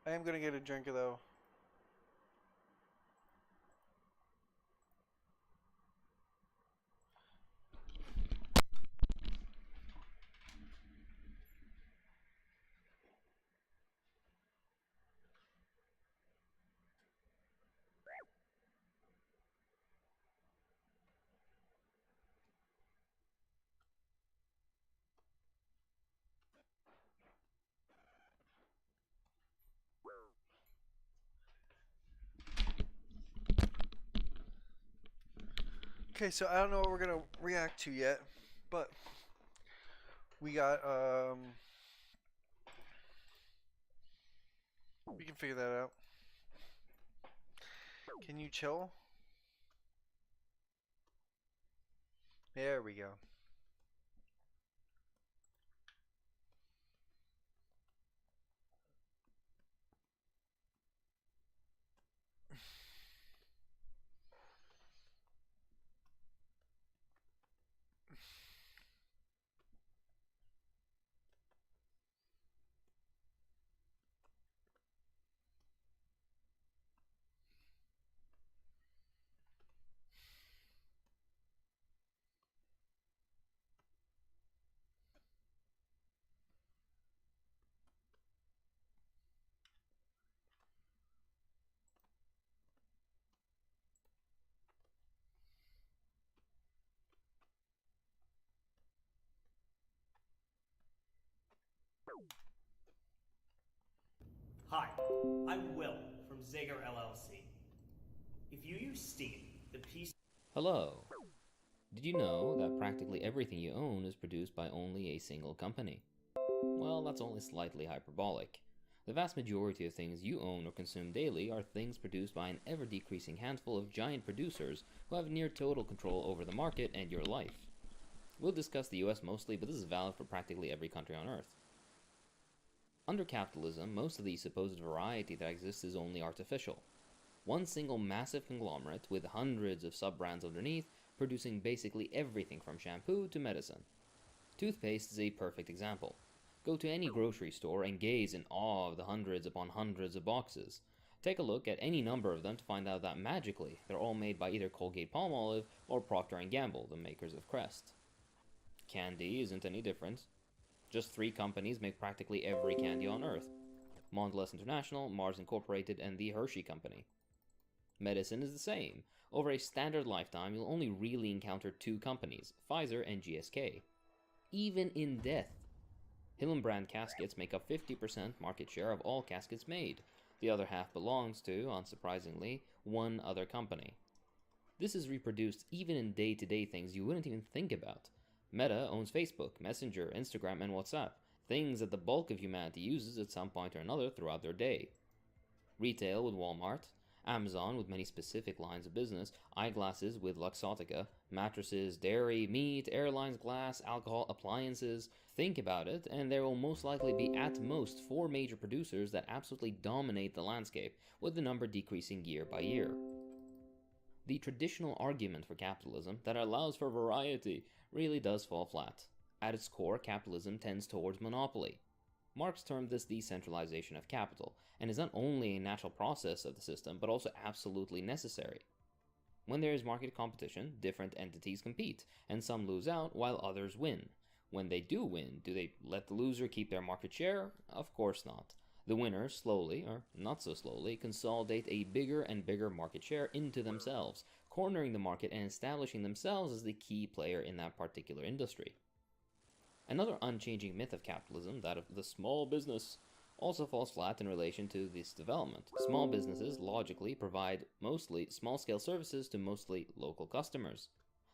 I am gonna get a drink though. Okay, so I don't know what we're gonna react to yet, but we got we can figure that out. Can you chill? There we go. Hi, I'm Will from Zager LLC. If you use Steam, the PC. Hello. Did you know that practically everything you own is produced by only a single company? Well, that's only slightly hyperbolic. The vast majority of things you own or consume daily are things produced by an ever decreasing handful of giant producers who have near total control over the market and your life. We'll discuss the US mostly, but this is valid for practically every country on Earth. Under capitalism, most of the supposed variety that exists is only artificial. One single massive conglomerate with hundreds of sub-brands underneath, producing basically everything from shampoo to medicine. Toothpaste is a perfect example. Go to any grocery store and gaze in awe of the hundreds upon hundreds of boxes. Take a look at any number of them to find out that magically they're all made by either Colgate-Palmolive or Procter & Gamble, the makers of Crest. Candy isn't any different. Just 3 companies make practically every candy on Earth: Mondelez International, Mars Incorporated, and the Hershey Company. Medicine is the same. Over a standard lifetime, you'll only really encounter 2 companies, Pfizer and GSK. Even in death, Hillenbrand caskets make up 50% market share of all caskets made. The other half belongs to, unsurprisingly, one other company. This is reproduced even in day-to-day things you wouldn't even think about. Meta owns Facebook, Messenger, Instagram, and WhatsApp, things that the bulk of humanity uses at some point or another throughout their day. Retail with Walmart, Amazon with many specific lines of business, eyeglasses with Luxottica, mattresses, dairy, meat, airlines, glass, alcohol, appliances. Think about it, and there will most likely be at most 4 major producers that absolutely dominate the landscape, with the number decreasing year by year. The traditional argument for capitalism that allows for variety really does fall flat. At its core, capitalism tends towards monopoly. Marx termed this decentralization of capital, and is not only a natural process of the system, but also absolutely necessary. When there is market competition, different entities compete, and some lose out while others win. When they do win, do they let the loser keep their market share? Of course not. The winners slowly, or not so slowly, consolidate a bigger and bigger market share into themselves, cornering the market and establishing themselves as the key player in that particular industry. Another unchanging myth of capitalism, that of the small business, also falls flat in relation to this development. Small businesses logically provide mostly small-scale services to mostly local customers.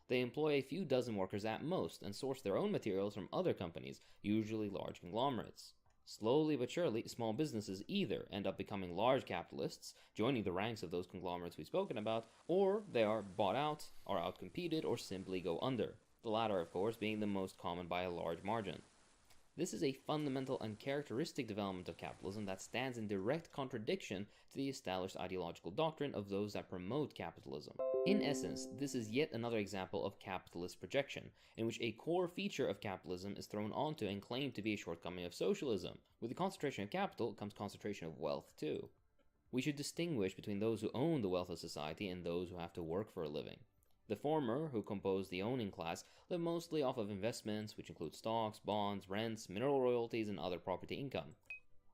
They employ a few dozen workers at most and source their own materials from other companies, usually large conglomerates. Slowly but surely, small businesses either end up becoming large capitalists, joining the ranks of those conglomerates we've spoken about, or they are bought out, are outcompeted, or simply go under. The latter, of course, being the most common by a large margin. This is a fundamental and characteristic development of capitalism that stands in direct contradiction to the established ideological doctrine of those that promote capitalism. In essence, this is yet another example of capitalist projection, in which a core feature of capitalism is thrown onto and claimed to be a shortcoming of socialism. With the concentration of capital comes concentration of wealth too. We should distinguish between those who own the wealth of society and those who have to work for a living. The former, who compose the owning class, live mostly off of investments, which include stocks, bonds, rents, mineral royalties, and other property income.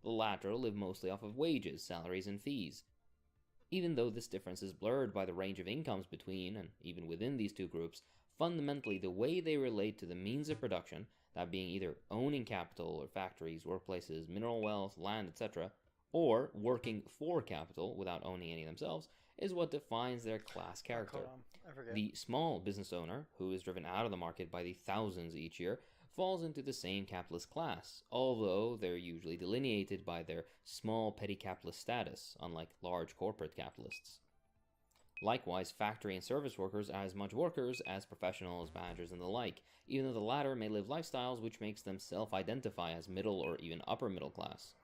The latter live mostly off of wages, salaries, and fees. Even though this difference is blurred by the range of incomes between, and even within these two groups, fundamentally the way they relate to the means of production, that being either owning capital or factories, workplaces, mineral wealth, land, etc., or working for capital without owning any themselves, is what defines their class character. Hold on, I forget. The small business owner, who is driven out of the market by the thousands each year, falls into the same capitalist class, although they're usually delineated by their small petty capitalist status, unlike large corporate capitalists. Likewise, factory and service workers are as much workers as professionals, managers, and the like, even though the latter may live lifestyles which makes them self-identify as middle or even upper middle class.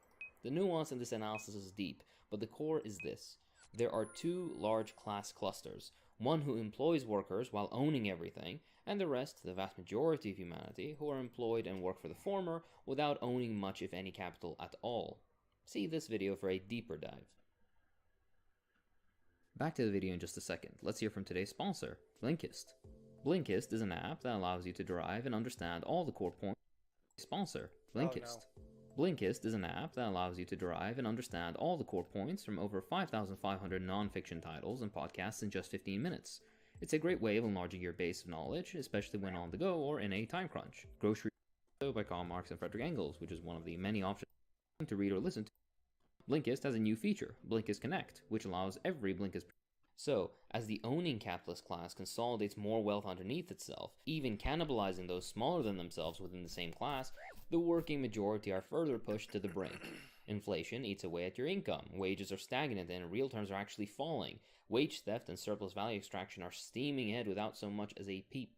The nuance in this analysis is deep, but the core is this. There are two large class clusters, one who employs workers while owning everything, and the rest, the vast majority of humanity, who are employed and work for the former without owning much if any capital at all. See this video for a deeper dive. Back to the video in just a second. Let's hear from today's sponsor, Blinkist. Blinkist is an app that allows you to derive and understand all the core points. Sponsor, Blinkist. Blinkist is an app that allows you to derive and understand all the core points from over 5,500 non-fiction titles and podcasts in just 15 minutes. It's a great way of enlarging your base of knowledge, especially when on the go or in a time crunch. Grocery by Karl Marx and Frederick Engels, which is one of the many options to read or listen to. Blinkist has a new feature, Blinkist Connect, which allows every Blinkist. So, as the owning capitalist class consolidates more wealth underneath itself, even cannibalizing those smaller than themselves within the same class, the working majority are further pushed to the brink. Inflation eats away at your income, wages are stagnant and in real terms are actually falling, wage theft and surplus value extraction are steaming ahead without so much as a peep.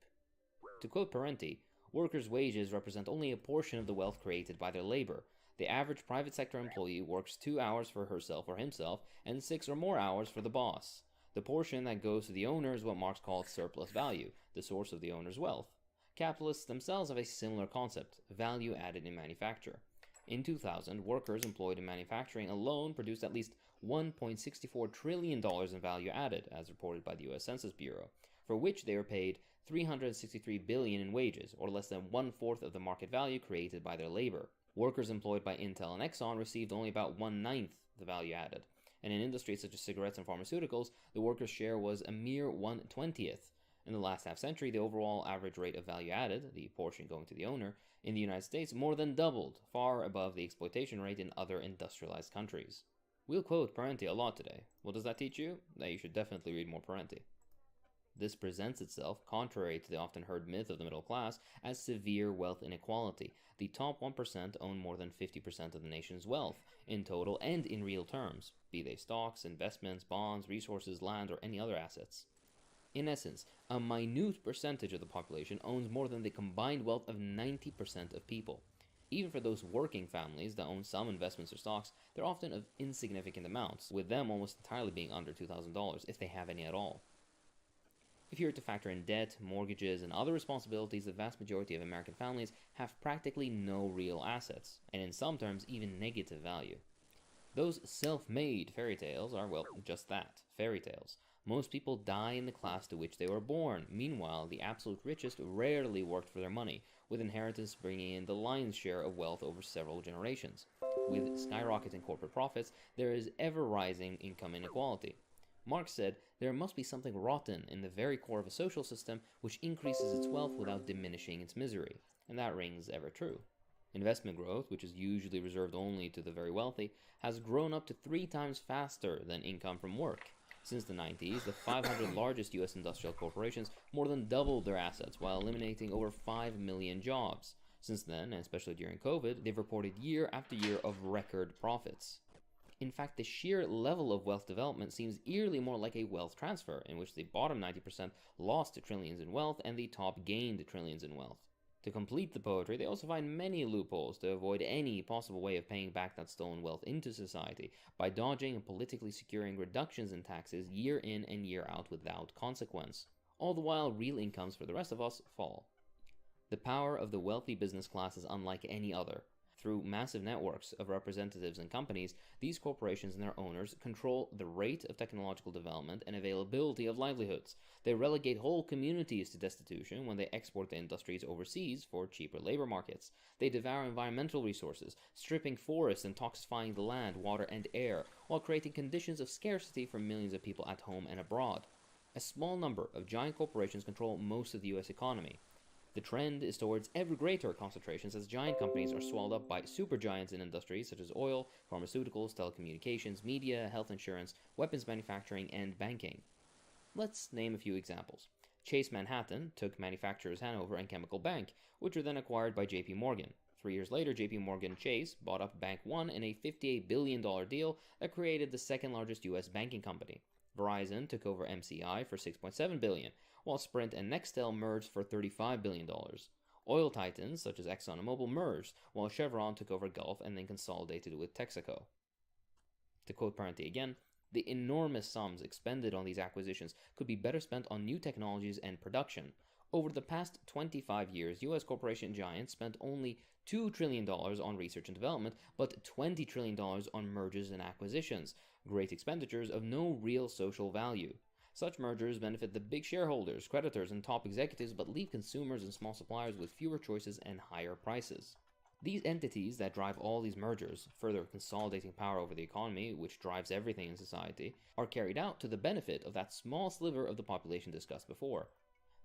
To quote Parenti, workers' wages represent only a portion of the wealth created by their labor. The average private sector employee works 2 hours for herself or himself and 6 or more hours for the boss. The portion that goes to the owner is what Marx called surplus value, the source of the owner's wealth. Capitalists themselves have a similar concept, value added in manufacture. In 2000, workers employed in manufacturing alone produced at least $1.64 trillion in value added, as reported by the US Census Bureau, for which they were paid $363 billion in wages, or less than 1/4 of the market value created by their labor. Workers employed by Intel and Exxon received only about 1/9 the value added, and in industries such as cigarettes and pharmaceuticals, the workers' share was a mere 1/20th. In the last half-century, the overall average rate of value added, the portion going to the owner, in the United States more than doubled, far above the exploitation rate in other industrialized countries. We'll quote Parenti a lot today. What does that teach you? That you should definitely read more Parenti. This presents itself, contrary to the often heard myth of the middle class, as severe wealth inequality. The top 1% own more than 50% of the nation's wealth, in total and in real terms, be they stocks, investments, bonds, resources, land, or any other assets. In essence, a minute percentage of the population owns more than the combined wealth of 90% of people. Even for those working families that own some investments or stocks, they're often of insignificant amounts, with them almost entirely being under $2,000, if they have any at all. If you were to factor in debt, mortgages, and other responsibilities, the vast majority of American families have practically no real assets, and in some terms, even negative value. Those self-made fairy tales are, well, just that, fairy tales. Most people die in the class to which they were born. Meanwhile, the absolute richest rarely worked for their money, with inheritance bringing in the lion's share of wealth over several generations. With skyrocketing corporate profits, there is ever-rising income inequality. Marx said, there must be something rotten in the very core of a social system which increases its wealth without diminishing its misery, and that rings ever true. Investment growth, which is usually reserved only to the very wealthy, has grown up to 3 times faster than income from work. Since the 90s, the 500 largest U.S. industrial corporations more than doubled their assets while eliminating over 5 million jobs. Since then, and especially during COVID, they've reported year after year of record profits. In fact, the sheer level of wealth development seems eerily more like a wealth transfer, in which the bottom 90% lost trillions in wealth and the top gained trillions in wealth. To complete the poetry, they also find many loopholes to avoid any possible way of paying back that stolen wealth into society by dodging and politically securing reductions in taxes year in and year out without consequence. All the while, real incomes for the rest of us fall. The power of the wealthy business class is unlike any other. Through massive networks of representatives and companies, these corporations and their owners control the rate of technological development and availability of livelihoods. They relegate whole communities to destitution when they export the industries overseas for cheaper labor markets. They devour environmental resources, stripping forests and toxifying the land, water, and air, while creating conditions of scarcity for millions of people at home and abroad. A small number of giant corporations control most of the US economy. The trend is towards ever greater concentrations as giant companies are swallowed up by supergiants in industries such as oil, pharmaceuticals, telecommunications, media, health insurance, weapons manufacturing, and banking. Let's name a few examples. Chase Manhattan took manufacturers Hanover and Chemical Bank, which were then acquired by JP Morgan. 3 years later, JP Morgan Chase bought up Bank One in a $58 billion deal that created the second largest US banking company. Verizon took over MCI for $6.7 billion, while Sprint and Nextel merged for $35 billion. Oil titans such as Exxon and Mobil merged, while Chevron took over Gulf and then consolidated with Texaco. To quote Parenti again, the enormous sums expended on these acquisitions could be better spent on new technologies and production. Over the past 25 years, US corporation giants spent only $2 trillion on research and development, but $20 trillion on mergers and acquisitions, great expenditures of no real social value. Such mergers benefit the big shareholders, creditors, and top executives, but leave consumers and small suppliers with fewer choices and higher prices. These entities that drive all these mergers, further consolidating power over the economy, which drives everything in society, are carried out to the benefit of that small sliver of the population discussed before.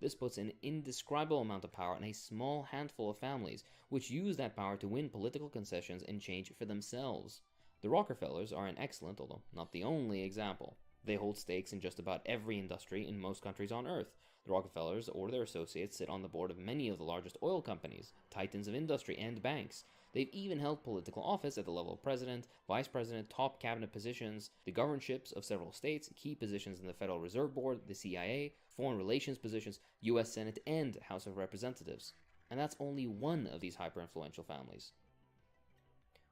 This puts an indescribable amount of power in a small handful of families, which use that power to win political concessions and change for themselves. The Rockefellers are an excellent, although not the only, example. They hold stakes in just about every industry in most countries on Earth. The Rockefellers or their associates sit on the board of many of the largest oil companies, titans of industry, and banks. They've even held political office at the level of president, vice president, top cabinet positions, the governorships of several states, key positions in the Federal Reserve Board, the CIA, foreign relations positions, US Senate, and House of Representatives. And that's only one of these hyper-influential families.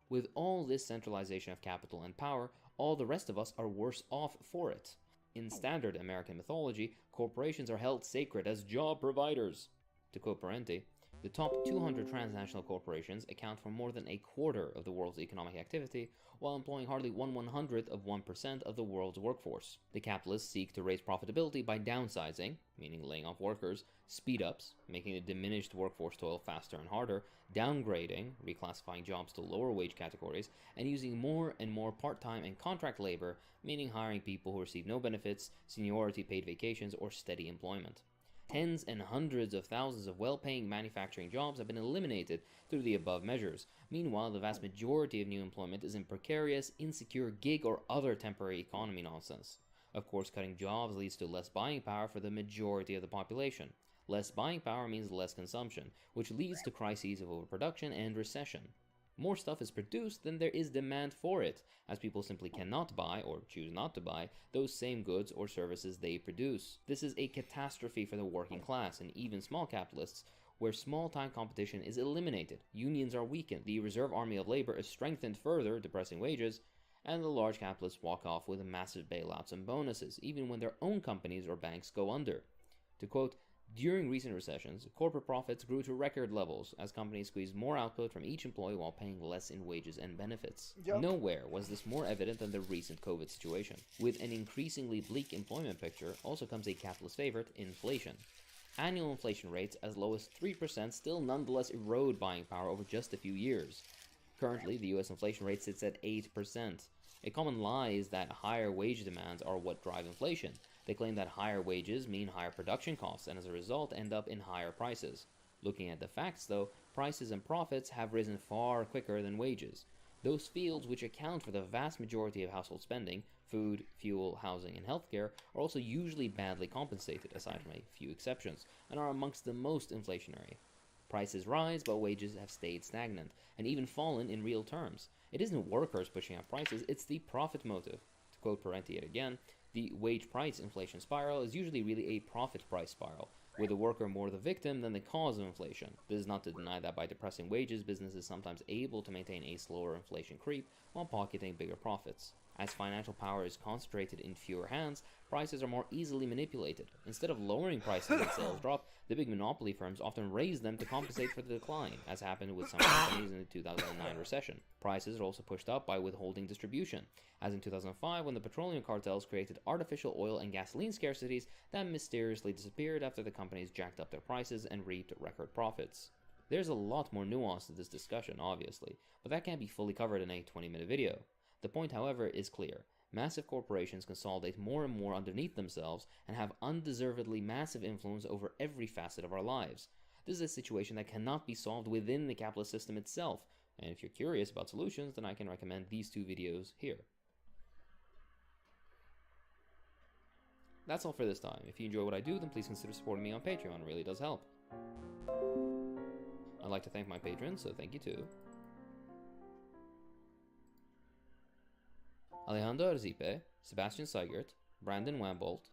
With all this centralization of capital and power, all the rest of us are worse off for it. In standard American mythology, corporations are held sacred as job providers. To quote Parenti, the top 200 transnational corporations account for more than a quarter of the world's economic activity, while employing hardly 1/100th of 1% of the world's workforce. The capitalists seek to raise profitability by downsizing, meaning laying off workers, speed-ups, making the diminished workforce toil faster and harder, downgrading, reclassifying jobs to lower wage categories, and using more and more part-time and contract labor, meaning hiring people who receive no benefits, seniority paid vacations, or steady employment. Tens and hundreds of thousands of well-paying manufacturing jobs have been eliminated through the above measures. Meanwhile, the vast majority of new employment is in precarious, insecure gig or other temporary economy nonsense. Of course, cutting jobs leads to less buying power for the majority of the population. Less buying power means less consumption, which leads to crises of overproduction and recession. More stuff is produced than there is demand for it, as people simply cannot buy, or choose not to buy, those same goods or services they produce. This is a catastrophe for the working class and even small capitalists, where small-time competition is eliminated, unions are weakened, the reserve army of labor is strengthened further, depressing wages, and the large capitalists walk off with massive bailouts and bonuses, even when their own companies or banks go under. To quote, during recent recessions, corporate profits grew to record levels as companies squeezed more output from each employee while paying less in wages and benefits. Yep. Nowhere was this more evident than the recent COVID situation. With an increasingly bleak employment picture also comes a capitalist favorite, inflation. Annual inflation rates as low as 3% still nonetheless erode buying power over just a few years. Currently, the US inflation rate sits at 8%. A common lie is that higher wage demands are what drive inflation. They claim that higher wages mean higher production costs and as a result end up in higher prices. Looking at the facts though, prices and profits have risen far quicker than wages. Those fields which account for the vast majority of household spending, food, fuel, housing, and healthcare, are also usually badly compensated, aside from a few exceptions, and are amongst the most inflationary. Prices rise, but wages have stayed stagnant, and even fallen in real terms. It isn't workers pushing up prices, it's the profit motive. To quote Parenti yet again, the wage-price inflation spiral is usually really a profit-price spiral. with the worker more the victim than the cause of inflation. This is not to deny that by depressing wages, business is sometimes able to maintain a slower inflation creep while pocketing bigger profits. As financial power is concentrated in fewer hands, prices are more easily manipulated. Instead of lowering prices when sales drop, the big monopoly firms often raise them to compensate for the decline, as happened with some companies in the 2009 recession. Prices are also pushed up by withholding distribution, as in 2005 when the petroleum cartels created artificial oil and gasoline scarcities that mysteriously disappeared after the companies jacked up their prices and reaped record profits. There's a lot more nuance to this discussion, obviously, but that can't be fully covered in a 20-minute video. The point, however, is clear. Massive corporations consolidate more and more underneath themselves and have undeservedly massive influence over every facet of our lives. This is a situation that cannot be solved within the capitalist system itself, and if you're curious about solutions, then I can recommend these 2 videos here. That's all for this time. If you enjoy what I do, then please consider supporting me on Patreon. It really does help. I'd like to thank my patrons, so thank you too. Alejandro Arzipe, Sebastian Seigert, Brandon Wambolt,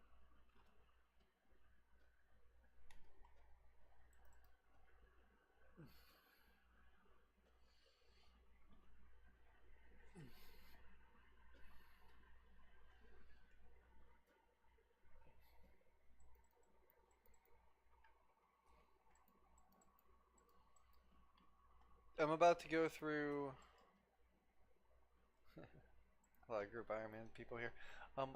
I'm about to go through a lot of group Iron Man people here.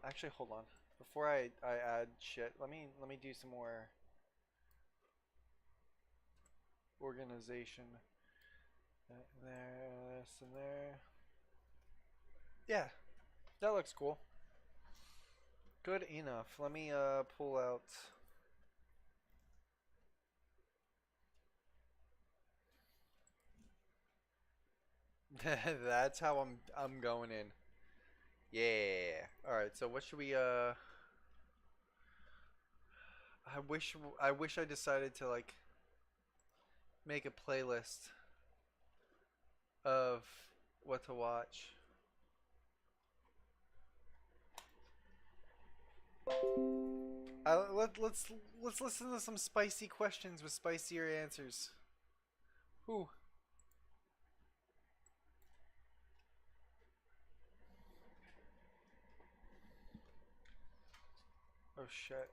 Actually, hold on. Before I add shit, let me do some more organization. There, this and there. Yeah, that looks cool. Good enough. Let me pull out. That's how I'm going in. Yeah. All right. So what should we I wish I decided to like make a playlist of what to watch. Let's listen to some spicy questions with spicier answers. Whew. Oh shit.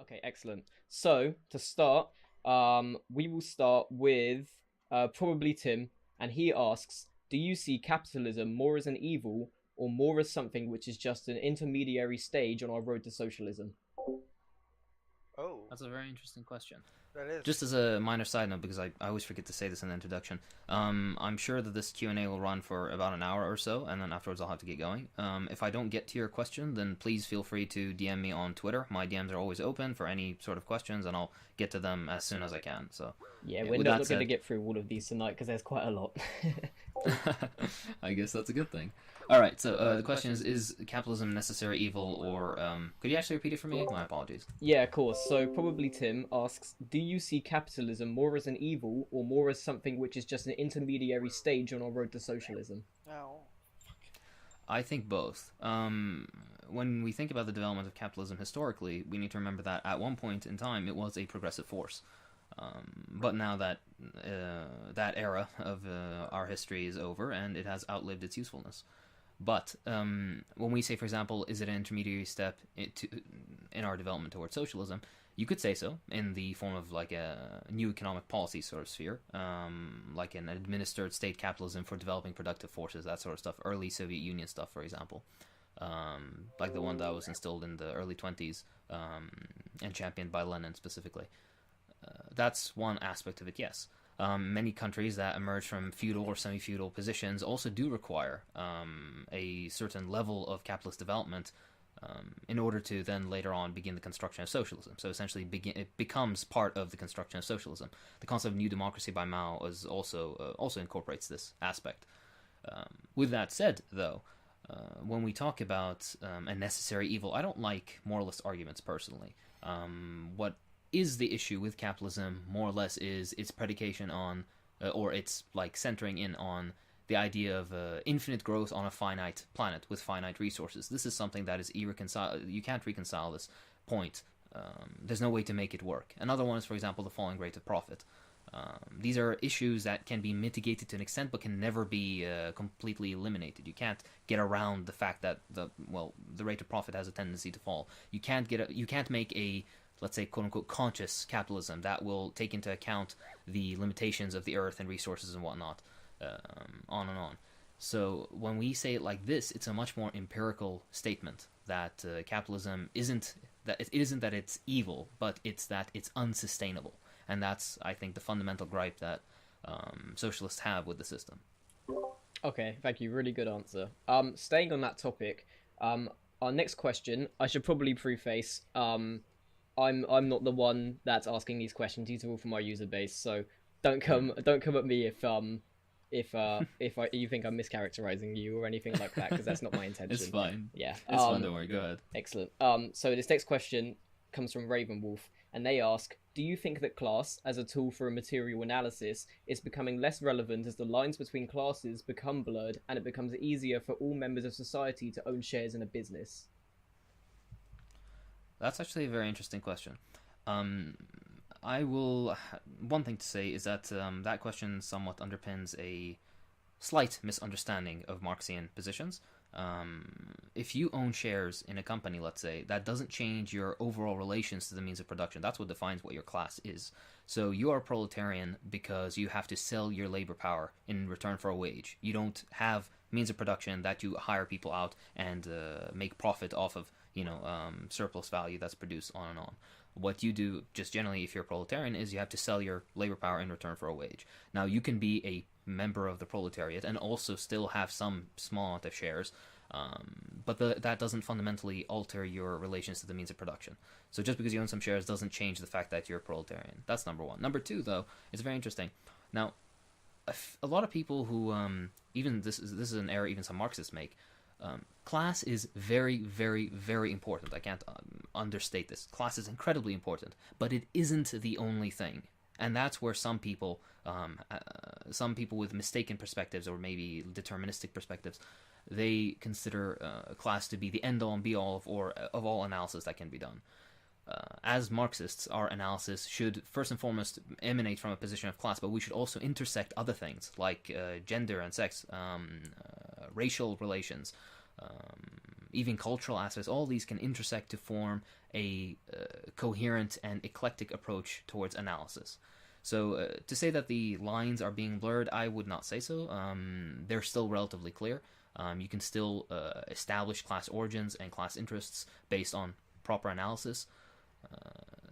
Okay, excellent. So to start, we will start with probably Tim, and he asks, "Do you see capitalism more as an evil or more as something which is just an intermediary stage on our road to socialism?" Oh, That's a very interesting question. that is. Just as a minor side note, because I always forget to say this in the introduction, I'm sure that this Q&A will run for about an hour or so, and then afterwards I'll have to get going. If I don't get to your question, then please feel free to DM me on Twitter. My DMs are always open for any sort of questions, and I'll get to them as soon as I can. So Yeah, we're not looking to get through all of these tonight because there's quite a lot. I guess that's a good thing. All right, so the question is capitalism necessary evil, or could you actually repeat it for me? My apologies. Yeah, of course. So probably Tim asks, "Do you see capitalism more as an evil or more as something which is just an intermediary stage on our road to socialism?" Ow. I think both. When we think about the development of capitalism historically, we need to remember that at one point in time it was a progressive force. But now that that era of our history is over and it has outlived its usefulness. But when we say, for example, is it an intermediary step in our development towards socialism, you could say so in the form of like a new economic policy sort of sphere, like an administered state capitalism for developing productive forces, that sort of stuff, early Soviet Union stuff, for example, like the one that was instilled in the early 20s and championed by Lenin specifically. That's one aspect of it, yes. Many countries that emerge from feudal or semi-feudal positions also do require a certain level of capitalist development in order to then later on begin the construction of socialism. So essentially it becomes part of the construction of socialism. The concept of new democracy by Mao is also incorporates this aspect. With that said, though, when we talk about a necessary evil, I don't like moralist arguments personally. What is the issue with capitalism more or less is its predication on, or it's like centering in on the idea of infinite growth on a finite planet with finite resources. This is something that is irreconcilable. You can't reconcile this point there's no way to make it work. Another one is, for example, the falling rate of profit. These are issues that can be mitigated to an extent, but can never be completely eliminated. You can't get around the fact that the rate of profit has a tendency to fall. You can't make a, let's say, quote unquote, conscious capitalism that will take into account the limitations of the earth and resources and whatnot, on and on. So when we say it like this, it's a much more empirical statement that capitalism isn't that it's evil, but it's that it's unsustainable. And that's, I think, the fundamental gripe that socialists have with the system. Okay, thank you. Really good answer. Staying on that topic, our next question, I should probably preface, I'm not the one that's asking these questions. These are all from our user base, so don't come at me if you think I'm mischaracterizing you or anything like that, because that's not my intention. It's fine. Yeah, it's fine. Don't worry. Go ahead. Excellent. So this next question comes from Ravenwolf, and they ask, do you think that class, as a tool for a material analysis, is becoming less relevant as the lines between classes become blurred and it becomes easier for all members of society to own shares in a business? That's actually a very interesting question. One thing to say is that that question somewhat underpins a slight misunderstanding of Marxian positions. If you own shares in a company, let's say, that doesn't change your overall relations to the means of production. That's what defines what your class is. So you are a proletarian because you have to sell your labor power in return for a wage. You don't have means of production that you hire people out and make profit off of, surplus value that's produced, on and on. What you do, just generally, if you're a proletarian, is you have to sell your labor power in return for a wage. Now, you can be a member of the proletariat and also still have some small amount of shares, but that doesn't fundamentally alter your relations to the means of production. So just because you own some shares doesn't change the fact that you're a proletarian. That's number one. Number two, though, is very interesting. Now, a lot of people who, even this is an error even some Marxists make, class is very, very, very important. I can't understate this. Class is incredibly important, but it isn't the only thing. And that's where some people with mistaken perspectives or maybe deterministic perspectives, they consider class to be the end-all and be-all of all analysis that can be done. As Marxists, our analysis should first and foremost emanate from a position of class, but we should also intersect other things like gender and sex, racial relations, even cultural aspects. All these can intersect to form a coherent and eclectic approach towards analysis. So to say that the lines are being blurred, I would not say so. They're still relatively clear. You can still establish class origins and class interests based on proper analysis.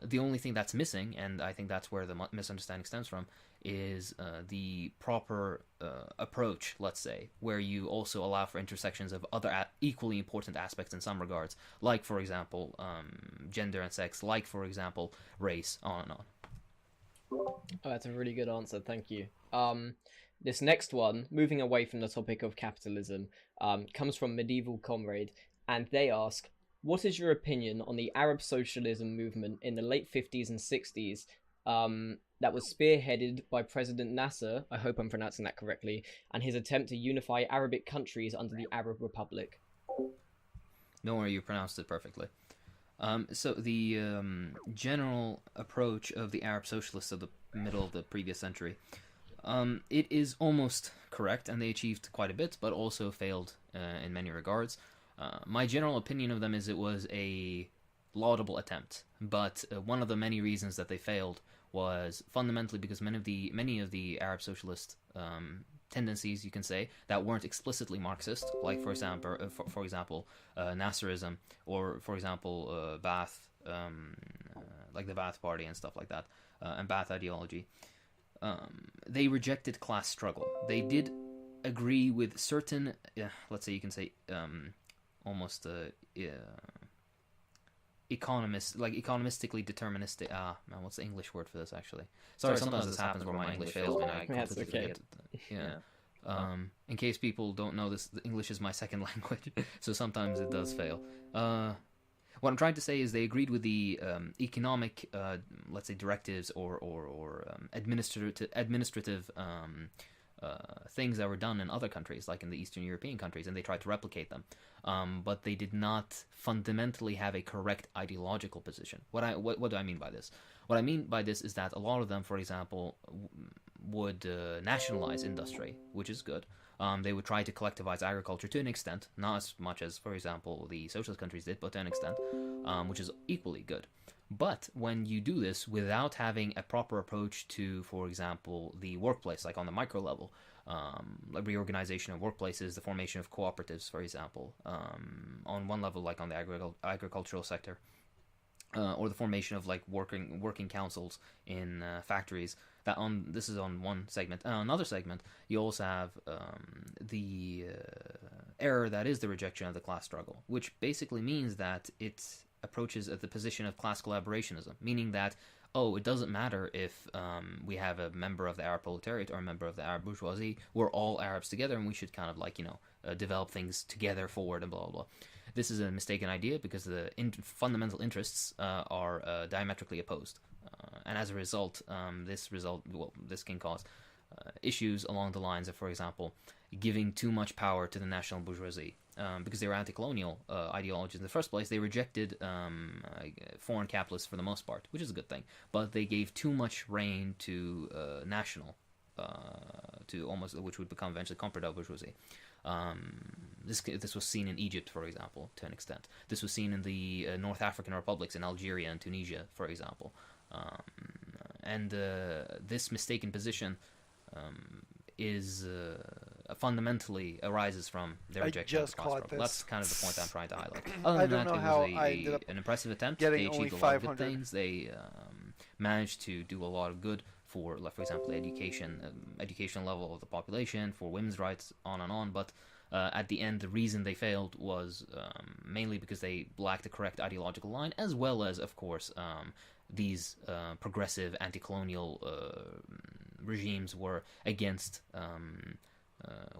The only thing that's missing, and I think that's where the misunderstanding stems from, is the proper approach, let's say, where you also allow for intersections of other equally important aspects in some regards, like, for example, gender and sex, like, for example, race, on and on. Oh, that's a really good answer, thank you. This next one, moving away from the topic of capitalism, comes from Medieval Comrade, and they ask, what is your opinion on the Arab socialism movement in the late 50s and 60s that was spearheaded by President Nasser, I hope I'm pronouncing that correctly, and his attempt to unify Arabic countries under the Arab Republic? Don't worry, you pronounced it perfectly. So the general approach of the Arab socialists of the middle of the previous century, it is almost correct, and they achieved quite a bit, but also failed in many regards. My general opinion of them is it was a laudable attempt, but one of the many reasons that they failed was fundamentally because many of the Arab socialist tendencies, you can say, that weren't explicitly Marxist, like for example, Nasserism, or for example, Ba'ath, like the Ba'ath Party and stuff like that, and Ba'ath ideology. They rejected class struggle. They did agree with certain, let's say you can say, almost economistically deterministic. Man, what's the English word for this actually? Sorry, sometimes this happens where my English fails me. I completely forget. Yeah. In case people don't know this, English is my second language, so sometimes it does fail. What I'm trying to say is they agreed with the economic, let's say, directives or administrative things that were done in other countries, like in the Eastern European countries, and they tried to replicate them. But they did not fundamentally have a correct ideological position. What do I mean by this? What I mean by this is that a lot of them, for example, would nationalize industry, which is good. They would try to collectivize agriculture to an extent, not as much as, for example, the socialist countries did, but to an extent, which is equally good. But when you do this without having a proper approach to, for example, the workplace, like on the micro level, like reorganization of workplaces, the formation of cooperatives, for example, on one level, like on the agricultural sector, or the formation of like working councils in factories. This is on one segment. Another segment, you also have the error that is the rejection of the class struggle, which basically means that it approaches at the position of class collaborationism, meaning that, it doesn't matter if we have a member of the Arab proletariat or a member of the Arab bourgeoisie. We're all Arabs together, and we should kind of like, develop things together forward and blah, blah, blah. This is a mistaken idea because the fundamental interests are diametrically opposed. And as a result, this can cause issues along the lines of, for example, giving too much power to the national bourgeoisie. Because they were anti-colonial ideologies in the first place, they rejected foreign capitalists for the most part, which is a good thing. But they gave too much reign to national, to almost, which would become eventually comprador bourgeoisie. This was seen in Egypt, for example, to an extent. This was seen in the North African republics, in Algeria and Tunisia, for example. And this mistaken position is fundamentally arises from their rejection of the class struggle. That's kind of the point I'm trying to highlight. Other than that, it was an impressive attempt. They achieved a lot of good things. They managed to do a lot of good for example, the education level of the population, for women's rights, on and on. But at the end, the reason they failed was mainly because they lacked the correct ideological line, as well as, of course, these progressive anti-colonial regimes were against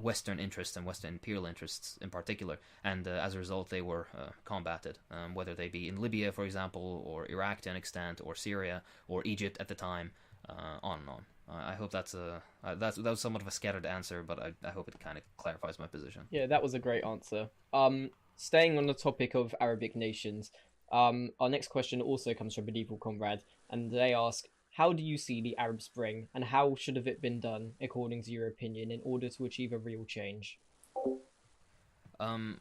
Western interests and Western imperial interests in particular, and as a result they were combated, whether they be in Libya, for example, or Iraq to an extent, or Syria, or Egypt at the time, on and on. I hope that was somewhat of a scattered answer, but I hope it kind of clarifies my position. Yeah, that was a great answer. Staying on the topic of Arabic nations, our next question also comes from Medieval Comrade, and they ask, how do you see the Arab Spring, and how should have it been done, according to your opinion, in order to achieve a real change?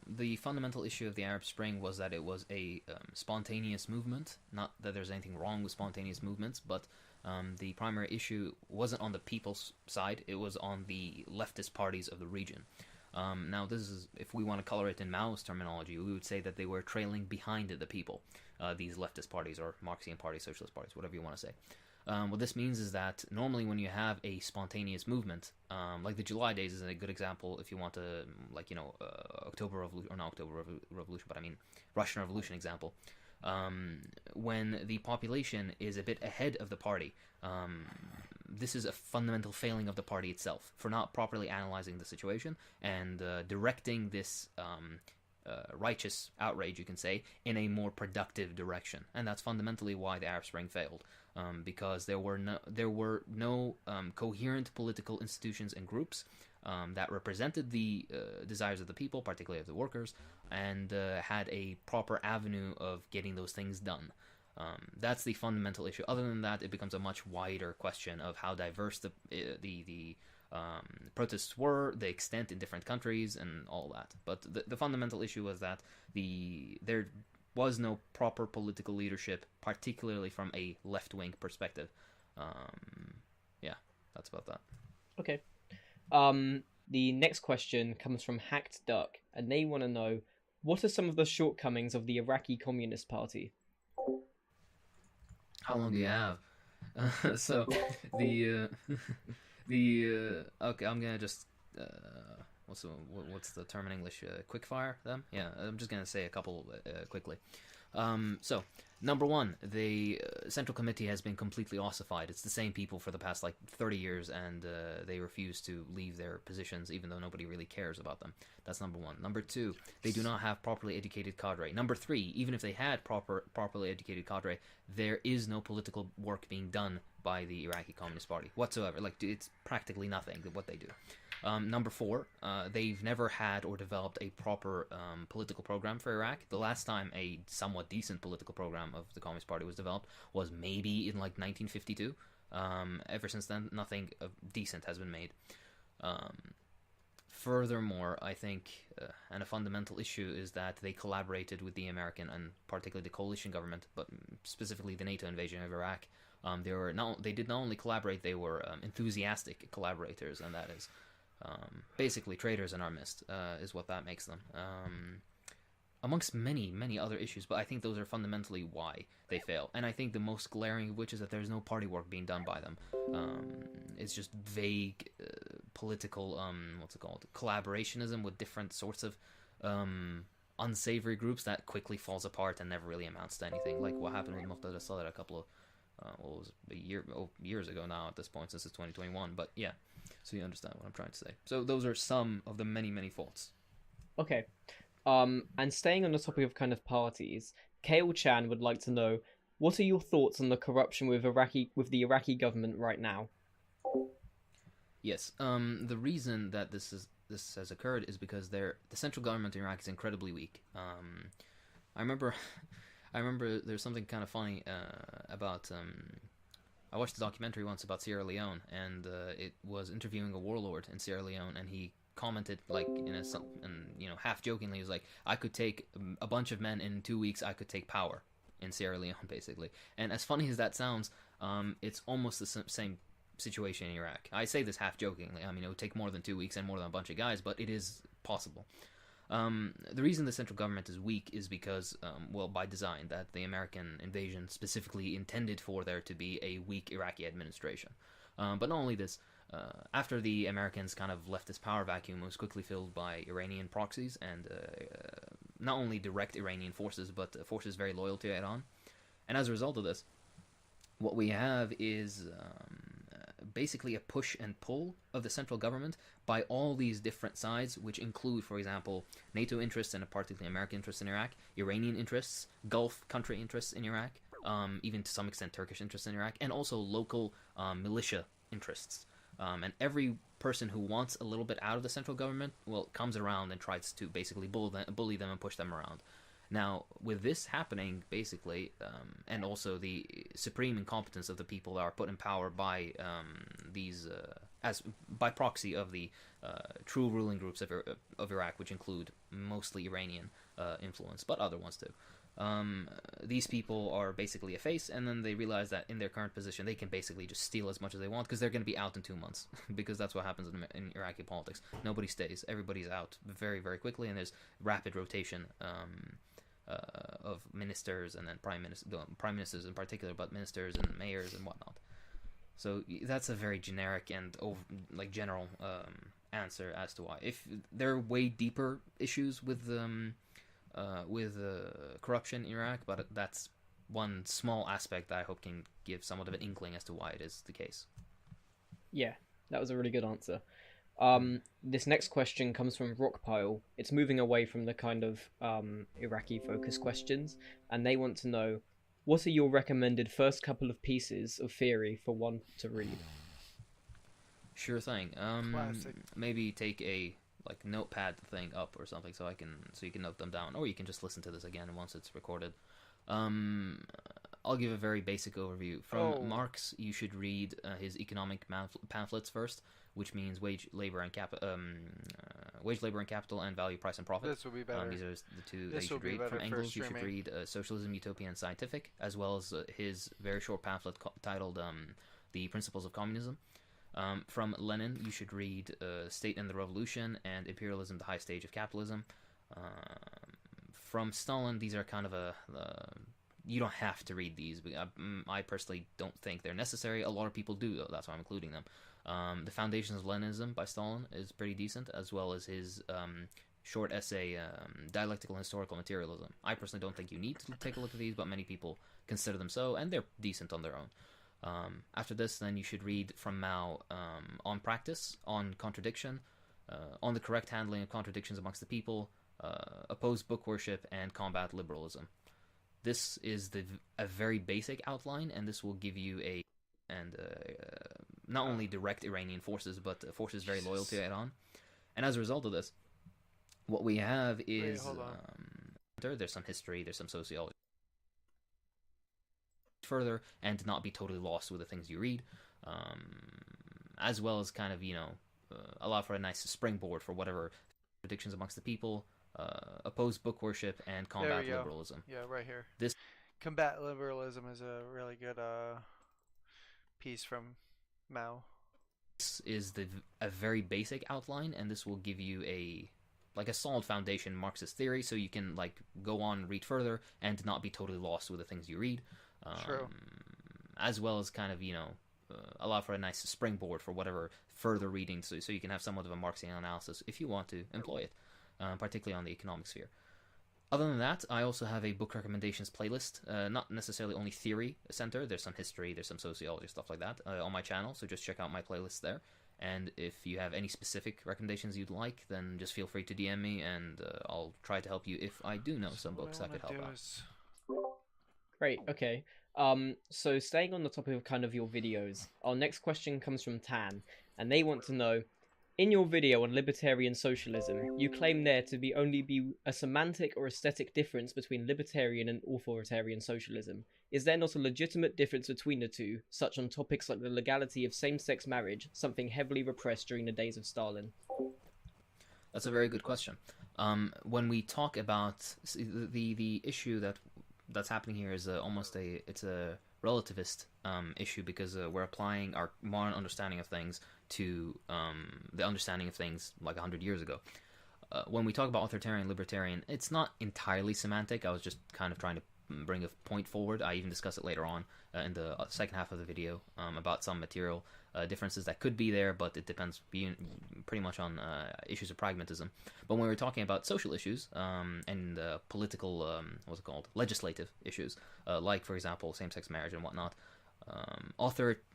The fundamental issue of the Arab Spring was that it was a spontaneous movement. Not that there's anything wrong with spontaneous movements, but the primary issue wasn't on the people's side, it was on the leftist parties of the region. Now, this is, if we want to color it in Maoist terminology, we would say that they were trailing behind the people, these leftist parties, or Marxian parties, socialist parties, whatever you want to say. What this means is that normally when you have a spontaneous movement, like the July Days is a good example if you want to, October Revolution, or not October Revolution, but I mean Russian Revolution example. When the population is a bit ahead of the party, this is a fundamental failing of the party itself for not properly analyzing the situation and directing this righteous outrage, you can say, in a more productive direction. And that's fundamentally why the Arab Spring failed, because there were no coherent political institutions and groups that represented the desires of the people, particularly of the workers, and had a proper avenue of getting those things done. That's the fundamental issue. Other than that, it becomes a much wider question of how diverse the protests were, the extent in different countries, and all that. But the fundamental issue was that there was no proper political leadership, particularly from a left-wing perspective. Yeah, that's about that. Okay. The next question comes from Hacked Duck, and they want to know, what are some of the shortcomings of the Iraqi Communist Party? How long do you have? So okay, I'm gonna just what's the term in English? Quickfire them? Yeah, I'm just gonna say a couple quickly. So, number one, the Central Committee has been completely ossified. It's the same people for the past, 30 years, and they refuse to leave their positions, even though nobody really cares about them. That's number one. Number two, they do not have properly educated cadre. Number three, even if they had properly educated cadre, there is no political work being done by the Iraqi Communist Party whatsoever. It's practically nothing what they do. Number four, they've never had or developed a proper political program for Iraq. The last time a somewhat decent political program of the Communist Party was developed was maybe in 1952. Ever since then, nothing decent has been made. Furthermore, I think, and a fundamental issue is that they collaborated with the American and particularly the coalition government, but specifically the NATO invasion of Iraq. They did not only collaborate, they were enthusiastic collaborators, and that is basically traitors in our midst, is what that makes them. Amongst many, many other issues, but I think those are fundamentally why they fail. And I think the most glaring of which is that there's no party work being done by them. It's just vague political, collaborationism with different sorts of unsavory groups that quickly falls apart and never really amounts to anything. Like what happened with Muqtada Sadat a couple of, years ago now at this point, since it's 2021. But yeah, so you understand what I'm trying to say. So those are some of the many, many faults. Okay. And staying on the topic of kind of parties, Kale Chan would like to know, what are your thoughts on the corruption with the Iraqi government right now? Yes. The reason that this has occurred is because the central government in Iraq is incredibly weak. I remember there's something kind of funny about. I watched a documentary once about Sierra Leone, and it was interviewing a warlord in Sierra Leone, and he commented half jokingly, he was like, I could take a bunch of men in 2 weeks. I could take power in Sierra Leone, basically. And as funny as that sounds, it's almost the same situation in Iraq. I say this half jokingly. I mean, it would take more than 2 weeks and more than a bunch of guys, but it is possible. The reason the central government is weak is because, by design, that the American invasion specifically intended for there to be a weak Iraqi administration. But not only this, after the Americans kind of left this power vacuum, it was quickly filled by Iranian proxies and not only direct Iranian forces, but forces very loyal to Iran. And as a result of this, what we have is basically a push and pull of the central government by all these different sides, which include, for example, NATO interests and particularly American interests in Iraq, Iranian interests, Gulf country interests in Iraq, even to some extent Turkish interests in Iraq, and also local militia interests. And every person who wants a little bit out of the central government, comes around and tries to basically bully them and push them around. Now, with this happening, basically, and also the supreme incompetence of the people that are put in power by by proxy of the true ruling groups of Iraq, which include mostly Iranian influence, but other ones too. These people are basically a face, and then they realize that in their current position they can basically just steal as much as they want because they're going to be out in 2 months because that's what happens in Iraqi politics. Nobody stays. Everybody's out very, very quickly, and there's rapid rotation of ministers and then prime ministers in particular, but ministers and mayors and whatnot. So that's a very generic and general answer as to why. If there are way deeper issues with corruption in Iraq, but that's one small aspect that I hope can give somewhat of an inkling as to why it is the case. Yeah, that was a really good answer. This next question comes from Rockpile. It's moving away from the kind of Iraqi-focused questions, and they want to know, what are your recommended first couple of pieces of theory for one to read? Sure thing. Classic. Maybe take a notepad thing up or something so you can note them down, or you can just listen to this again once it's recorded. I'll give a very basic overview. From Marx, you should read his economic pamphlets first, which means wage, labor, and capital, and value, price, and profit. This would be better. These are the two that This you should would be read. better From for Engels, you should streaming. read Socialism, Utopia, and Scientific, as well as his very short pamphlet titled The Principles of Communism. From Lenin, you should read State and the Revolution and Imperialism, the High Stage of Capitalism. From Stalin, these are kind of you don't have to read these. I personally don't think they're necessary. A lot of people do, though. That's why I'm including them. The Foundations of Leninism by Stalin is pretty decent, as well as his short essay, Dialectical and Historical Materialism. I personally don't think you need to take a look at these, but many people consider them so, and they're decent on their own. After this, then you should read from Mao on practice, on contradiction, on the correct handling of contradictions amongst the people, oppose book worship, and combat liberalism. This is a very basic outline, and this will give you not only direct Iranian forces, but forces very loyal to Iran. And as a result of this, what we have is there's some history, there's some sociology. Further, and not be totally lost with the things you read, as well as kind of, allow for a nice springboard for whatever predictions amongst the people, oppose book worship, and combat liberalism. Yeah, right here. This combat liberalism is a really good piece from Mao. This is a very basic outline, and this will give you a solid foundation Marxist theory, so you can go on and read further and not be totally lost with the things you read. True. As well as kind of, allow for a nice springboard for whatever further reading, so you can have somewhat of a Marxian analysis if you want to employ it, particularly on the economic sphere. Other than that, I also have a book recommendations playlist, not necessarily only theory centered. There's some history, there's some sociology, stuff like that on my channel, so just check out my playlist there. And if you have any specific recommendations you'd like, then just feel free to DM me, and I'll try to help you if I do know some books that could help out. Great, okay. So staying on the topic of kind of your videos, our next question comes from Tan, and they want to know, in your video on libertarian socialism, you claim there to be only a semantic or aesthetic difference between libertarian and authoritarian socialism. Is there not a legitimate difference between the two, such on topics like the legality of same-sex marriage, something heavily repressed during the days of Stalin? That's a very good question. When we talk about the issue that's happening here is it's a relativist issue, because we're applying our modern understanding of things to the understanding of things 100 years ago. When we talk about authoritarian, libertarian, it's not entirely semantic. I was just kind of trying to bring a point forward. I even discuss it later on in the second half of the video about some material differences that could be there, but it depends pretty much on issues of pragmatism. But when we're talking about social issues and political, legislative issues, like, for example, same-sex marriage and whatnot,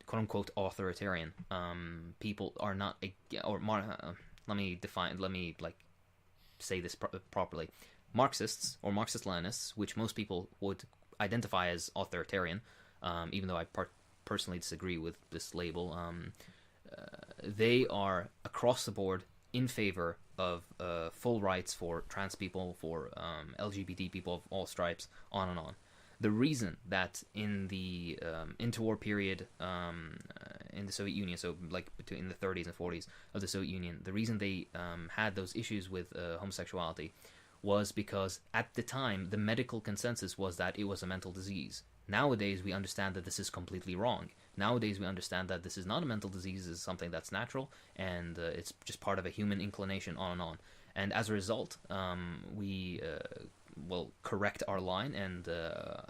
quote-unquote authoritarian people are not let me say this properly. Marxists or Marxist-Leninists, which most people would identify as authoritarian, even though I personally disagree with this label, they are across the board in favor of full rights for trans people, for LGBT people of all stripes, on and on. The reason that in the interwar period in the Soviet Union, so between the 30s and 40s of the Soviet Union, the reason they had those issues with homosexuality was because at the time the medical consensus was that it was a mental disease. Nowadays we understand that this is completely wrong. Nowadays we understand that this is not a mental disease, it's something that's natural, and it's just part of a human inclination, on and on. And as a result, we will correct our line and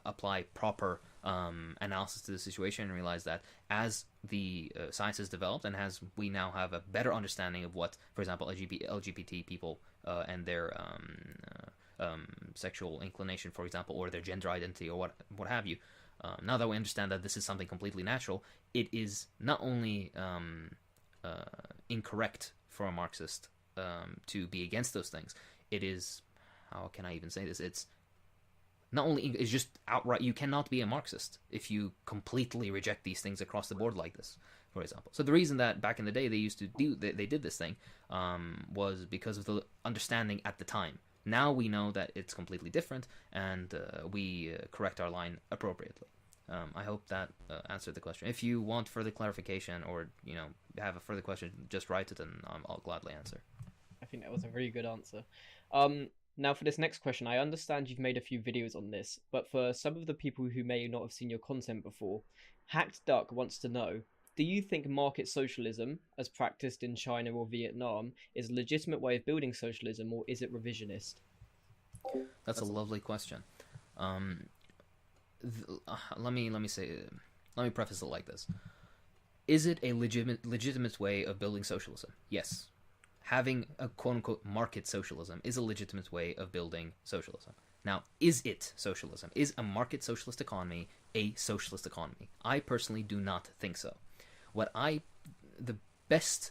apply proper analysis to the situation, and realize that as the science has developed, and as we now have a better understanding of what, for example, LGBT people and their sexual inclination, for example, or their gender identity, or what have you, now that we understand that this is something completely natural, it is not only incorrect for a Marxist to be against those things, it is, how can I even say this, it's not only, it's just outright, you cannot be a Marxist if you completely reject these things across the board like this, for example. So the reason that back in the day they did this thing was because of the understanding at the time. Now we know that it's completely different, and we correct our line appropriately. I hope that answered the question. If you want further clarification, or have a further question, just write it, and I'll gladly answer. I think that was a really good answer. Now for this next question, I understand you've made a few videos on this, but for some of the people who may not have seen your content before, Hacked Duck wants to know, do you think market socialism, as practiced in China or Vietnam, is a legitimate way of building socialism, or is it revisionist? That's a lovely question. Let me preface it like this. Is it a legitimate way of building socialism? Yes. having a quote-unquote market socialism is a legitimate way of building socialism. Now, is it socialism? Is a market socialist economy a socialist economy? I personally do not think so.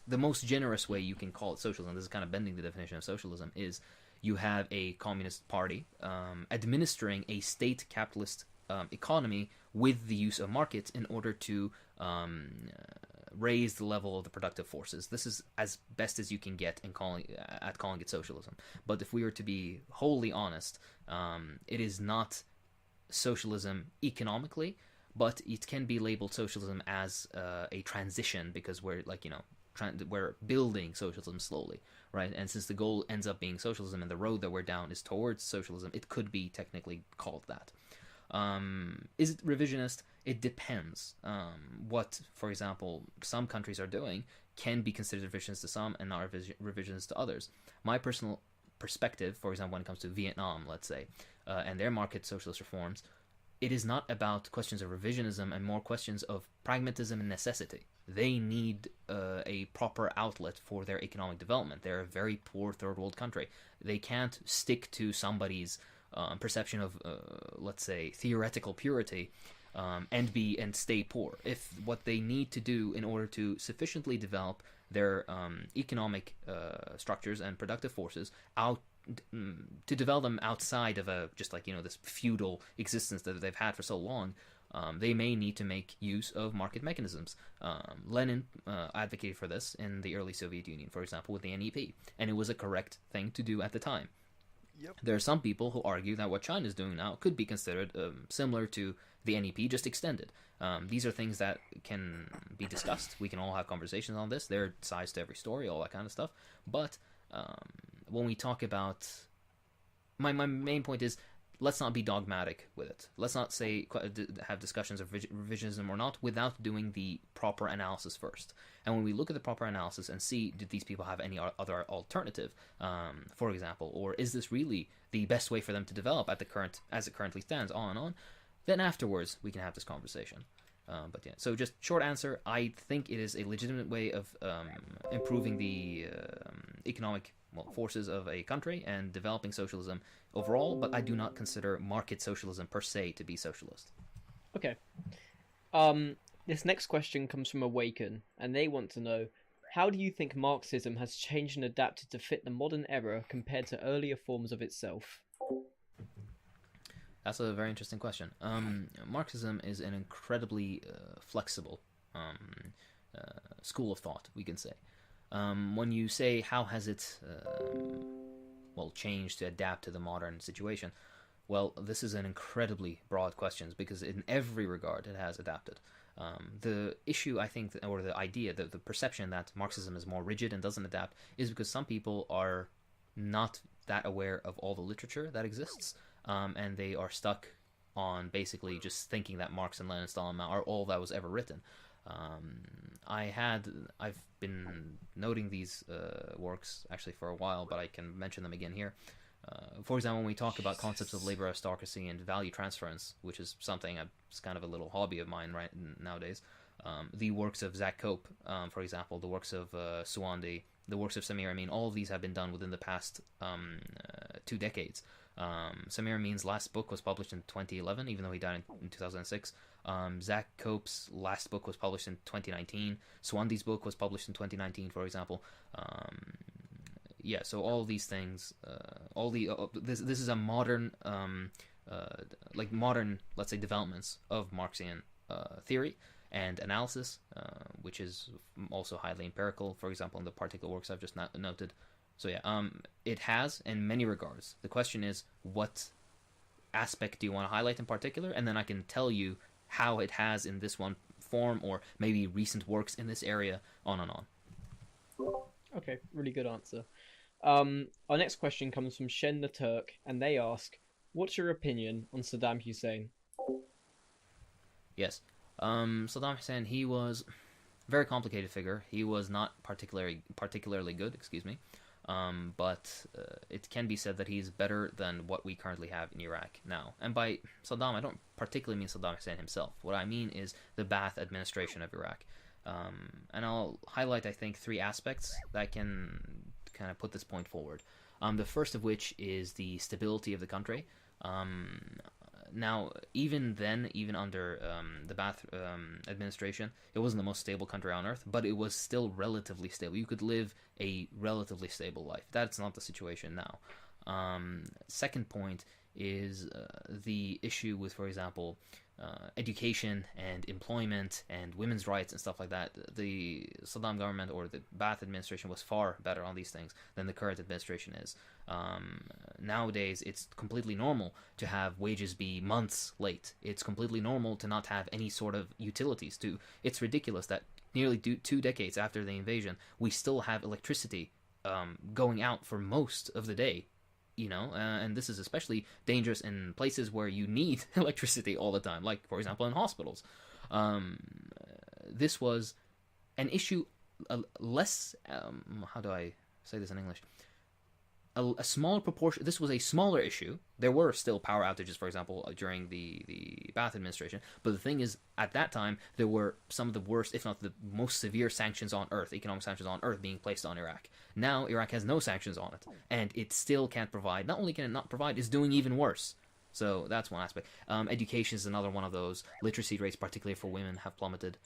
The most generous way you can call it socialism, this is kind of bending the definition of socialism, is you have a communist party administering a state capitalist economy with the use of markets in order to raise the level of the productive forces. This is as best as you can get in calling it socialism. But if we were to be wholly honest, it is not socialism economically, but it can be labeled socialism as a transition, because we're we're building socialism slowly, right? And since the goal ends up being socialism and the road that we're down is towards socialism, it could be technically called that. Is it revisionist? It depends. What, for example, some countries are doing can be considered revisionist to some and not revisionist to others. My personal perspective, for example, when it comes to Vietnam, let's say, and their market socialist reforms, it is not about questions of revisionism and more questions of pragmatism and necessity. They need a proper outlet for their economic development. They're a very poor third world country. They can't stick to somebody's perception of, let's say, theoretical purity and stay poor. If what they need to do in order to sufficiently develop their economic structures and productive forces to develop them outside of this feudal existence that they've had for so long, they may need to make use of market mechanisms. Lenin advocated for this in the early Soviet Union, for example, with the NEP, and it was a correct thing to do at the time. Yep. There are some people who argue that what China is doing now could be considered similar to the NEP, just extended. These are things that can be discussed. We can all have conversations on this. There are sides to every story, all that kind of stuff. But when we talk about... My main point is, let's not be dogmatic with it. Let's not have discussions of revisionism or not without doing the proper analysis first. And when we look at the proper analysis and see, did these people have any other alternative, for example, or is this really the best way for them to develop as it currently stands, on and on, then afterwards we can have this conversation. But yeah, so just short answer, I think it is a legitimate way of improving the economic forces of a country and developing socialism overall, but I do not consider market socialism per se to be socialist. Okay. This next question comes from Awaken, and they want to know, how do you think Marxism has changed and adapted to fit the modern era compared to earlier forms of itself? That's a very interesting question. Marxism is an incredibly flexible school of thought, we can say. When you say how has it changed to adapt to the modern situation, well, this is an incredibly broad question, because in every regard it has adapted. The issue, I think, or the idea, the perception that Marxism is more rigid and doesn't adapt, is because some people are not that aware of all the literature that exists, and they are stuck on basically just thinking that Marx and Lenin, Stalin are all that was ever written. I've been noting these works actually for a while, but I can mention them again here. For example, when we talk about concepts of labor aristocracy and value transference, which is something it's kind of a little hobby of mine right nowadays, the works of Zach Cope, for example, the works of Suwandi, the works of Samir Amin, all of these have been done within the past 2 decades. Samir Amin's last book was published in 2011, even though he died in 2006. Zach Cope's last book was published in 2019. Swandi's book was published in 2019, for example. So all these things, this is a modern, modern, let's say, developments of Marxian theory and analysis, which is also highly empirical, for example, in the particular works I've just noted. So yeah, it has in many regards. The question is, what aspect do you want to highlight in particular? And then I can tell you how it has in this one form, or maybe recent works in this area, on and on. Okay, really good answer. Our next question comes from Shen the Turk, and they ask, what's your opinion on Saddam Hussein? Yes. Saddam Hussein, he was a very complicated figure. He was not particularly good, but it can be said that he's better than what we currently have in Iraq now. And by Saddam, I don't particularly mean Saddam Hussein himself. What I mean is the Ba'ath administration of Iraq. And I'll highlight, I think, 3 aspects that can kind of put this point forward. The first of which is the stability of the country. Now, even then, even under the Ba'ath administration, it wasn't the most stable country on earth, but it was still relatively stable. You could live a relatively stable life. That's not the situation now. Second point is the issue with, for example, education and employment and women's rights and stuff like that. The Saddam government or the Ba'ath administration was far better on these things than the current administration is. Nowadays, it's completely normal to have wages be months late. It's completely normal to not have any sort of utilities. It's ridiculous that nearly 2 decades after the invasion, we still have electricity going out for most of the day. And this is especially dangerous in places where you need electricity all the time, like, for example, in hospitals. This was an issue less, how do I say this in English? A small proportion. This was a smaller issue. There were still power outages, for example, during the Ba'ath administration. But the thing is, at that time, there were some of the worst, if not the most severe sanctions on earth, economic sanctions on earth, being placed on Iraq. Now, Iraq has no sanctions on it, and it still can't provide. Not only can it not provide, it's doing even worse. So that's one aspect. Education is another one of those. Literacy rates, particularly for women, have plummeted.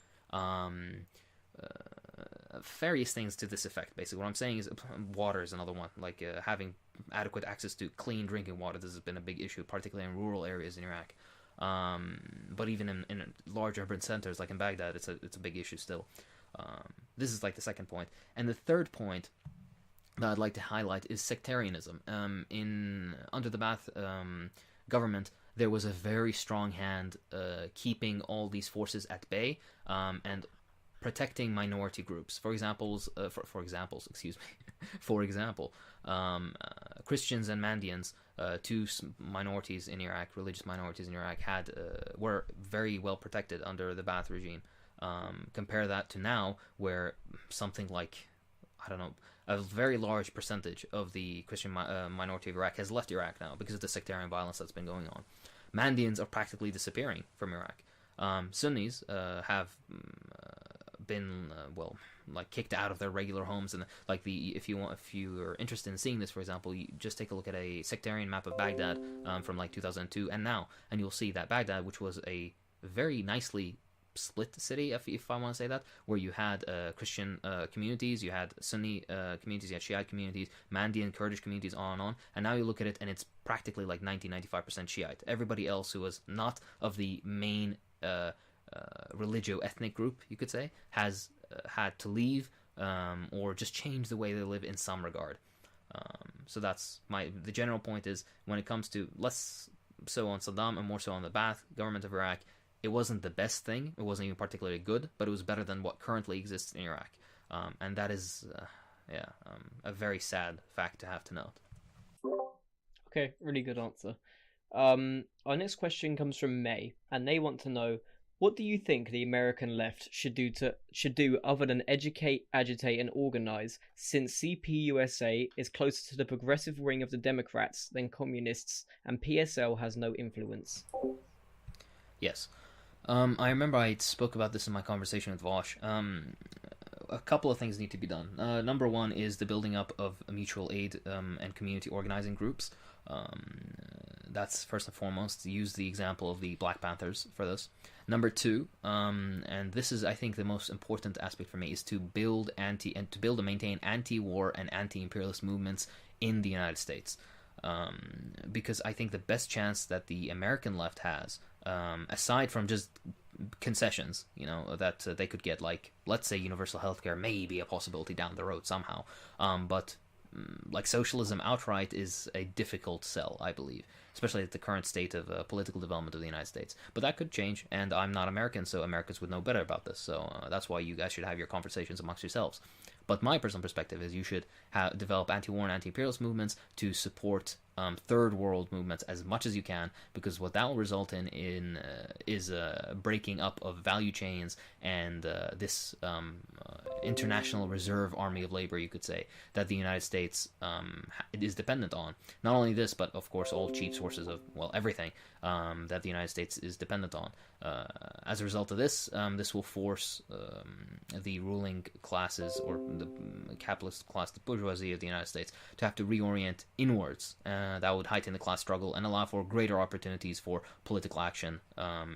Various things to this effect. Basically, what I'm saying is water is another one, like having adequate access to clean drinking water. This has been a big issue, particularly in rural areas in Iraq. But even in large urban centers like in Baghdad, it's a big issue still. This is like the second point. And the third point that I'd like to highlight is sectarianism. Under the Ba'ath government, there was a very strong hand keeping all these forces at bay and protecting minority groups. For example, Christians and Mandians, two minorities in Iraq, religious minorities in Iraq, were very well protected under the Ba'ath regime. Compare that to now, where something like, I don't know, a very large percentage of the Christian minority of Iraq has left Iraq now because of the sectarian violence that's been going on. Mandians are practically disappearing from Iraq. Sunnis have been kicked out of their regular homes, and if you are interested in seeing this, for example, you just take a look at a sectarian map of Baghdad from 2002 and now, and you'll see that Baghdad, which was a very nicely split city, if I want to say that, where you had Christian communities, you had Sunni communities, you had Shiite communities, Mandian, Kurdish communities, on and on, and now you look at it and it's practically like 90-95% Shiite. Everybody else who was not of the main religio-ethnic group, you could say, has had to leave or just change the way they live in some regard. So that's the general point is, when it comes to less so on Saddam and more so on the Ba'ath government of Iraq, it wasn't the best thing, it wasn't even particularly good, but it was better than what currently exists in Iraq. And that is a very sad fact to have to note. Okay, really good answer. Our next question comes from May, and they want to know, what do you think the American left should do other than educate, agitate, and organize, since CPUSA is closer to the progressive wing of the Democrats than communists, and PSL has no influence? Yes. I remember I spoke about this in my conversation with Vosh. A couple of things need to be done. Number one is the building up of mutual aid and community organizing groups. That's first and foremost. Use the example of the Black Panthers for this. Number two, and this is, I think, the most important aspect for me, is to build and maintain anti-war and anti-imperialist movements in the United States. Because I think the best chance that the American left has, aside from just concessions, that they could get, like, let's say universal healthcare may be a possibility down the road somehow, but like socialism outright is a difficult sell, I believe, especially at the current state of political development of the United States. But that could change, and I'm not American, so Americans would know better about this, so that's why you guys should have your conversations amongst yourselves. But my personal perspective is you should develop anti-war and anti-imperialist movements to support third world movements as much as you can, because what that will result in is a breaking up of value chains and this international reserve army of labor, you could say, that the United States is dependent on. Not only this, but of course all cheap sources of, well, everything that the United States is dependent on. As a result of this, this will force the ruling classes, or the capitalist class, the bourgeoisie of the United States, to have to reorient inwards. That would heighten the class struggle and allow for greater opportunities for political action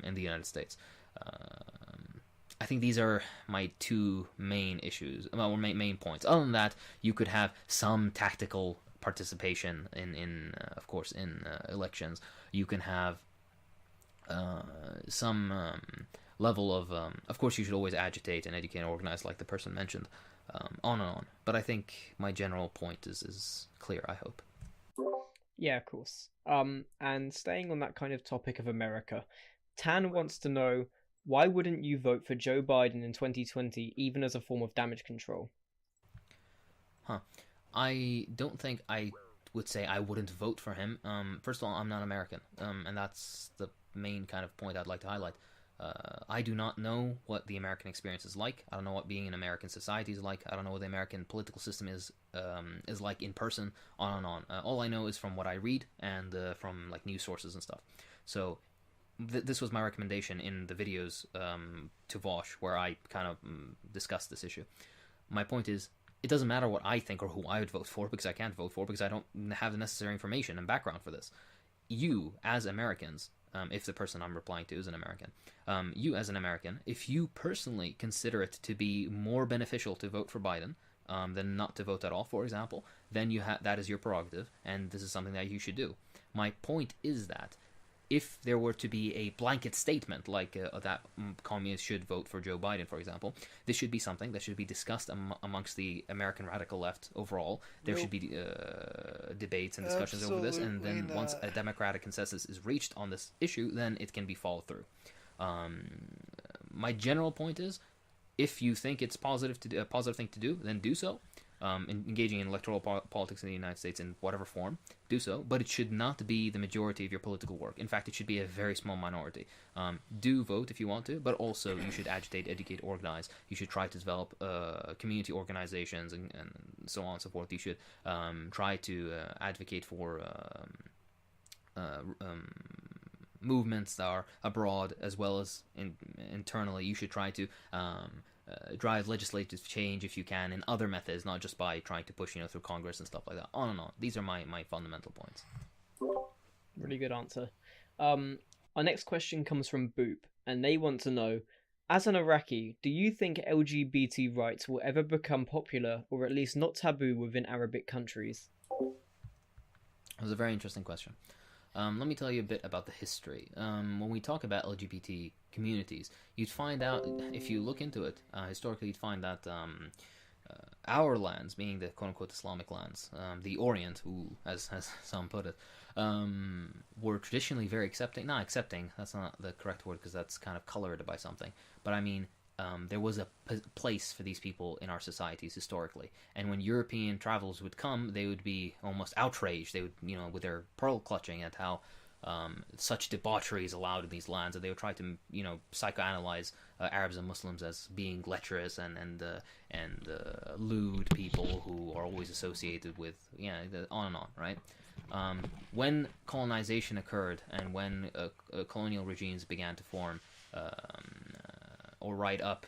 in the United States. I think these are my two main issues, or main points. Other than that, you could have some tactical participation in of course, in elections. You can have some level of course, you should always agitate and educate and organize, like the person mentioned, on and on. But I think my general point is clear, I hope. Yeah, of course. And staying on that kind of topic of America, Tan wants to know, why wouldn't you vote for Joe Biden in 2020, even as a form of damage control? I don't think I would say I wouldn't vote for him. First of all, I'm not American, and that's the main kind of point I'd like to highlight. I do not know what the American experience is like. I don't know what being in American society is like. I don't know what the American political system is like in person, on and on. All I know is from what I read and from like news sources and stuff. So this was my recommendation in the videos to Vosh, where I kind of discussed this issue. My point is, it doesn't matter what I think or who I would vote for, because I can't vote for, because I don't have the necessary information and background for this. You, as Americans, if the person I'm replying to is an American, you as an American, if you personally consider it to be more beneficial to vote for Biden than not to vote at all, for example, then that is your prerogative, and this is something that you should do. My point is that if there were to be a blanket statement like that communists should vote for Joe Biden, for example, this should be something that should be discussed amongst the American radical left overall. There should be debates and discussions over this, and then once a democratic consensus is reached on this issue, then it can be followed through. My general point is, if you think it's a positive thing to do, then do so. Engaging in electoral politics in the United States in whatever form, do so, but it should not be the majority of your political work. In fact, it should be a very small minority. Do vote if you want to, but also you should agitate, educate, organize. You should try to develop community organizations and so on and so forth. You should try to advocate for movements that are abroad as well as internally. You should try to drive legislative change if you can in other methods, not just by trying to push through Congress and stuff like that. On and on. These are my fundamental points. Really good answer. Our next question comes from Boop, and they want to know, as an Iraqi, do you think LGBT rights will ever become popular, or at least not taboo within Arabic countries? It was a very interesting question. Let me tell you a bit about the history. When we talk about LGBT communities, you'd find out, if you look into it, historically you'd find that our lands, being the quote-unquote Islamic lands, the Orient, as some put it, were traditionally very accepting. Not accepting, that's not the correct word, because that's kind of colored by something. But I mean, there was a place for these people in our societies historically, and when European travelers would come, they would be almost outraged. They would, with their pearl clutching at how such debauchery is allowed in these lands, and they would try to, psychoanalyze Arabs and Muslims as being lecherous and lewd people who are always associated with, on and on, right? When colonization occurred and when colonial regimes began to form, or write up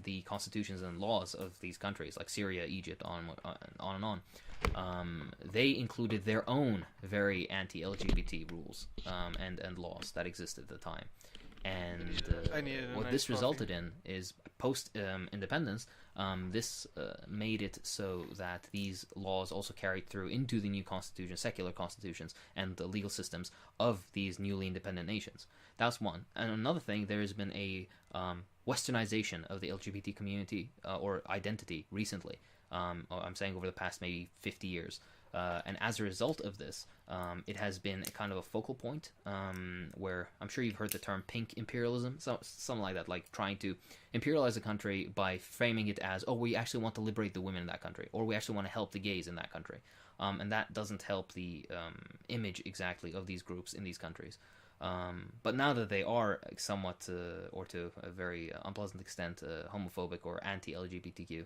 the constitutions and laws of these countries, like Syria, Egypt, on and on, they included their own very anti-LGBT rules and laws that existed at the time. And what this resulted in is, post-independence, this made it so that these laws also carried through into the new constitution, secular constitutions, and the legal systems of these newly independent nations. That's one. And another thing, there has been a westernization of the LGBT community or identity recently. I'm saying over the past maybe 50 years. And as a result of this, it has been a kind of a focal point where, I'm sure you've heard the term pink imperialism, something like that, like trying to imperialize a country by framing it as, oh, we actually want to liberate the women in that country, or we actually want to help the gays in that country. And that doesn't help the image exactly of these groups in these countries. But now that they are somewhat, or to a very unpleasant extent, homophobic or anti-LGBTQ,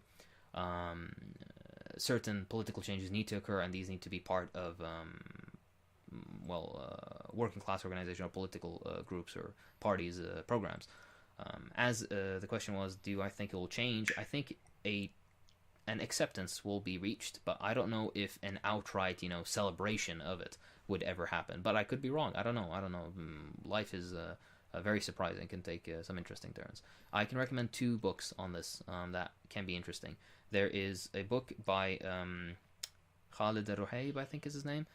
certain political changes need to occur, and these need to be part of working class organization or political groups or parties programs. As the question was, do I think it will change? I think an acceptance will be reached, but I don't know if an outright, celebration of it would ever happen. But I could be wrong. I don't know. Life is very surprising, can take some interesting turns. I can recommend 2 books on this that can be interesting. There is a book by Khalid Rouhaib, I think is his name.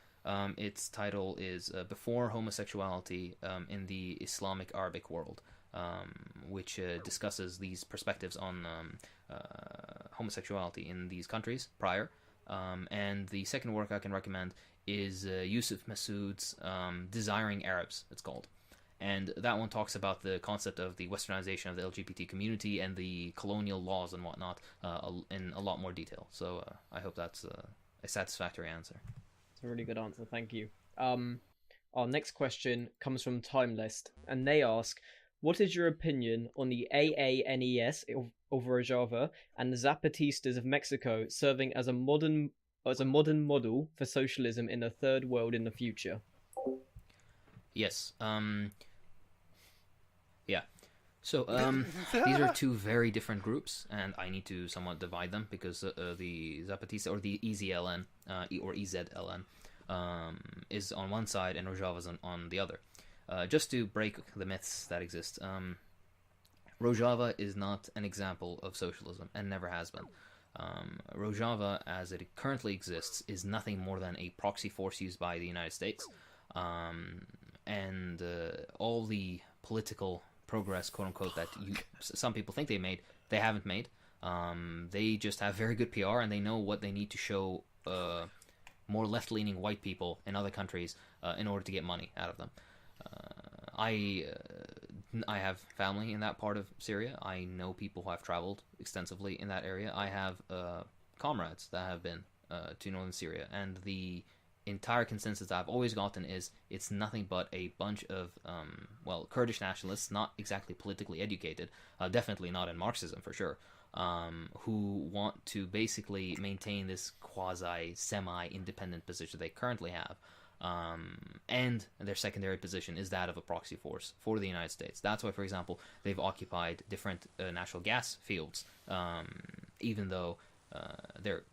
Its title is Before Homosexuality in the Islamic Arabic World, which discusses these perspectives on homosexuality in these countries prior. And the second work I can recommend is Yusuf Masood's Desiring Arabs, it's called. And that one talks about the concept of the westernization of the LGBT community and the colonial laws and whatnot in a lot more detail. So I hope that's a satisfactory answer. It's a really good answer, thank you. Our next question comes from Timeless, and they ask, what is your opinion on the AANES of Rojava and the Zapatistas of Mexico serving as a modern model for socialism in the third world in the future? Yes. Yeah. So these are 2 very different groups, and I need to somewhat divide them because the Zapatista, or the EZLN, or EZLN, is on one side and Rojava is on the other. Just to break the myths that exist, Rojava is not an example of socialism and never has been. Rojava, as it currently exists, is nothing more than a proxy force used by the United States. And all the political progress, quote unquote, that some people think they made, they haven't made. They just have very good PR, and they know what they need to show more left-leaning white people in other countries in order to get money out of them. I have family in that part of Syria. I know people who have traveled extensively in that area. I have comrades that have been to northern Syria, and the entire consensus I've always gotten is it's nothing but a bunch of Kurdish nationalists, not exactly politically educated, definitely not in Marxism for sure, who want to basically maintain this quasi semi-independent position they currently have. And their secondary position is that of a proxy force for the United States. That's why, for example, they've occupied different natural gas fields, even though their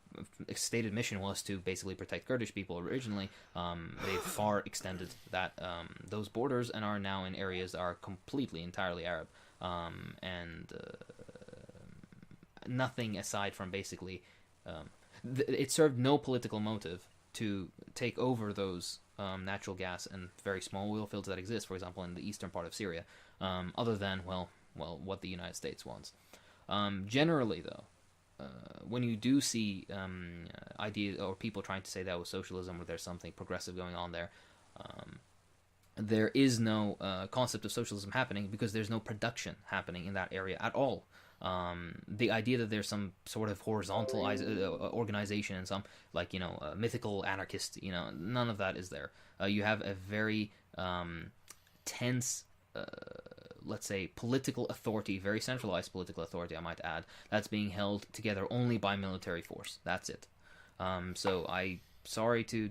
stated mission was to basically protect Kurdish people originally. They've far extended those borders and are now in areas that are completely, entirely Arab, and nothing aside from basically it served no political motive to take over those natural gas and very small oil fields that exist, for example, in the eastern part of Syria, other than, what the United States wants. Generally, though, when you do see ideas or people trying to say that was socialism or there's something progressive going on there, there is no concept of socialism happening because there's no production happening in that area at all. The idea that there's some sort of horizontal organization and some mythical anarchist, none of that is there. You have a very tense, let's say, political authority, very centralized political authority, I might add, that's being held together only by military force. That's it. So I sorry to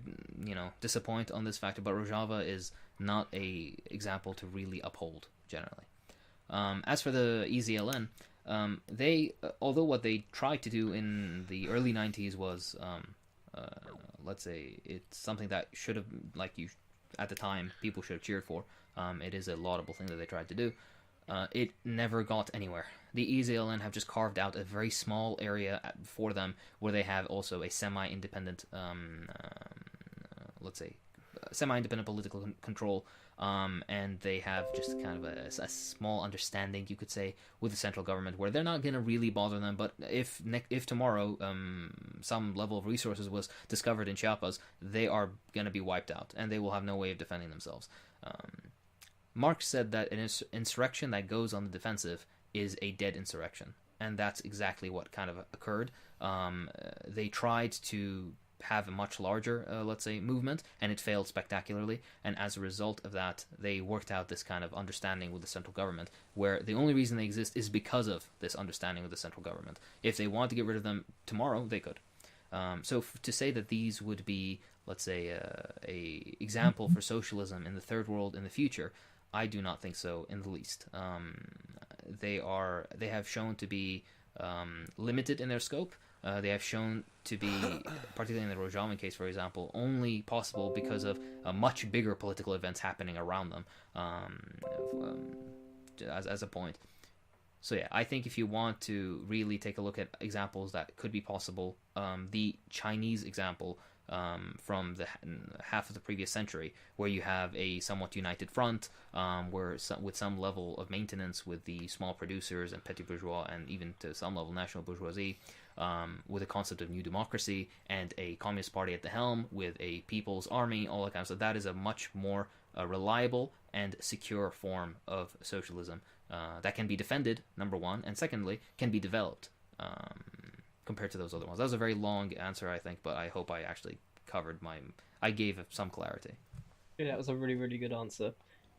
disappoint on this factor, but Rojava is not a example to really uphold generally. As for the EZLN, they, although what they tried to do in the early 90s was, let's say, it's something that should have, at the time, people should have cheered for. It is a laudable thing that they tried to do. It never got anywhere. The EZLN have just carved out a very small area for them where they have also a semi-independent, let's say, semi-independent political control, and they have just kind of a small understanding, you could say, with the central government, where they're not going to really bother them. But if tomorrow some level of resources was discovered in Chiapas, they are going to be wiped out, and they will have no way of defending themselves. Marx said that an insurrection that goes on the defensive is a dead insurrection, and that's exactly what kind of occurred. They tried to have a much larger, let's say, movement, and it failed spectacularly, and as a result of that, they worked out this kind of understanding with the central government, where the only reason they exist is because of this understanding with the central government. If they want to get rid of them tomorrow, they could. So to say that these would be let's say, a example for socialism in the third world in the future, I do not think so in the least. They have shown to be limited in their scope. They have shown to be, particularly in the Rojava case, for example, only possible because of much bigger political events happening around them. As a point. So yeah, I think if you want to really take a look at examples that could be possible, the Chinese example from the half of the previous century, where you have a somewhat united front, with some level of maintenance with the small producers and petty bourgeois, and even to some level national bourgeoisie, with a concept of new democracy and a communist party at the helm with a people's army, all that kind of stuff. That is a much more reliable and secure form of socialism that can be defended, number one, and secondly, can be developed compared to those other ones. That was a very long answer, I think, but I hope I actually I gave some clarity. Yeah, that was a really, really good answer.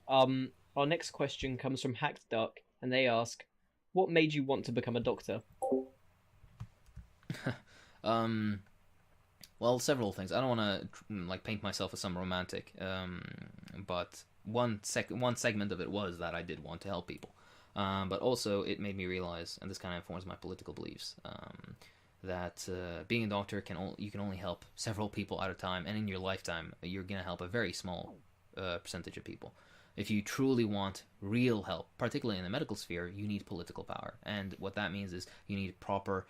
Our next question comes from Hacked Duck, and they ask, what made you want to become a doctor? Well, several things. I don't want to paint myself as some romantic, but one segment of it was that I did want to help people. But also it made me realize, and this kind of informs my political beliefs, that being a doctor you can only help several people at a time, and in your lifetime you're gonna help a very small percentage of people. If you truly want real help, particularly in the medical sphere, you need political power, and what that means is you need proper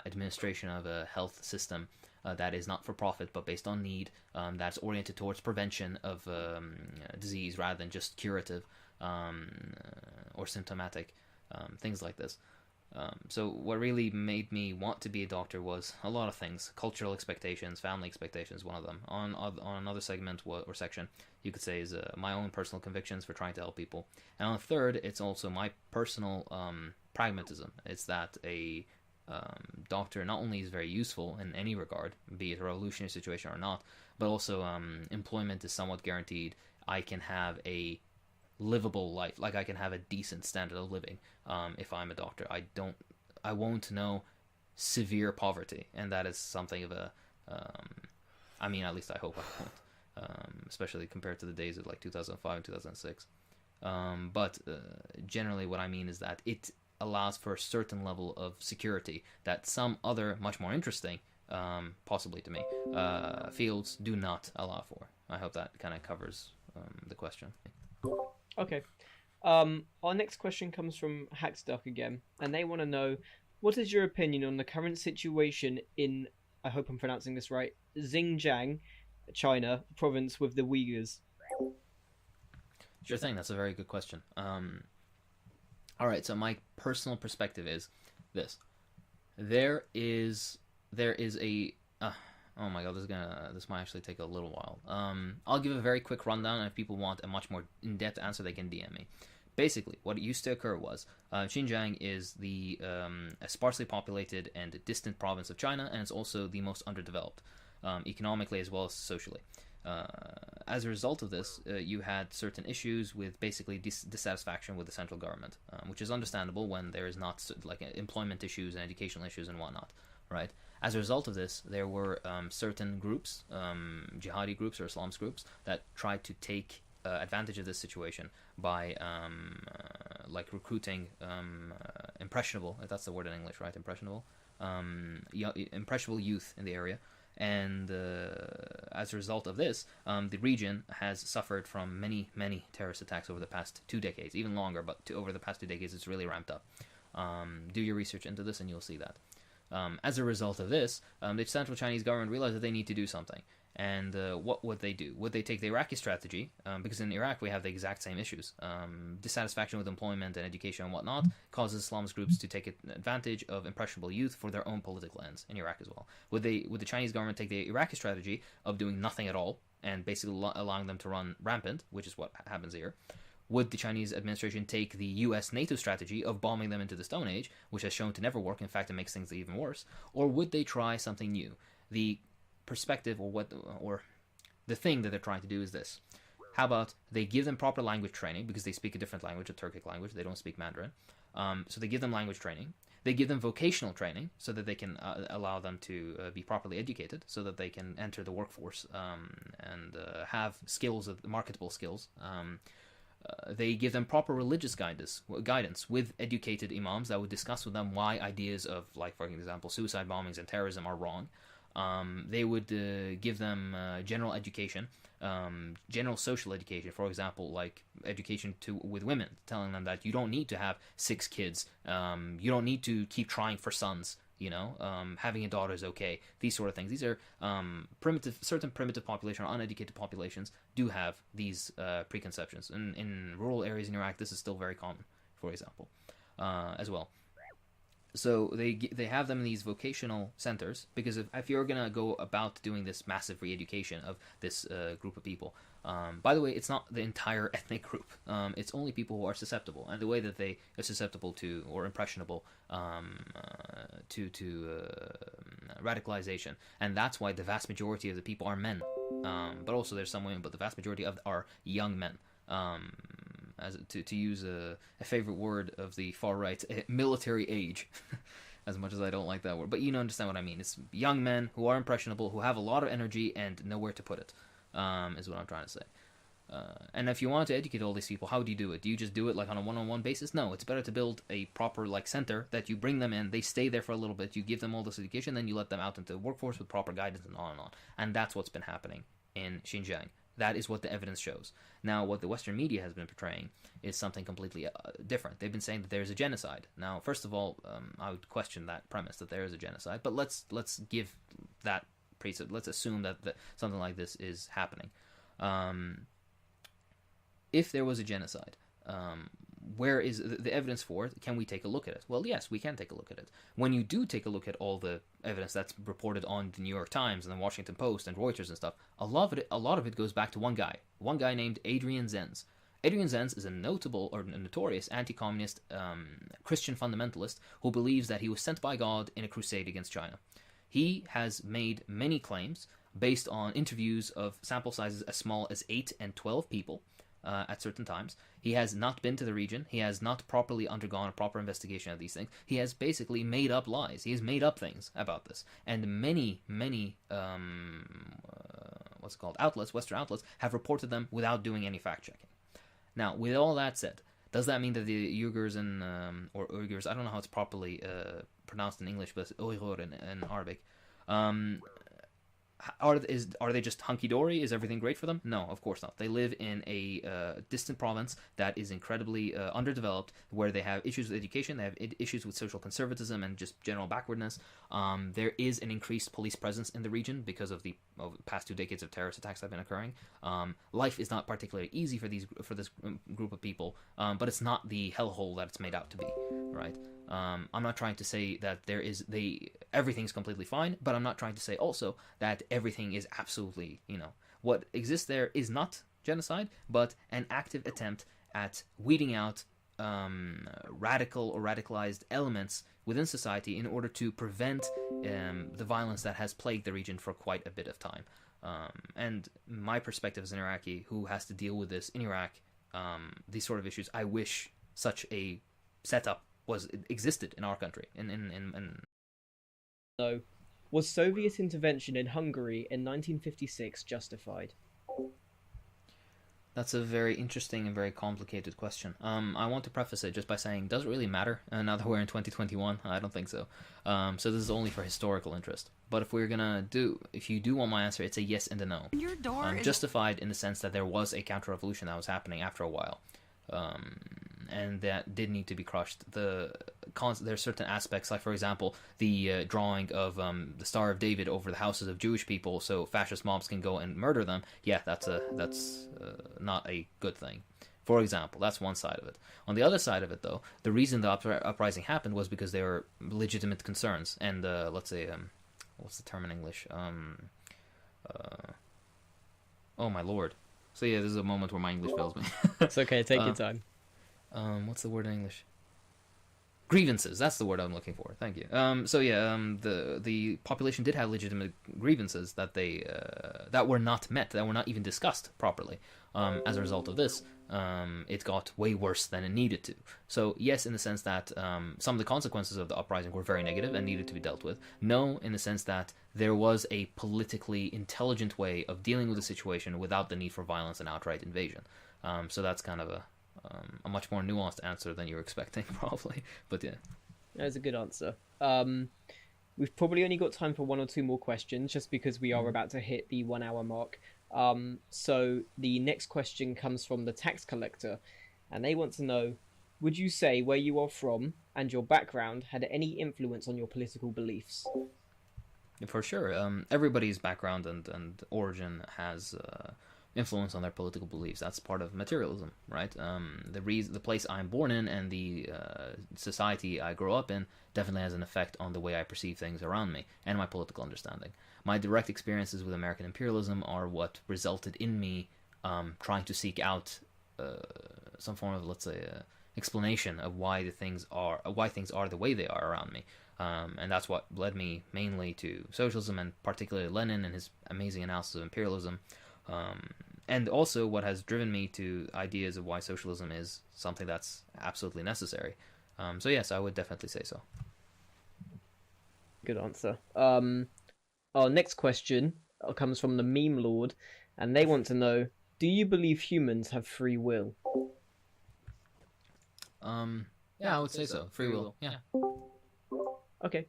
administration of a health system that is not for profit but based on need, that's oriented towards prevention of disease rather than just curative or symptomatic, things like this. So what really made me want to be a doctor was a lot of things. Cultural expectations, family expectations, one of them. On another segment or section, you could say, is my own personal convictions for trying to help people. And on the third, it's also my personal pragmatism. It's that a doctor not only is very useful in any regard, be it a revolutionary situation or not, but also employment is somewhat guaranteed. I can have a livable life, like I can have a decent standard of living if I'm a doctor. I won't know severe poverty, and that is something of a I mean, at least I hope I won't, especially compared to the days of 2005 and 2006. But generally what I mean is that it allows for a certain level of security that some other much more interesting, possibly to me, fields do not allow for. I hope that kind of covers the question. Okay. Our next question comes from Hackstuck again, and they want to know, what is your opinion on the current situation in, I hope I'm pronouncing this right, Xinjiang, China, province with the Uyghurs? Sure thing, that's a very good question. Alright, so my personal perspective is this. There is a... oh my god, this might actually take a little while. I'll give a very quick rundown, and if people want a much more in-depth answer, they can DM me. Basically, what used to occur was, Xinjiang is a sparsely populated and distant province of China, and it's also the most underdeveloped, economically as well as socially. As a result of this, you had certain issues with basically dissatisfaction with the central government, which is understandable when there is not employment issues and educational issues and whatnot, right? As a result of this, there were certain groups, jihadi groups or Islamist groups, that tried to take advantage of this situation by recruiting impressionable, if that's the word in English, right? Impressionable youth in the area. And as a result of this, the region has suffered from many, many terrorist attacks over the past 2 decades, even longer, but over the past 2 decades it's really ramped up. Do your research into this and you'll see that. As a result of this, the central Chinese government realized that they need to do something. And what would they do? Would they take the Iraqi strategy? Because in Iraq we have the exact same issues. Dissatisfaction with employment and education and whatnot causes Islamist groups to take advantage of impressionable youth for their own political ends in Iraq as well. Would the Chinese government take the Iraqi strategy of doing nothing at all and basically allowing them to run rampant, which is what happens here? Would the Chinese administration take the US NATO strategy of bombing them into the Stone Age, which has shown to never work, in fact it makes things even worse? Or would they try something new? The perspective or the thing that they're trying to do is this. How about they give them proper language training, because they speak a different language, a Turkic language, they don't speak Mandarin. So they give them language training. They give them vocational training so that they can allow them to be properly educated, so that they can enter the workforce and have skills, marketable skills. They give them proper religious guidance with educated imams that would discuss with them why ideas of, like, for example, suicide bombings and terrorism are wrong. They would give them general education, general social education, for example, like education with women, telling them that you don't need to have 6 kids, you don't need to keep trying for sons, having a daughter is okay. These sort of things. These are certain primitive population or uneducated populations do have these preconceptions. In rural areas in Iraq, this is still very common, for example, as well. So they have them in these vocational centers, because if you're gonna go about doing this massive re-education of this group of people, by the way, it's not the entire ethnic group. It's only people who are susceptible, and the way that they are susceptible to or impressionable to radicalization, and that's why the vast majority of the people are men. But also there's some women, but the vast majority are young men. As to use a favorite word of the far right, military age, as much as I don't like that word, but you understand what I mean. It's young men who are impressionable, who have a lot of energy and nowhere to put it, is what I'm trying to say. And if you want to educate all these people, how do you do it? Do you just do it like on a one-on-one basis? No, it's better to build a proper center that you bring them in, they stay there for a little bit, you give them all this education, then you let them out into the workforce with proper guidance and on and on. And that's what's been happening in Xinjiang. That is what the evidence shows. Now, what the Western media has been portraying is something completely different. They've been saying that there is a genocide. Now, first of all, I would question that premise that there is a genocide, but let's give that precept. Let's assume that something like this is happening. If there was a genocide, where is the evidence for it? Can we take a look at it? Well, yes, we can take a look at it. When you do take a look at all the evidence that's reported on the New York Times and the Washington Post and Reuters and stuff, a lot of it goes back to one guy named Adrian Zenz. Adrian Zenz is a notorious anti-communist Christian fundamentalist who believes that he was sent by God in a crusade against China. He has made many claims based on interviews of sample sizes as small as 8 and 12 people. At certain times. He has not been to the region. He has not properly undergone a proper investigation of these things. He has basically made up lies. He has made up things about this. And many outlets, Western outlets, have reported them without doing any fact-checking. Now, with all that said, does that mean that the Uyghurs or Uyghurs, I don't know how it's properly pronounced in English, but it's Uyghur in Arabic, are they just hunky-dory? Is everything great for them? No, of course not. They live in a distant province that is incredibly underdeveloped, where they have issues with education, they have issues with social conservatism and just general backwardness. There is an increased police presence in the region because of the past 2 decades of terrorist attacks that have been occurring. Life is not particularly easy for this group of people, but it's not the hellhole that it's made out to be, right? I'm not trying to say that everything's completely fine, but I'm not trying to say also that everything is absolutely, what exists there is not genocide, but an active attempt at weeding out radical or radicalized elements within society in order to prevent the violence that has plagued the region for quite a bit of time. And my perspective as an Iraqi who has to deal with this in Iraq, these sort of issues, I wish such a setup existed in our country. So, was Soviet intervention in Hungary in 1956 justified? That's a very interesting and very complicated question. I want to preface it just by saying, does it really matter now that we're in 2021? I don't think so. So this is only for historical interest. But if you do want my answer, it's a yes and a no. Your door is justified in the sense that there was a counter-revolution that was happening after a while. And that did need to be crushed. There are certain aspects, like for example, the drawing of the Star of David over the houses of Jewish people, so fascist mobs can go and murder them. Yeah, that's not a good thing. For example, that's one side of it. On the other side of it, though, the reason the uprising happened was because there were legitimate concerns, and let's say, what's the term in English? Oh my lord. So yeah, this is a moment where my English fails me. It's okay, take your time. What's the word in English? grievances. That's the word I'm looking for. Thank you. The population did have legitimate grievances that that were not met, that were not even discussed properly. As a result of this, it got way worse than it needed to. So yes, in the sense that some of the consequences of the uprising were very negative and needed to be dealt with. No, in the sense that there was a politically intelligent way of dealing with the situation without the need for violence and outright invasion. So that's kind of a much more nuanced answer than you were expecting, probably. But yeah. That's a good answer. We've probably only got time for one or two more questions, just because we are about to hit the 1 hour mark. So the next question comes from the tax collector, and they want to know, would you say where you are from and your background had any influence on your political beliefs? For sure. Everybody's background and origin has influence on their political beliefs. That's part of materialism, right? The place I'm born in and the society I grow up in definitely has an effect on the way I perceive things around me and my political understanding. My direct experiences with American imperialism are what resulted in me trying to seek out some form of, let's say, explanation of why things are the way they are around me. And that's what led me mainly to socialism, and particularly Lenin and his amazing analysis of imperialism. And also what has driven me to ideas of why socialism is something that's absolutely necessary. So yes, I would definitely say so. Good answer. Our next question comes from the Meme Lord, and they want to know, do you believe humans have free will? Yeah, I would say so. Free will, yeah. Okay.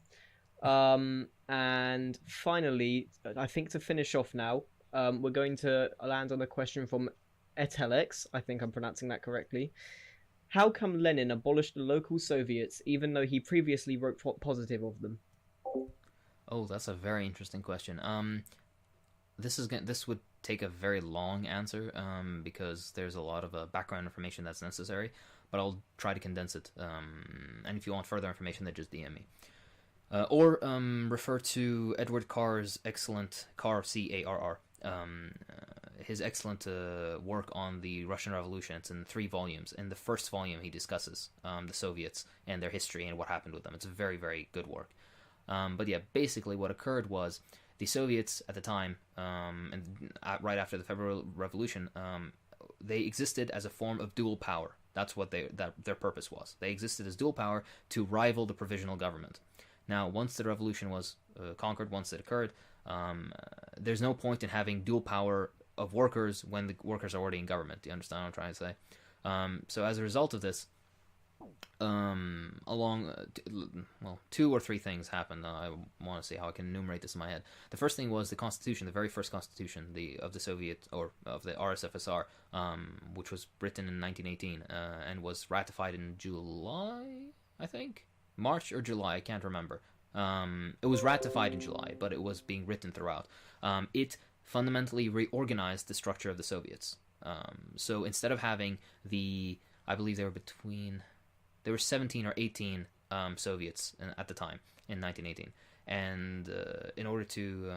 And finally, I think to finish off now, we're going to land on a question from Etelex. I think I'm pronouncing that correctly. How come Lenin abolished the local Soviets even though he previously wrote positive of them? Oh, that's a very interesting question. This would take a very long answer because there's a lot of background information that's necessary, but I'll try to condense it. And if you want further information, then just DM me. Or refer to Edward Carr's excellent, Carr, C-A-R-R, his excellent work on the Russian Revolution. It's in 3 volumes. In the first volume, he discusses the Soviets and their history and what happened with them. It's a very, very good work. But yeah, basically what occurred was the Soviets at the time, and right after the February Revolution, they existed as a form of dual power. That's what their purpose was. They existed as dual power to rival the provisional government. Now, once the revolution was conquered, once it occurred, there's no point in having dual power of workers when the workers are already in government. Do you understand what I'm trying to say? So as a result of this, 2 or 3 things happened. I want to see how I can enumerate this in my head. The first thing was the Constitution, the very first Constitution of the Soviet, or of the RSFSR, which was written in 1918 and was ratified in July, I think? March or July, I can't remember. It was ratified in July, but it was being written throughout. It fundamentally reorganized the structure of the Soviets. So instead of having I believe there were 17 or 18 Soviets at the time in 1918, and in order to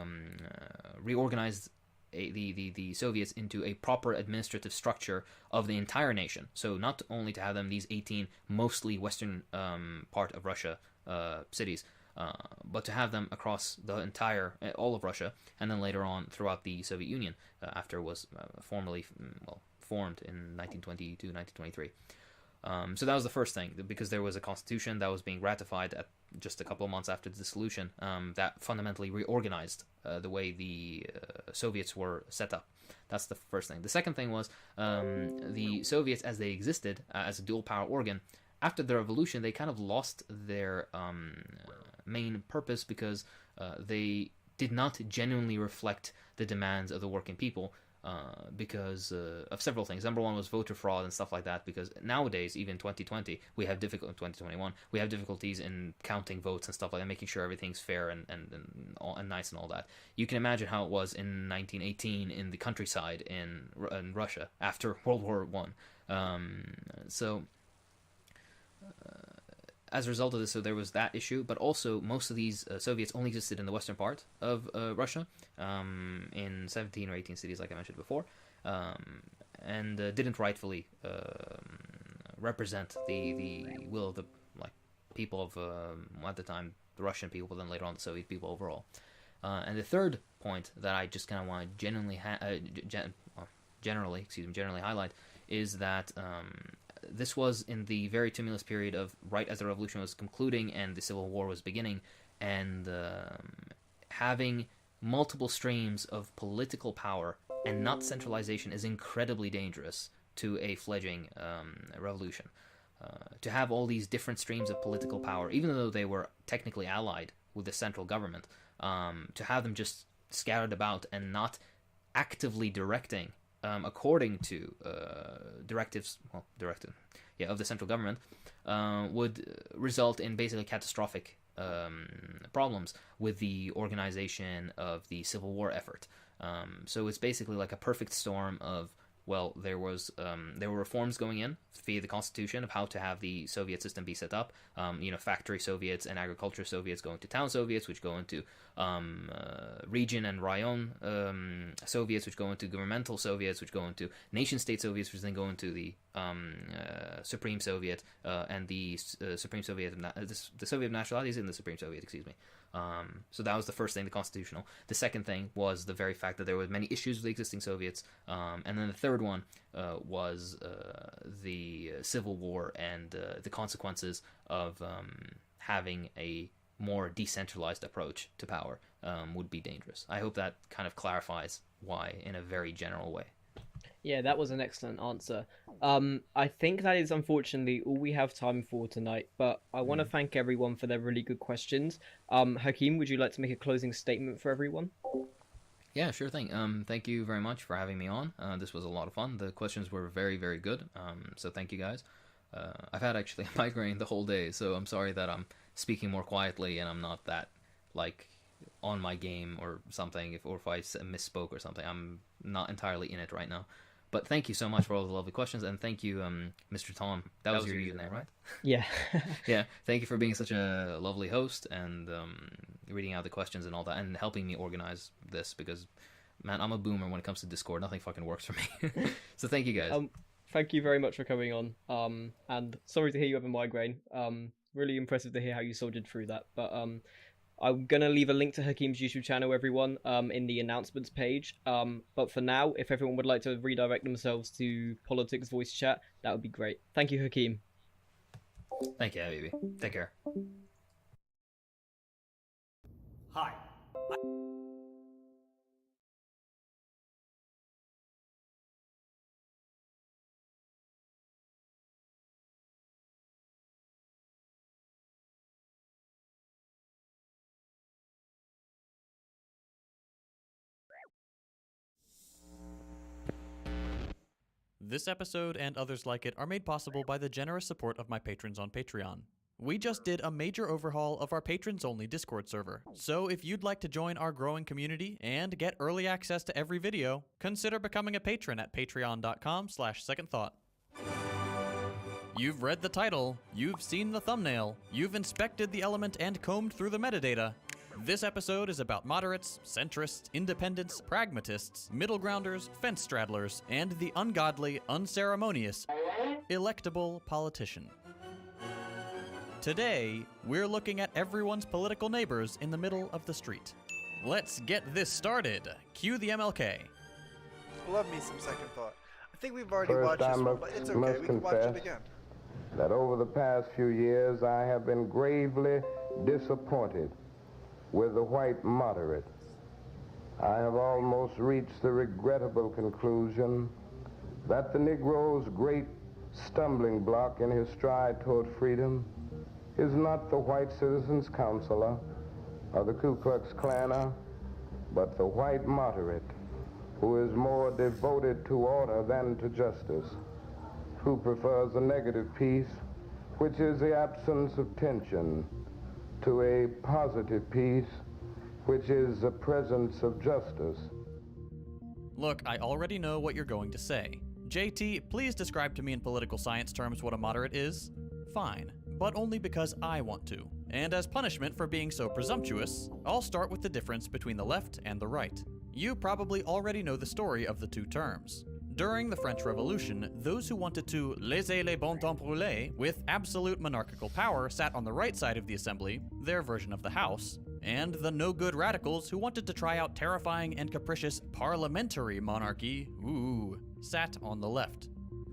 reorganize the Soviets into a proper administrative structure of the entire nation, so not only to have them these 18 mostly western part of Russia cities, but to have them across the entire all of Russia, and then later on throughout the Soviet Union after it was formally formed in 1922, 1923. So that was the first thing, because there was a constitution that was being ratified at just a couple of months after the dissolution that fundamentally reorganized the way the Soviets were set up. That's the first thing. The second thing was the Soviets, as they existed as a dual power organ, after the revolution, they kind of lost their main purpose because they did not genuinely reflect the demands of the working people. Because of several things. Number one was voter fraud and stuff like that, because nowadays, even 2020, we have 2021, we have difficulties in counting votes and stuff like that, making sure everything's fair and nice and all that. You can imagine how it was in 1918 in the countryside in Russia after World War One. As a result of this, so there was that issue, but also most of these Soviets only existed in the western part of Russia, in 17 or 18 cities, like I mentioned before, and didn't rightfully represent the will of the people of, at the time, the Russian people, but then later on the Soviet people overall. And the third point that I just kind of want to generally highlight is that this was in the very tumultuous period of right as the revolution was concluding and the Civil War was beginning, and having multiple streams of political power and not centralization is incredibly dangerous to a fledgling revolution. To have all these different streams of political power, even though they were technically allied with the central government, to have them just scattered about and not actively directing according to directives of the central government would result in basically catastrophic problems with the organization of the Civil War effort. So it's basically like a perfect storm of, well, there were reforms going in via the Constitution of how to have the Soviet system be set up. Factory Soviets and agriculture Soviets going to town Soviets, which go into region and rayon Soviets, which go into governmental Soviets, which go into nation-state Soviets, which then go into the Supreme Soviet and the Supreme Soviet, the Soviet of Nationalities in the Supreme Soviet, excuse me. So that was the first thing, the constitutional. The second thing was the very fact that there were many issues with the existing Soviets. And then the third one was the Civil War and the consequences of having a more decentralized approach to power would be dangerous. I hope that kind of clarifies why in a very general way. Yeah, that was an excellent answer. I think that is unfortunately all we have time for tonight, but I want to thank everyone for their really good questions. Hakeem, would you like to make a closing statement for everyone? Yeah, sure thing. Thank you very much for having me on. This was a lot of fun. The questions were very, very good. So thank you guys. I've had actually a migraine the whole day, so I'm sorry that I'm speaking more quietly and I'm not that, like, on my game or something, or if I misspoke or something. I'm not entirely in it right now. But thank you so much for all the lovely questions, and thank you, Mr. Tom. That was your username, right? Yeah. Yeah, thank you for being such a lovely host and reading out the questions and all that, and helping me organize this, because, man, I'm a boomer when it comes to Discord. Nothing fucking works for me. So thank you, guys. Thank you very much for coming on. And sorry to hear you have a migraine. Really impressive to hear how you soldiered through that. But I'm going to leave a link to Hakeem's YouTube channel, everyone, in the announcements page. But for now, if everyone would like to redirect themselves to Politics Voice Chat, that would be great. Thank you, Hakeem. Thank you, baby. Take care. Hi. This episode and others like it are made possible by the generous support of my patrons on Patreon. We just did a major overhaul of our patrons-only Discord server, so if you'd like to join our growing community and get early access to every video, consider becoming a patron at patreon.com/secondthought. You've read the title, you've seen the thumbnail, you've inspected the element and combed through the metadata. This episode is about moderates, centrists, independents, pragmatists, middle grounders, fence straddlers, and the ungodly, unceremonious, electable politician. Today, we're looking at everyone's political neighbors in the middle of the street. Let's get this started. Cue the MLK. Love me some Second Thought. I think we've already First, watched this I one, but it's okay. We can watch it again. That over the past few years, I have been gravely disappointed with the white moderate. I have almost reached the regrettable conclusion that the Negro's great stumbling block in his stride toward freedom is not the white citizens' counselor or the Ku Klux Klaner, but the white moderate, who is more devoted to order than to justice, who prefers a negative peace, which is the absence of tension, to a positive peace, which is the presence of justice. Look, I already know what you're going to say. JT, please describe to me in political science terms what a moderate is. Fine, but only because I want to. And as punishment for being so presumptuous, I'll start with the difference between the left and the right. You probably already know the story of the two terms. During the French Revolution, those who wanted to laisser les bon temps brûler with absolute monarchical power sat on the right side of the assembly, their version of the House, and the no-good radicals who wanted to try out terrifying and capricious parliamentary monarchy, sat on the left.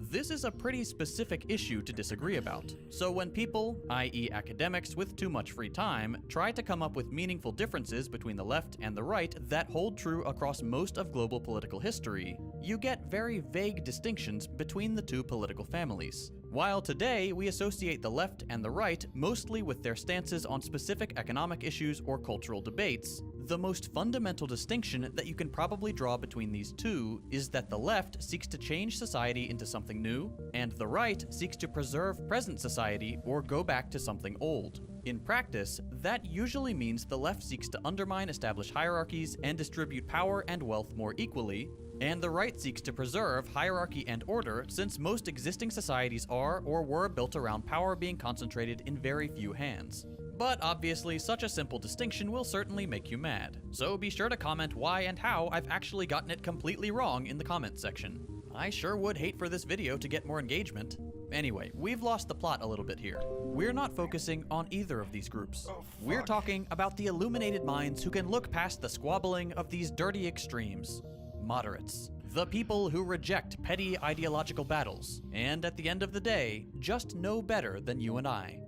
This is a pretty specific issue to disagree about, so when people, i.e. academics with too much free time, try to come up with meaningful differences between the left and the right that hold true across most of global political history, you get very vague distinctions between the two political families. While today we associate the left and the right mostly with their stances on specific economic issues or cultural debates, the most fundamental distinction that you can probably draw between these two is that the left seeks to change society into something new, and the right seeks to preserve present society or go back to something old. In practice, that usually means the left seeks to undermine established hierarchies and distribute power and wealth more equally, and the right seeks to preserve hierarchy and order since most existing societies are or were built around power being concentrated in very few hands. But obviously, such a simple distinction will certainly make you mad, so be sure to comment why and how I've actually gotten it completely wrong in the comments section. I sure would hate for this video to get more engagement. Anyway, we've lost the plot a little bit here. We're not focusing on either of these groups. We're talking about the illuminated minds who can look past the squabbling of these dirty extremes. Moderates. The people who reject petty ideological battles, and at the end of the day, just know better than you and I.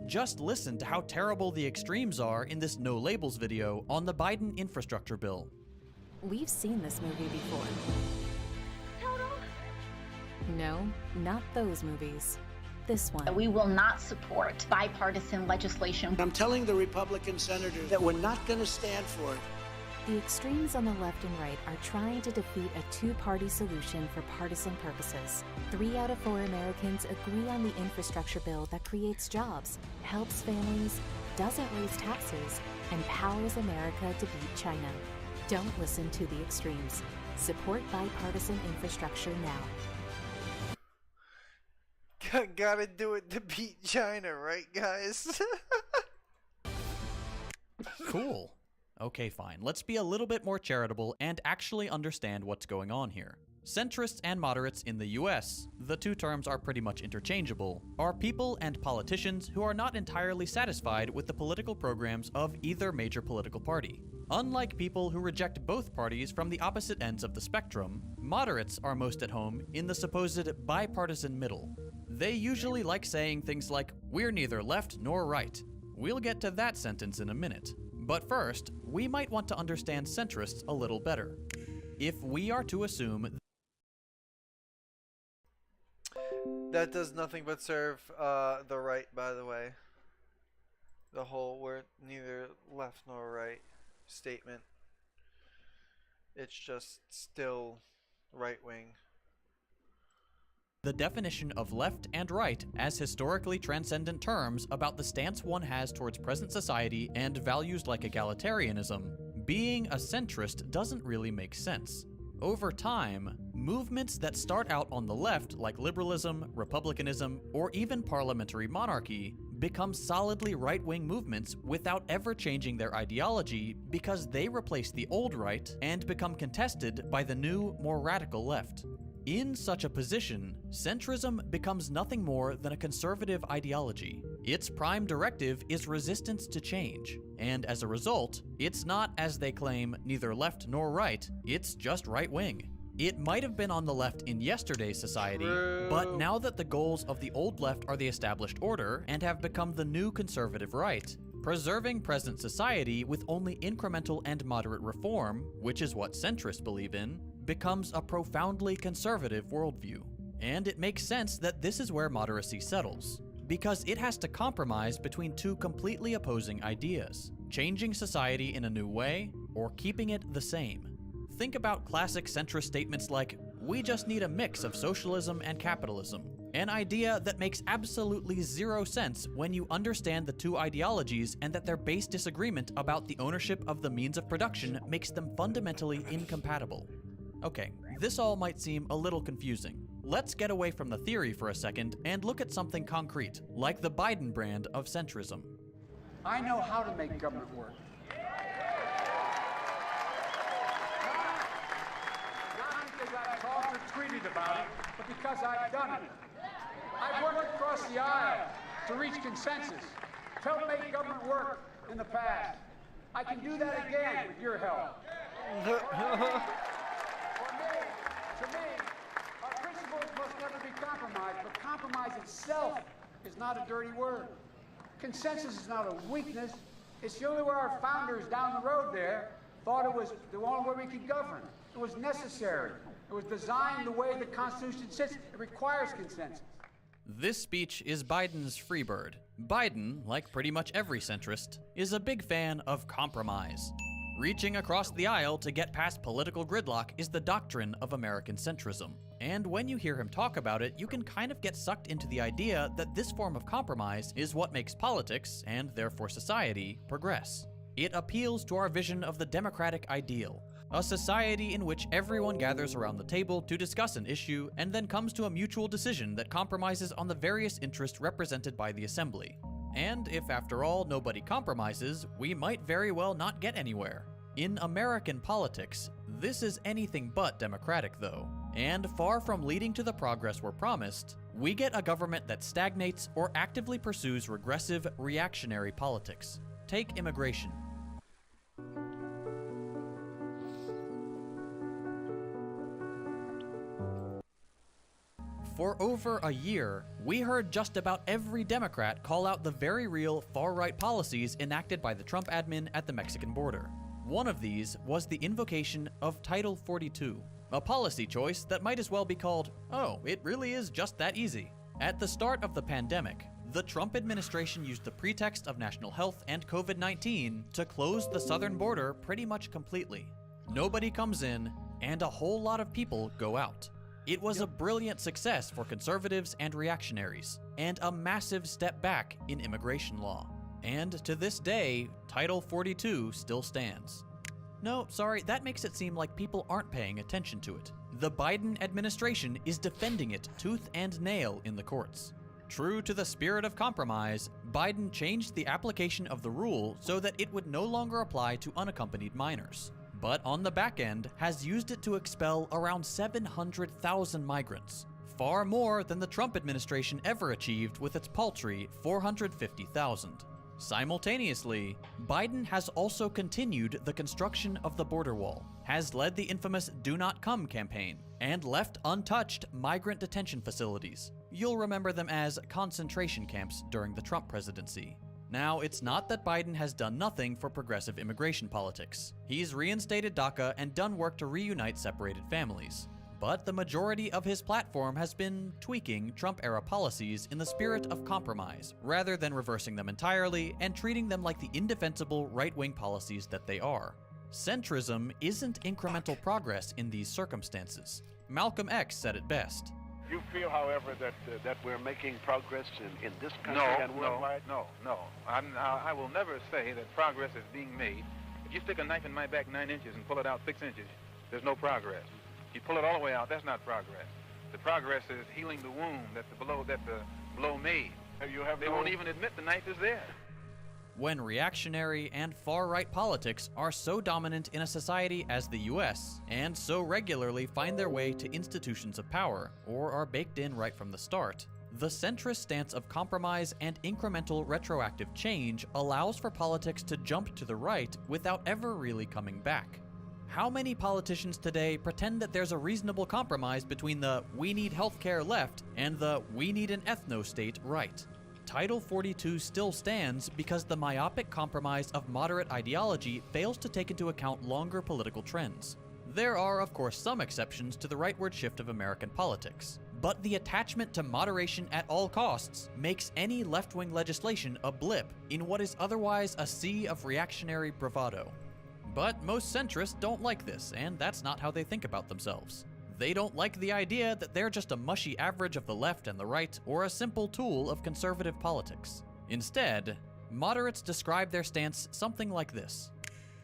Just listen to how terrible the extremes are in this No Labels video on the Biden infrastructure bill. We've seen this movie before. No, not those movies. This one. We will not support bipartisan legislation. I'm telling the Republican senators that we're not going to stand for it. The extremes on the left and right are trying to defeat a two-party solution for partisan purposes. 3 out of 4 Americans agree on the infrastructure bill that creates jobs, helps families, doesn't raise taxes, and powers America to beat China. Don't listen to the extremes. Support bipartisan infrastructure now. Gotta do it to beat China, right, guys? Cool. Okay, fine. Let's be a little bit more charitable and actually understand what's going on here. Centrists and moderates in the US, the two terms are pretty much interchangeable, are people and politicians who are not entirely satisfied with the political programs of either major political party. Unlike people who reject both parties from the opposite ends of the spectrum, moderates are most at home in the supposed bipartisan middle. They usually like saying things like, "We're neither left nor right." We'll get to that sentence in a minute. But first, we might want to understand centrists a little better. If we are to assume that does nothing but serve the right, by the way. The whole "we're neither left nor right" statement. It's just still right-wing. the definition of left and right as historically transcendent terms about the stance one has towards present society and values like egalitarianism, being a centrist doesn't really make sense. Over time, movements that start out on the left, like liberalism, republicanism, or even parliamentary monarchy, become solidly right-wing movements without ever changing their ideology because they replace the old right and become contested by the new, more radical left. In such a position, centrism becomes nothing more than a conservative ideology. Its prime directive is resistance to change, and as a result, it's not, as they claim, neither left nor right, it's just right-wing. It might have been on the left in yesterday's society, but now that the goals of the old left are the established order and have become the new conservative right, preserving present society with only incremental and moderate reform, which is what centrists believe in, becomes a profoundly conservative worldview. And it makes sense that this is where moderacy settles, because it has to compromise between two completely opposing ideas: changing society in a new way, or keeping it the same. Think about classic centrist statements like, "We just need a mix of socialism and capitalism," an idea that makes absolutely zero sense when you understand the two ideologies and that their base disagreement about the ownership of the means of production makes them fundamentally incompatible. Okay, this all might seem a little confusing. Let's get away from the theory for a second and look at something concrete, like the Biden brand of centrism. I know how to make government work. They got a treaty to about it, but because I've done it. I've worked across the aisle to reach consensus, to help make government work in the past. I can do that again with your help. To me, our principles must never be compromised, but compromise itself is not a dirty word. Consensus is not a weakness. It's the only way our founders down the road there thought it was the only way we could govern. It was necessary. It was designed the way the Constitution sits. It requires consensus. This speech is Biden's freebird. Biden, like pretty much every centrist, is a big fan of compromise. Reaching across the aisle to get past political gridlock is the doctrine of American centrism. And when you hear him talk about it, you can kind of get sucked into the idea that this form of compromise is what makes politics, and therefore society, progress. It appeals to our vision of the democratic ideal, a society in which everyone gathers around the table to discuss an issue and then comes to a mutual decision that compromises on the various interests represented by the assembly. And if, after all, nobody compromises, we might very well not get anywhere. In American politics, this is anything but democratic, though. And far from leading to the progress we're promised, we get a government that stagnates or actively pursues regressive, reactionary politics. Take immigration. For over a year, we heard just about every Democrat call out the very real far-right policies enacted by the Trump admin at the Mexican border. One of these was the invocation of Title 42, a policy choice that might as well be called, oh, it really is just that easy. At the start of the pandemic, the Trump administration used the pretext of national health and COVID-19 to close the southern border pretty much completely. Nobody comes in, and a whole lot of people go out. It was a brilliant success for conservatives and reactionaries, and a massive step back in immigration law. And to this day, Title 42 still stands. No, sorry, that makes it seem like people aren't paying attention to it. The Biden administration is defending it tooth and nail in the courts. True to the spirit of compromise, Biden changed the application of the rule so that it would no longer apply to unaccompanied minors, but on the back end has used it to expel around 700,000 migrants, far more than the Trump administration ever achieved with its paltry 450,000. Simultaneously, Biden has also continued the construction of the border wall, has led the infamous Do Not Come campaign, and left untouched migrant detention facilities. You'll remember them as concentration camps during the Trump presidency. Now, it's not that Biden has done nothing for progressive immigration politics. He's reinstated DACA and done work to reunite separated families. But the majority of his platform has been tweaking Trump-era policies in the spirit of compromise, rather than reversing them entirely and treating them like the indefensible right-wing policies that they are. Centrism isn't incremental progress in these circumstances. Malcolm X said it best. You feel, however, that we're making progress in this country and worldwide? No. I will never say that progress is being made. If you stick a knife in my back 9 inches and pull it out 6 inches, there's no progress. You pull it all the way out, that's not progress. The progress is healing the wound that the blow made. They won't even admit the knife is there. When reactionary and far-right politics are so dominant in a society as the US, and so regularly find their way to institutions of power, or are baked in right from the start, the centrist stance of compromise and incremental retroactive change allows for politics to jump to the right without ever really coming back. How many politicians today pretend that there's a reasonable compromise between the "we need healthcare" left and the "we need an ethno-state" right? Title 42 still stands because the myopic compromise of moderate ideology fails to take into account longer political trends. There are, of course, some exceptions to the rightward shift of American politics, but the attachment to moderation at all costs makes any left-wing legislation a blip in what is otherwise a sea of reactionary bravado. But most centrists don't like this, and that's not how they think about themselves. They don't like the idea that they're just a mushy average of the left and the right, or a simple tool of conservative politics. Instead, moderates describe their stance something like this.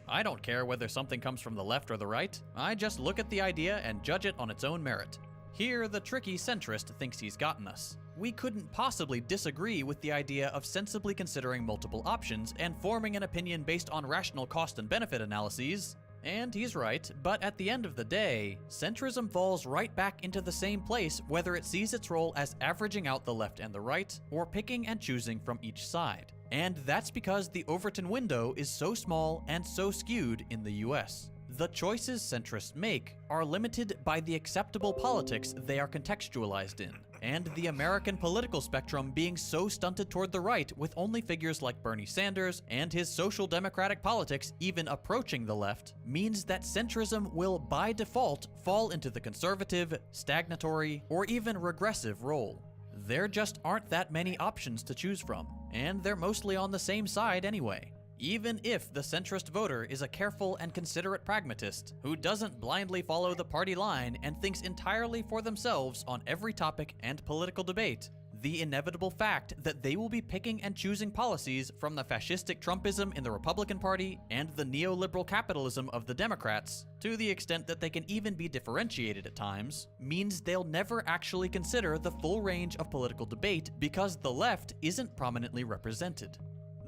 I don't care whether something comes from the left or the right, I just look at the idea and judge it on its own merit. Here, the tricky centrist thinks he's gotten us. We couldn't possibly disagree with the idea of sensibly considering multiple options and forming an opinion based on rational cost and benefit analyses, And he's right, but at the end of the day, centrism falls right back into the same place whether it sees its role as averaging out the left and the right, or picking and choosing from each side. And that's because the Overton window is so small and so skewed in the US. The choices centrists make are limited by the acceptable politics they are contextualized in. And the American political spectrum being so stunted toward the right, with only figures like Bernie Sanders and his social democratic politics even approaching the left, means that centrism will by default fall into the conservative, stagnatory, or even regressive role. There just aren't that many options to choose from, and they're mostly on the same side anyway. Even if the centrist voter is a careful and considerate pragmatist who doesn't blindly follow the party line and thinks entirely for themselves on every topic and political debate, the inevitable fact that they will be picking and choosing policies from the fascistic Trumpism in the Republican Party and the neoliberal capitalism of the Democrats, to the extent that they can even be differentiated at times, means they'll never actually consider the full range of political debate because the left isn't prominently represented.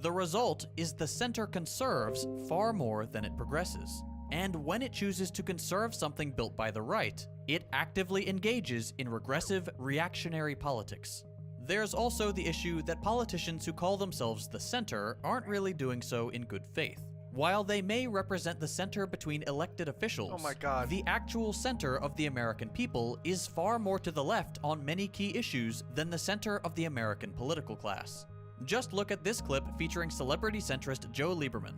The result is the center conserves far more than it progresses. And when it chooses to conserve something built by the right, it actively engages in regressive, reactionary politics. There's also the issue that politicians who call themselves the center aren't really doing so in good faith. While they may represent the center between elected officials, Oh my God. the actual center of the American people is far more to the left on many key issues than the center of the American political class. Just look at this clip featuring celebrity centrist Joe Lieberman.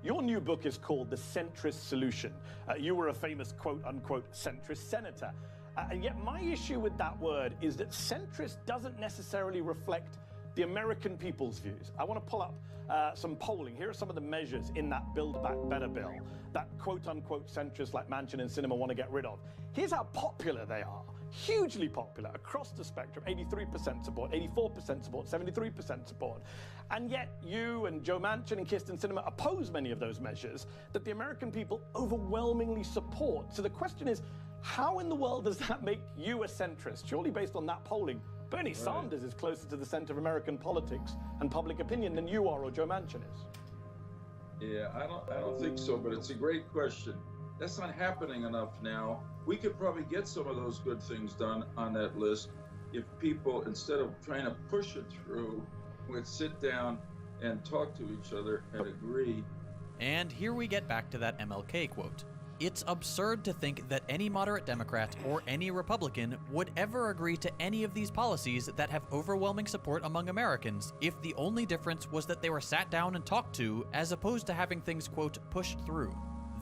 Your new book is called The Centrist Solution. You were a famous quote-unquote centrist senator. And yet my issue with that word is that centrist doesn't necessarily reflect the American people's views. I want to pull up some polling. Here are some of the measures in that Build Back Better bill that quote-unquote centrists like Manchin and Sinema want to get rid of. Here's how popular they are. Hugely popular across the spectrum. 83% support, 84% support, 73% support. And yet you and Joe Manchin and Kirsten Sinema oppose many of those measures that the American people overwhelmingly support. So the question is, how in the world does that make you a centrist? Surely based on that polling, Bernie Sanders is closer to the center of American politics and public opinion than you are or Joe Manchin is. Yeah, I don't think so, but it's a great question. That's not happening enough now. We could probably get some of those good things done on that list if people, instead of trying to push it through, would sit down and talk to each other and agree. And here we get back to that MLK quote. It's absurd to think that any moderate Democrat or any Republican would ever agree to any of these policies that have overwhelming support among Americans if the only difference was that they were sat down and talked to, as opposed to having things, quote, pushed through.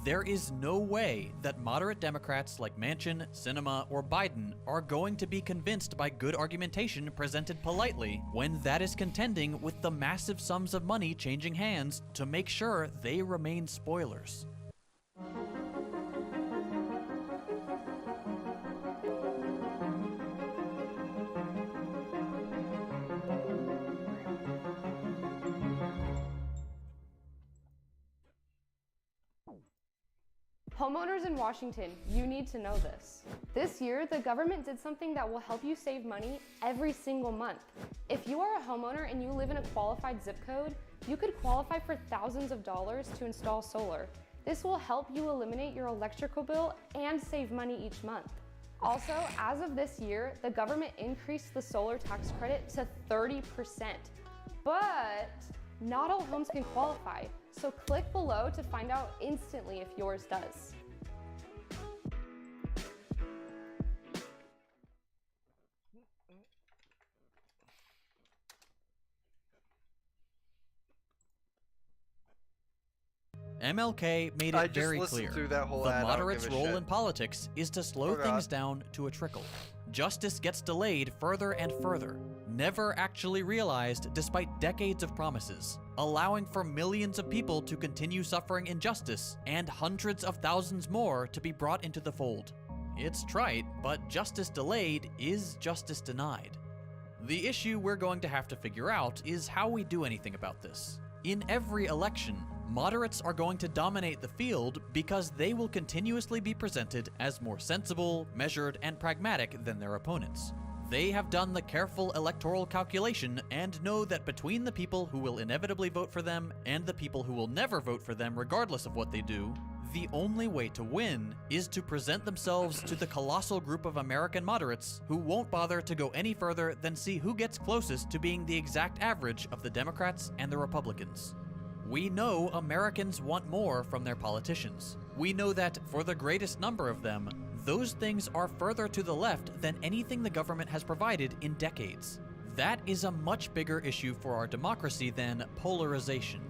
There is no way that moderate Democrats like Manchin, Sinema, or Biden are going to be convinced by good argumentation presented politely when that is contending with the massive sums of money changing hands to make sure they remain spoilers. Homeowners in Washington, you need to know this. This year, the government did something that will help you save money every single month. If you are a homeowner and you live in a qualified zip code, you could qualify for thousands of dollars to install solar. This will help you eliminate your electrical bill and save money each month. Also, as of this year, the government increased the solar tax credit to 30%. But not all homes can qualify, so click below to find out instantly if yours does. MLK made it very clear that whole the ad, moderates' role in politics is to slow things down to a trickle. Justice gets delayed further and further, never actually realized despite decades of promises, allowing for millions of people to continue suffering injustice and hundreds of thousands more to be brought into the fold. It's trite, but justice delayed is justice denied. The issue we're going to have to figure out is how we do anything about this. In every election, moderates are going to dominate the field because they will continuously be presented as more sensible, measured, and pragmatic than their opponents. They have done the careful electoral calculation and know that between the people who will inevitably vote for them and the people who will never vote for them regardless of what they do, The only way to win is to present themselves to the colossal group of American moderates who won't bother to go any further than see who gets closest to being the exact average of the Democrats and the Republicans. We know Americans want more from their politicians. We know that, for the greatest number of them, those things are further to the left than anything the government has provided in decades. That is a much bigger issue for our democracy than polarization.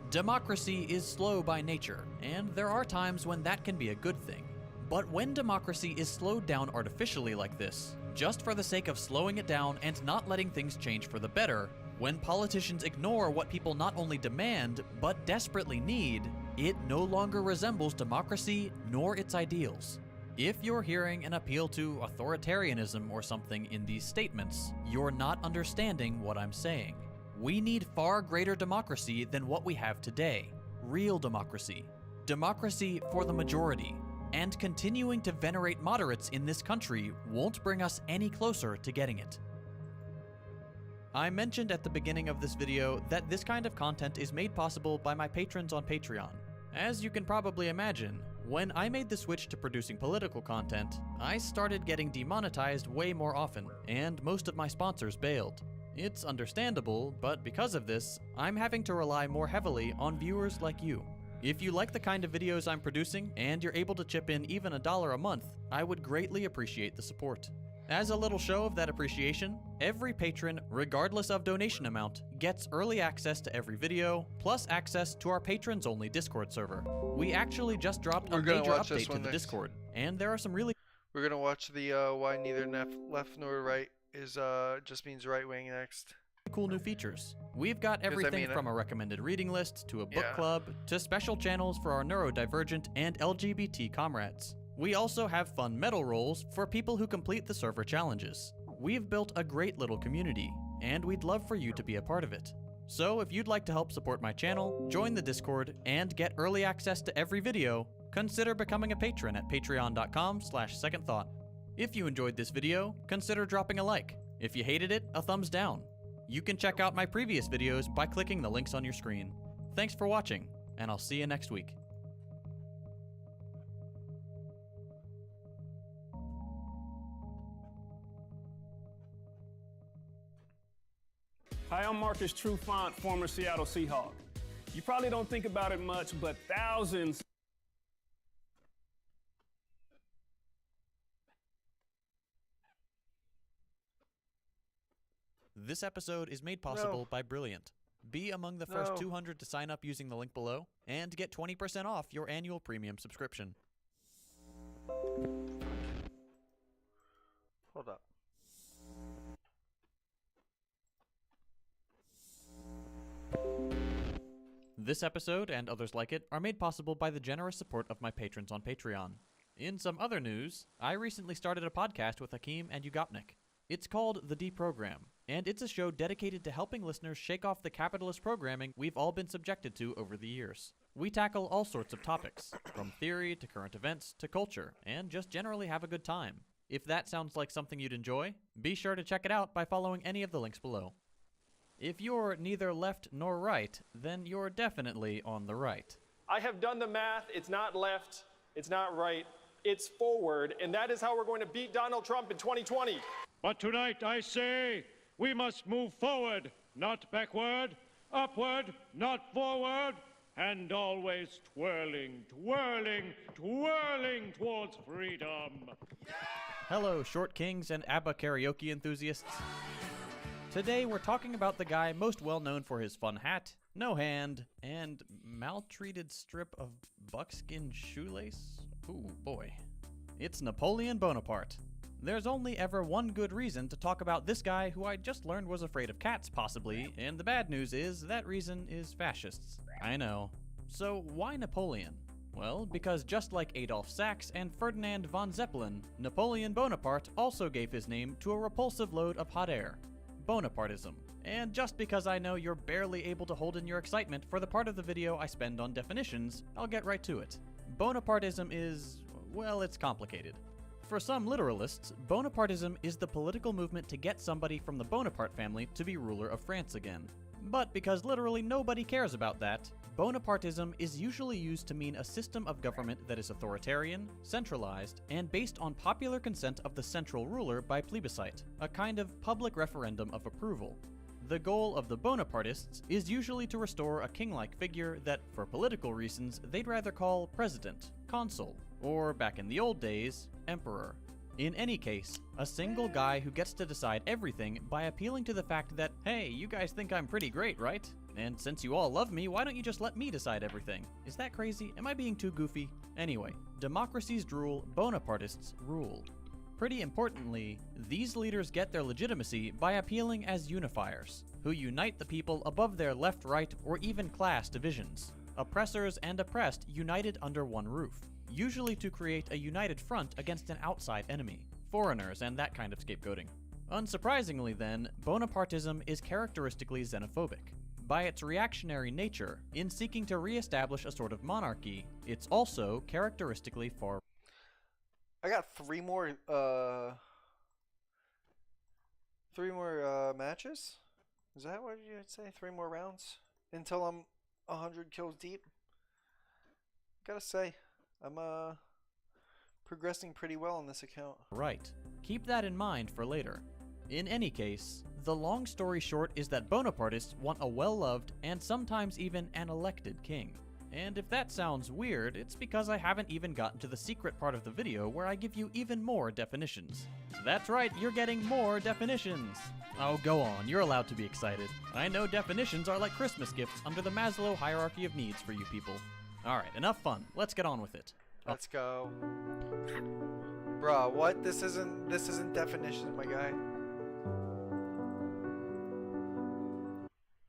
Democracy is slow by nature, and there are times when that can be a good thing. But when democracy is slowed down artificially like this, just for the sake of slowing it down and not letting things change for the better, when politicians ignore what people not only demand, but desperately need, it no longer resembles democracy nor its ideals. If you're hearing an appeal to authoritarianism or something in these statements, you're not understanding what I'm saying. We need far greater democracy than what we have today. Real democracy. Democracy for the majority. And continuing to venerate moderates in this country won't bring us any closer to getting it. I mentioned at the beginning of this video that this kind of content is made possible by my patrons on Patreon. As you can probably imagine, when I made the switch to producing political content, I started getting demonetized way more often, and most of my sponsors bailed. It's understandable, but because of this, I'm having to rely more heavily on viewers like you. If you like the kind of videos I'm producing, and you're able to chip in even $1 a month, I would greatly appreciate the support. As a little show of that appreciation, every patron, regardless of donation amount, gets early access to every video, plus access to our patrons-only Discord server. We actually just dropped a major update to the Discord, and there are some really... We're gonna watch the why neither left nor right is just means right wing next. Cool new features. We've got everything from a recommended reading list, to a book club, to special channels for our neurodivergent and LGBT comrades. We also have fun medal rolls for people who complete the server challenges. We've built a great little community, and we'd love for you to be a part of it. So if you'd like to help support my channel, join the Discord, and get early access to every video, consider becoming a patron at patreon.com/secondthought. If you enjoyed this video, consider dropping a like. If you hated it, a thumbs down. You can check out my previous videos by clicking the links on your screen. Thanks for watching, and I'll see you next week. Hi, I'm Marcus Trufant, former Seattle Seahawk. You probably don't think about it much, but thousands This episode is made possible by Brilliant. Be among the first 200 to sign up using the link below, and get 20% off your annual premium subscription. Hold up. This episode, and others like it, are made possible by the generous support of my patrons on Patreon. In some other news, I recently started a podcast with Hakeem and Ugopnik. It's called The Deprogram, and it's a show dedicated to helping listeners shake off the capitalist programming we've all been subjected to over the years. We tackle all sorts of topics, from theory to current events to culture, and just generally have a good time. If that sounds like something you'd enjoy, be sure to check it out by following any of the links below. If you're neither left nor right, then you're definitely on the right. I have done the math. It's not left, it's not right, it's forward, and that is how we're going to beat Donald Trump in 2020. But tonight I say we must move forward, not backward, upward, not forward, and always twirling, twirling, twirling towards freedom. Hello, Short Kings and ABBA karaoke enthusiasts. Today we're talking about the guy most well known for his fun hat, no hand, and maltreated strip of buckskin shoelace. Ooh, boy. It's Napoleon Bonaparte. There's only ever one good reason to talk about this guy who I just learned was afraid of cats, possibly, and the bad news is that reason is fascists. I know. So why Napoleon? Well, because just like Adolf Sax and Ferdinand von Zeppelin, Napoleon Bonaparte also gave his name to a repulsive load of hot air. Bonapartism. And just because I know you're barely able to hold in your excitement for the part of the video I spend on definitions, I'll get right to it. Bonapartism is, well, it's complicated. For some literalists, Bonapartism is the political movement to get somebody from the Bonaparte family to be ruler of France again. But because literally nobody cares about that, Bonapartism is usually used to mean a system of government that is authoritarian, centralized, and based on popular consent of the central ruler by plebiscite, a kind of public referendum of approval. The goal of the Bonapartists is usually to restore a king-like figure that, for political reasons, they'd rather call president, consul, or, back in the old days, emperor. In any case, a single guy who gets to decide everything by appealing to the fact that, hey, you guys think I'm pretty great, right? And since you all love me, why don't you just let me decide everything? Is that crazy? Am I being too goofy? Anyway, democracies drool, Bonapartists rule. Pretty importantly, these leaders get their legitimacy by appealing as unifiers, who unite the people above their left, right, or even class divisions. Oppressors and oppressed united under one roof, usually to create a united front against an outside enemy, foreigners and that kind of scapegoating. Unsurprisingly then, Bonapartism is characteristically xenophobic. By its reactionary nature, in seeking to re-establish a sort of monarchy, it's also characteristically far. I got three more matches? Is that what you'd say? 3 more rounds? Until I'm 100 kills deep? Gotta say, I'm progressing pretty well on this account. Right. Keep that in mind for later. In any case, the long story short is that Bonapartists want a well-loved and sometimes even an elected king. And if that sounds weird, it's because I haven't even gotten to the secret part of the video where I give you even more definitions. That's right, you're getting more definitions! Oh, go on, you're allowed to be excited. I know definitions are like Christmas gifts under the Maslow hierarchy of needs for you people. Alright, enough fun, let's get on with it. Let's go. Bruh, what? This isn't definitions, my guy.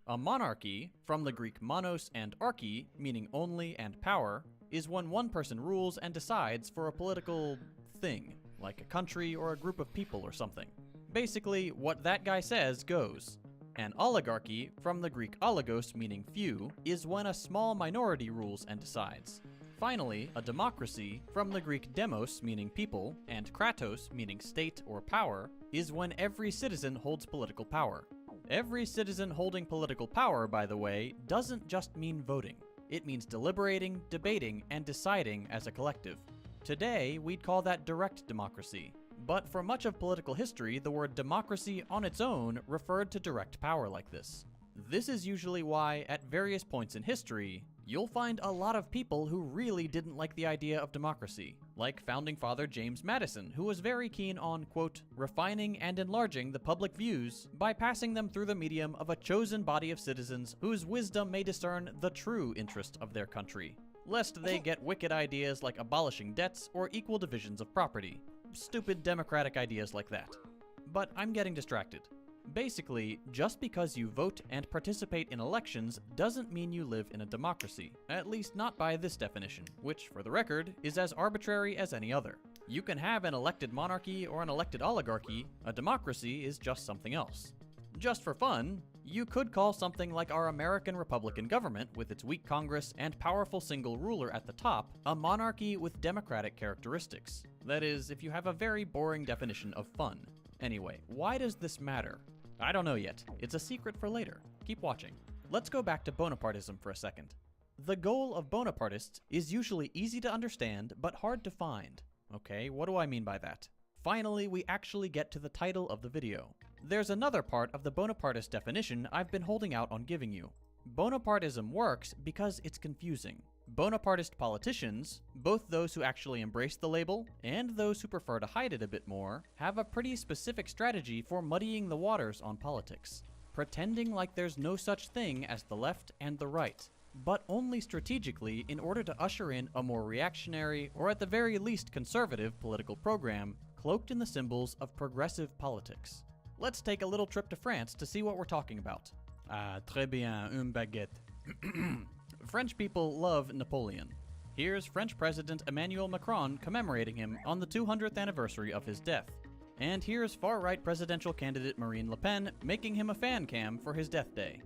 A monarchy, from the Greek monos and archi, meaning only and power, is when one person rules and decides for a political thing, like a country or a group of people or something. Basically, what that guy says goes. An oligarchy, from the Greek oligos meaning few, is when a small minority rules and decides. Finally, a democracy, from the Greek demos meaning people, and kratos meaning state or power, is when every citizen holds political power. Every citizen holding political power, by the way, doesn't just mean voting. It means deliberating, debating, and deciding as a collective. Today, we'd call that direct democracy. But for much of political history, the word democracy on its own referred to direct power like this. This is usually why, at various points in history, you'll find a lot of people who really didn't like the idea of democracy, like founding father James Madison, who was very keen on, quote, refining and enlarging the public views by passing them through the medium of a chosen body of citizens whose wisdom may discern the true interest of their country, lest they get wicked ideas like abolishing debts or equal divisions of property. Stupid democratic ideas like that. But I'm getting distracted. Basically, just because you vote and participate in elections doesn't mean you live in a democracy, at least not by this definition, which, for the record, is as arbitrary as any other. You can have an elected monarchy or an elected oligarchy, a democracy is just something else. Just for fun, you could call something like our American Republican government, with its weak Congress and powerful single ruler at the top, a monarchy with democratic characteristics. That is, if you have a very boring definition of fun. Anyway, why does this matter? I don't know yet. It's a secret for later. Keep watching. Let's go back to Bonapartism for a second. The goal of Bonapartists is usually easy to understand, but hard to find. Okay, what do I mean by that? Finally, we actually get to the title of the video. There's another part of the Bonapartist definition I've been holding out on giving you. Bonapartism works because it's confusing. Bonapartist politicians, both those who actually embrace the label and those who prefer to hide it a bit more, have a pretty specific strategy for muddying the waters on politics, pretending like there's no such thing as the left and the right, but only strategically in order to usher in a more reactionary, or at the very least conservative, political program cloaked in the symbols of progressive politics. Let's take a little trip to France to see what we're talking about. Ah, très bien, une baguette. French people love Napoleon. Here's French President Emmanuel Macron commemorating him on the 200th anniversary of his death. And here's far-right presidential candidate Marine Le Pen making him a fan cam for his death day.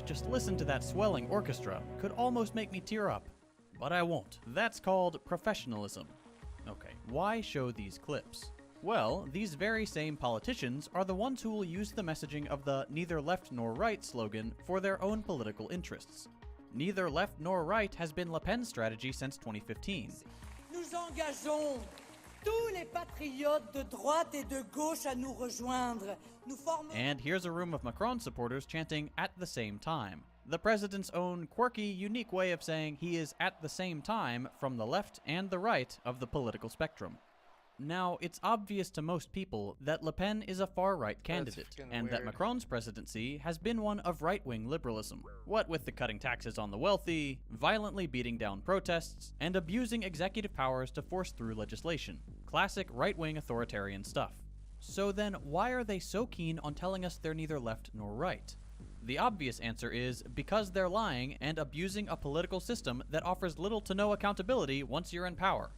Just listen to that swelling orchestra. Could almost make me tear up. But I won't. That's called professionalism. Okay, why show these clips? Well, these very same politicians are the ones who will use the messaging of the neither left nor right slogan for their own political interests. Neither left nor right has been Le Pen's strategy since 2015. Nous engageons tous les patriotes de droite et de gauche à nous rejoindre. Nous formons... And here's a room of Macron supporters chanting at the same time. The president's own quirky, unique way of saying he is at the same time from the left and the right of the political spectrum. Now, it's obvious to most people that Le Pen is a far-right candidate, and that Macron's presidency has been one of right-wing liberalism. What with the cutting taxes on the wealthy, violently beating down protests, and abusing executive powers to force through legislation. Classic right-wing authoritarian stuff. So then, why are they so keen on telling us they're neither left nor right? The obvious answer is because they're lying and abusing a political system that offers little to no accountability once you're in power.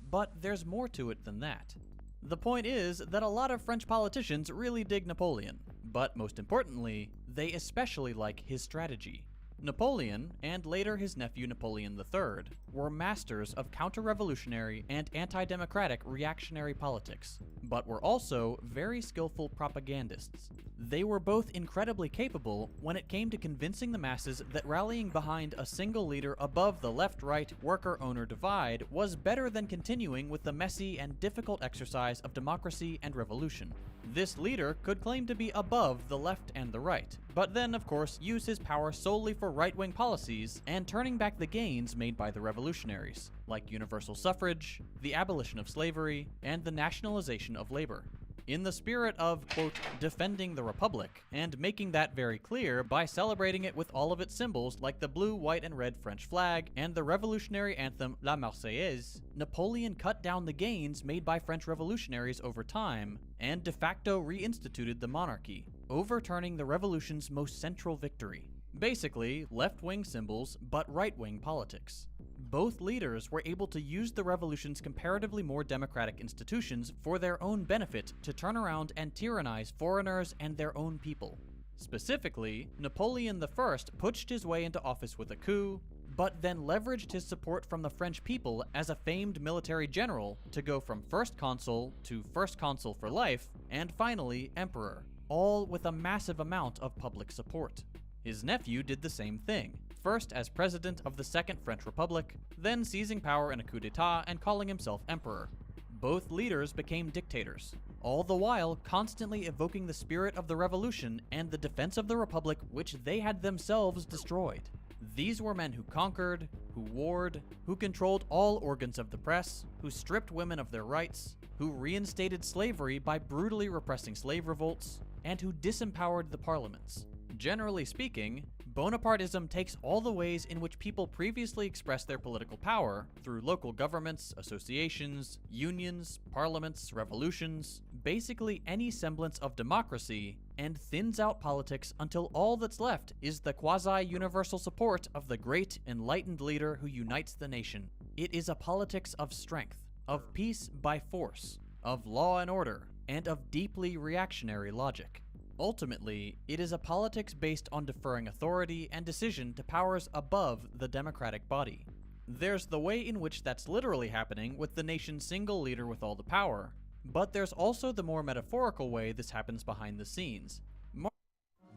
But there's more to it than that. The point is that a lot of French politicians really dig Napoleon, but most importantly, they especially like his strategy. Napoleon, and later his nephew Napoleon III, were masters of counter-revolutionary and anti-democratic reactionary politics, but were also very skillful propagandists. They were both incredibly capable when it came to convincing the masses that rallying behind a single leader above the left-right worker-owner divide was better than continuing with the messy and difficult exercise of democracy and revolution. This leader could claim to be above the left and the right, but then, of course, use his power solely for right-wing policies and turning back the gains made by the revolutionaries, like universal suffrage, the abolition of slavery, and the nationalization of labor. In the spirit of, quote, defending the Republic, and making that very clear by celebrating it with all of its symbols like the blue, white, and red French flag and the revolutionary anthem La Marseillaise, Napoleon cut down the gains made by French revolutionaries over time and de facto reinstituted the monarchy, overturning the revolution's most central victory. Basically, left-wing symbols, but right-wing politics. Both leaders were able to use the revolution's comparatively more democratic institutions for their own benefit to turn around and tyrannize foreigners and their own people. Specifically, Napoleon I pushed his way into office with a coup, but then leveraged his support from the French people as a famed military general to go from first consul to first consul for life, and finally emperor, all with a massive amount of public support. His nephew did the same thing, first as president of the Second French Republic, then seizing power in a coup d'etat and calling himself emperor. Both leaders became dictators, all the while constantly evoking the spirit of the revolution and the defense of the Republic which they had themselves destroyed. These were men who conquered, who warred, who controlled all organs of the press, who stripped women of their rights, who reinstated slavery by brutally repressing slave revolts, and who disempowered the parliaments. Generally speaking, Bonapartism takes all the ways in which people previously expressed their political power through local governments, associations, unions, parliaments, revolutions, basically any semblance of democracy, and thins out politics until all that's left is the quasi-universal support of the great, enlightened leader who unites the nation. It is a politics of strength, of peace by force, of law and order, and of deeply reactionary logic. Ultimately, it is a politics based on deferring authority and decision to powers above the democratic body. There's the way in which that's literally happening with the nation's single leader with all the power, but there's also the more metaphorical way this happens behind the scenes.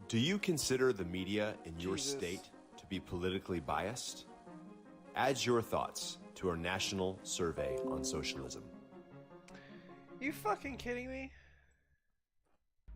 Do you consider the media in your state to be politically biased? Add your thoughts to our national survey on socialism. You fucking kidding me?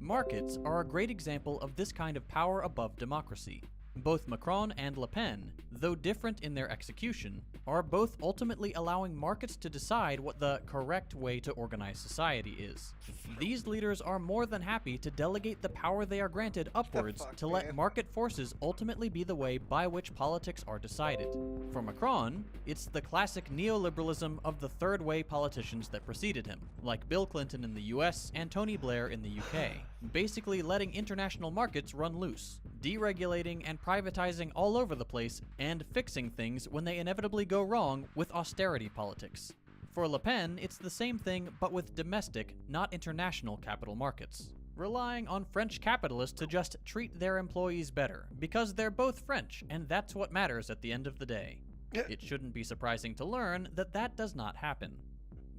Markets are a great example of this kind of power above democracy. Both Macron and Le Pen, though different in their execution, are both ultimately allowing markets to decide what the correct way to organize society is. These leaders are more than happy to delegate the power they are granted upwards to let market forces ultimately be the way by which politics are decided. For Macron, it's the classic neoliberalism of the third way politicians that preceded him, like Bill Clinton in the US and Tony Blair in the UK, basically letting international markets run loose, deregulating and privatizing all over the place, and fixing things when they inevitably go wrong with austerity politics. For Le Pen, it's the same thing but with domestic, not international capital markets, relying on French capitalists to just treat their employees better, because they're both French, and that's what matters at the end of the day. It shouldn't be surprising to learn that that does not happen.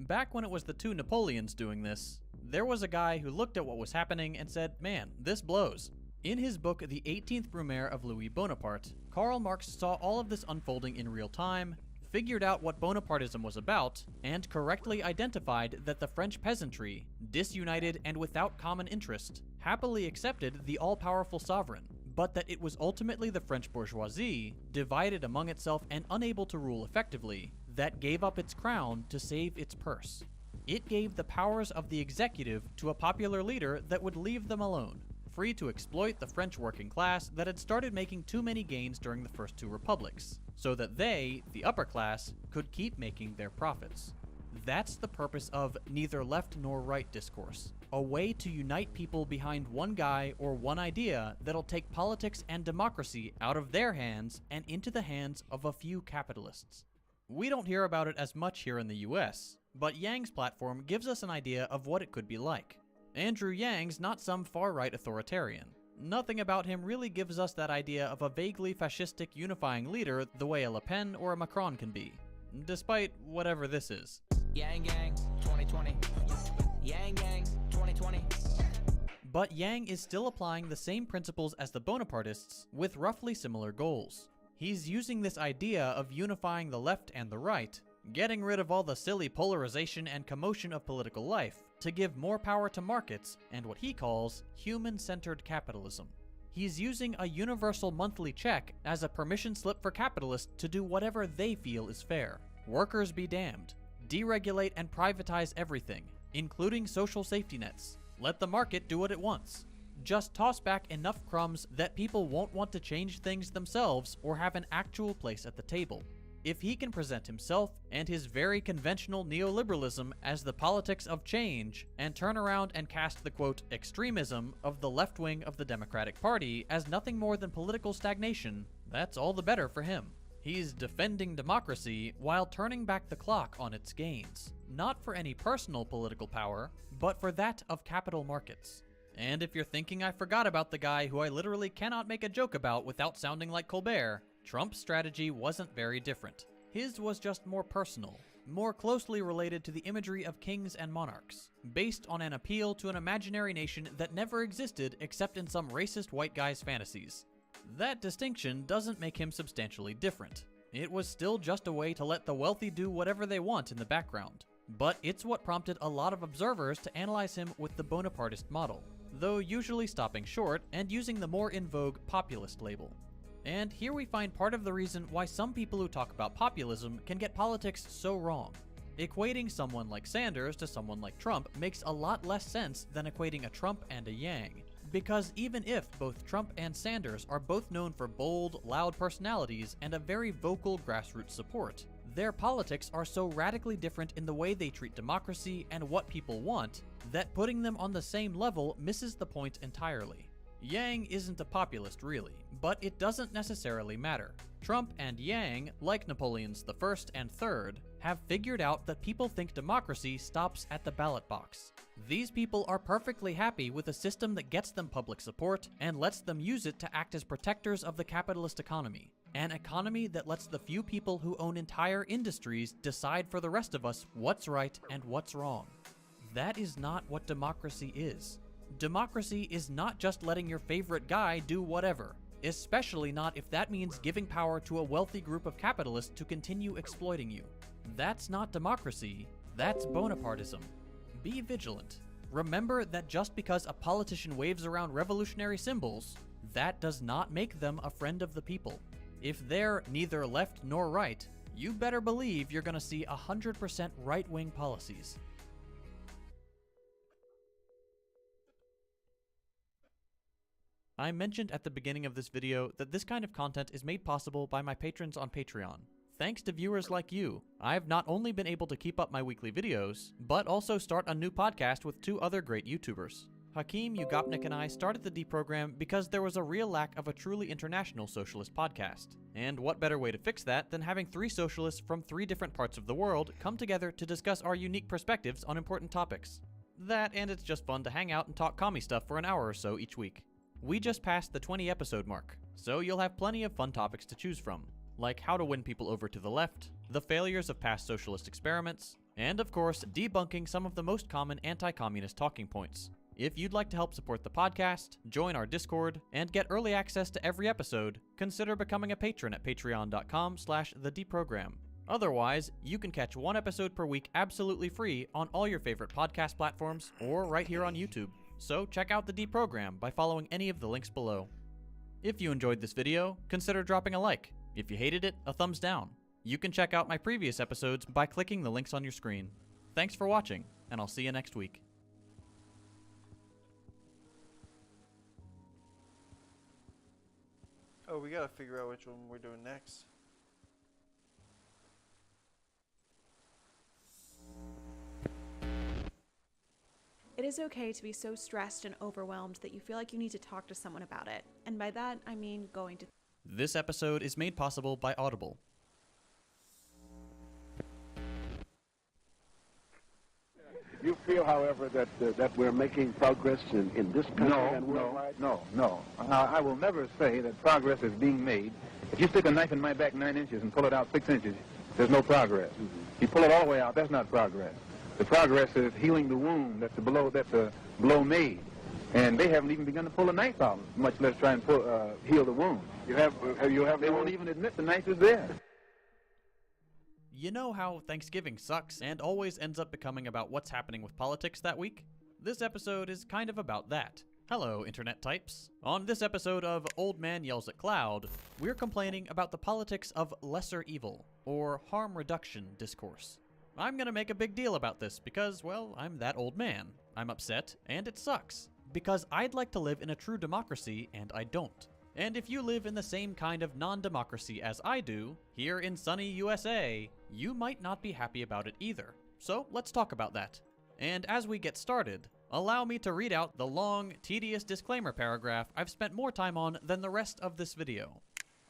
Back when it was the two Napoleons doing this, there was a guy who looked at what was happening and said, man, this blows. In his book, The 18th Brumaire of Louis Bonaparte, Karl Marx saw all of this unfolding in real time, figured out what Bonapartism was about, and correctly identified that the French peasantry, disunited and without common interest, happily accepted the all-powerful sovereign, but that it was ultimately the French bourgeoisie, divided among itself and unable to rule effectively, that gave up its crown to save its purse. It gave the powers of the executive to a popular leader that would leave them alone, free to exploit the French working class that had started making too many gains during the first two republics, so that they, the upper class, could keep making their profits. That's the purpose of neither left nor right discourse, a way to unite people behind one guy or one idea that'll take politics and democracy out of their hands and into the hands of a few capitalists. We don't hear about it as much here in the US, but Yang's platform gives us an idea of what it could be like. Andrew Yang's not some far-right authoritarian. Nothing about him really gives us that idea of a vaguely fascistic unifying leader the way a Le Pen or a Macron can be, despite whatever this is. Yang Gang 2020. Yang Gang 2020. But Yang is still applying the same principles as the Bonapartists with roughly similar goals. He's using this idea of unifying the left and the right, getting rid of all the silly polarization and commotion of political life, to give more power to markets and what he calls human-centered capitalism. He's using a universal monthly check as a permission slip for capitalists to do whatever they feel is fair. Workers be damned. Deregulate and privatize everything, including social safety nets. Let the market do what it wants. Just toss back enough crumbs that people won't want to change things themselves or have an actual place at the table. If he can present himself and his very conventional neoliberalism as the politics of change, and turn around and cast the quote extremism of the left wing of the Democratic Party as nothing more than political stagnation, that's all the better for him. He's defending democracy while turning back the clock on its gains, not for any personal political power, but for that of capital markets. And if you're thinking I forgot about the guy who I literally cannot make a joke about without sounding like Colbert, Trump's strategy wasn't very different. His was just more personal, more closely related to the imagery of kings and monarchs, based on an appeal to an imaginary nation that never existed except in some racist white guy's fantasies. That distinction doesn't make him substantially different. It was still just a way to let the wealthy do whatever they want in the background. But it's what prompted a lot of observers to analyze him with the Bonapartist model, though usually stopping short and using the more in vogue populist label. And here we find part of the reason why some people who talk about populism can get politics so wrong. Equating someone like Sanders to someone like Trump makes a lot less sense than equating a Trump and a Yang. Because even if both Trump and Sanders are both known for bold, loud personalities and a very vocal grassroots support, their politics are so radically different in the way they treat democracy and what people want that putting them on the same level misses the point entirely. Yang isn't a populist really, but it doesn't necessarily matter. Trump and Yang, like Napoleons I and III, have figured out that people think democracy stops at the ballot box. These people are perfectly happy with a system that gets them public support and lets them use it to act as protectors of the capitalist economy. An economy that lets the few people who own entire industries decide for the rest of us what's right and what's wrong. That is not what democracy is. Democracy is not just letting your favorite guy do whatever, especially not if that means giving power to a wealthy group of capitalists to continue exploiting you. That's not democracy, that's Bonapartism. Be vigilant. Remember that just because a politician waves around revolutionary symbols, that does not make them a friend of the people. If they're neither left nor right, you better believe you're gonna see 100% right-wing policies. I mentioned at the beginning of this video that this kind of content is made possible by my patrons on Patreon. Thanks to viewers like you, I've not only been able to keep up my weekly videos, but also start a new podcast with two other great YouTubers. Hakeem Ugopnik and I started the deprogram because there was a real lack of a truly international socialist podcast. And what better way to fix that than having three socialists from 3 different parts of the world come together to discuss our unique perspectives on important topics. That, and it's just fun to hang out and talk commie stuff for an hour or so each week. We just passed the 20 episode mark, so you'll have plenty of fun topics to choose from, like how to win people over to the left, the failures of past socialist experiments, and of course, debunking some of the most common anti-communist talking points. If you'd like to help support the podcast, join our Discord, and get early access to every episode, consider becoming a patron at patreon.com/thedeprogram. Otherwise, you can catch one episode per week absolutely free on all your favorite podcast platforms or right here on YouTube. So check out the Deprogram by following any of the links below. If you enjoyed this video, consider dropping a like. If you hated it, a thumbs down. You can check out my previous episodes by clicking the links on your screen. Thanks for watching, and I'll see you next week. Oh, we gotta figure out which one we're doing next. It is okay to be so stressed and overwhelmed that you feel like you need to talk to someone about it. And by that, I mean going to... This episode is made possible by Audible. You feel, however, that we're making progress in this country and worldwide? No. I will never say that progress is being made. If you stick a knife in my back 9 inches and pull it out 6 inches, there's no progress. If you pull it all the way out, that's not progress. The progress is healing the wound that's a blow made. And they haven't even begun to pull the knife out, much less try and heal the wound. They won't even admit the knife is there. You know how Thanksgiving sucks and always ends up becoming about what's happening with politics that week? This episode is kind of about that. Hello, internet types. On this episode of Old Man Yells at Cloud, we're complaining about the politics of lesser evil, or harm reduction discourse. I'm gonna make a big deal about this because, well, I'm that old man. I'm upset, and it sucks. Because I'd like to live in a true democracy, and I don't. And if you live in the same kind of non-democracy as I do, here in sunny USA, you might not be happy about it either. So let's talk about that. And as we get started, allow me to read out the long, tedious disclaimer paragraph I've spent more time on than the rest of this video.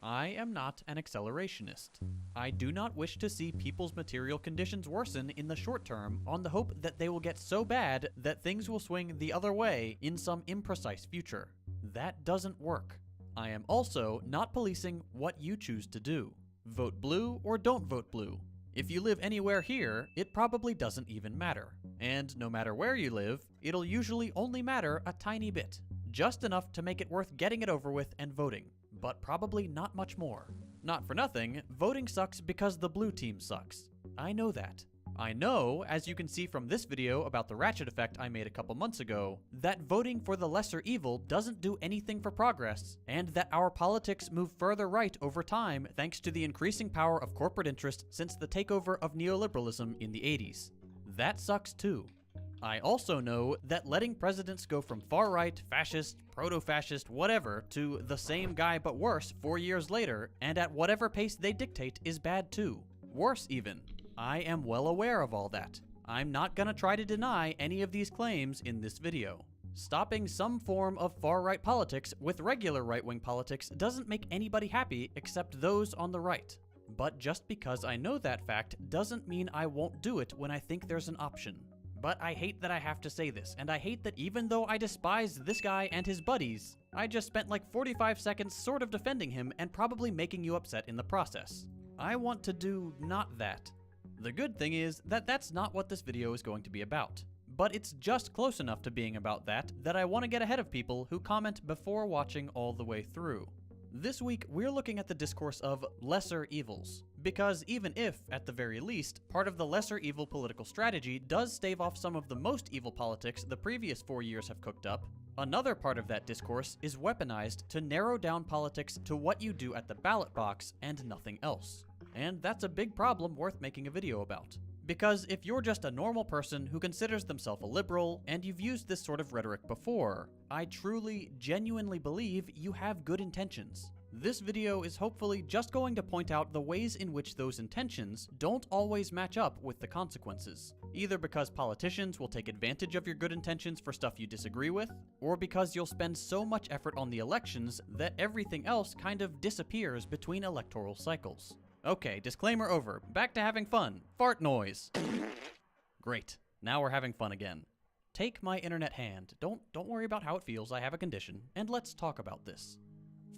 I am not an accelerationist. I do not wish to see people's material conditions worsen in the short term on the hope that they will get so bad that things will swing the other way in some imprecise future. That doesn't work. I am also not policing what you choose to do. Vote blue or don't vote blue. If you live anywhere here, it probably doesn't even matter. And no matter where you live, it'll usually only matter a tiny bit. Just enough to make it worth getting it over with and voting. But probably not much more. Not for nothing, voting sucks because the blue team sucks. I know that. I know, as you can see from this video about the ratchet effect I made a couple months ago, that voting for the lesser evil doesn't do anything for progress, and that our politics move further right over time thanks to the increasing power of corporate interest since the takeover of neoliberalism in the 80s. That sucks too. I also know that letting presidents go from far-right, fascist, proto-fascist, whatever, to the same guy but worse 4 years later, and at whatever pace they dictate, is bad too. Worse even. I am well aware of all that. I'm not gonna try to deny any of these claims in this video. Stopping some form of far-right politics with regular right-wing politics doesn't make anybody happy except those on the right. But just because I know that fact doesn't mean I won't do it when I think there's an option. But I hate that I have to say this, and I hate that even though I despise this guy and his buddies, I just spent like 45 seconds sort of defending him and probably making you upset in the process. I want to do not that. The good thing is that that's not what this video is going to be about. But it's just close enough to being about that I want to get ahead of people who comment before watching all the way through. This week, we're looking at the discourse of lesser evils, because even if, at the very least, part of the lesser evil political strategy does stave off some of the most evil politics the previous 4 years have cooked up, another part of that discourse is weaponized to narrow down politics to what you do at the ballot box and nothing else. And that's a big problem worth making a video about. Because if you're just a normal person who considers themselves a liberal, and you've used this sort of rhetoric before, I truly, genuinely believe you have good intentions. This video is hopefully just going to point out the ways in which those intentions don't always match up with the consequences. Either because politicians will take advantage of your good intentions for stuff you disagree with, or because you'll spend so much effort on the elections that everything else kind of disappears between electoral cycles. Okay, disclaimer over. Back to having fun. Fart noise. Great. Now we're having fun again. Take my internet hand. Don't worry about how it feels. I have a condition. And let's talk about this.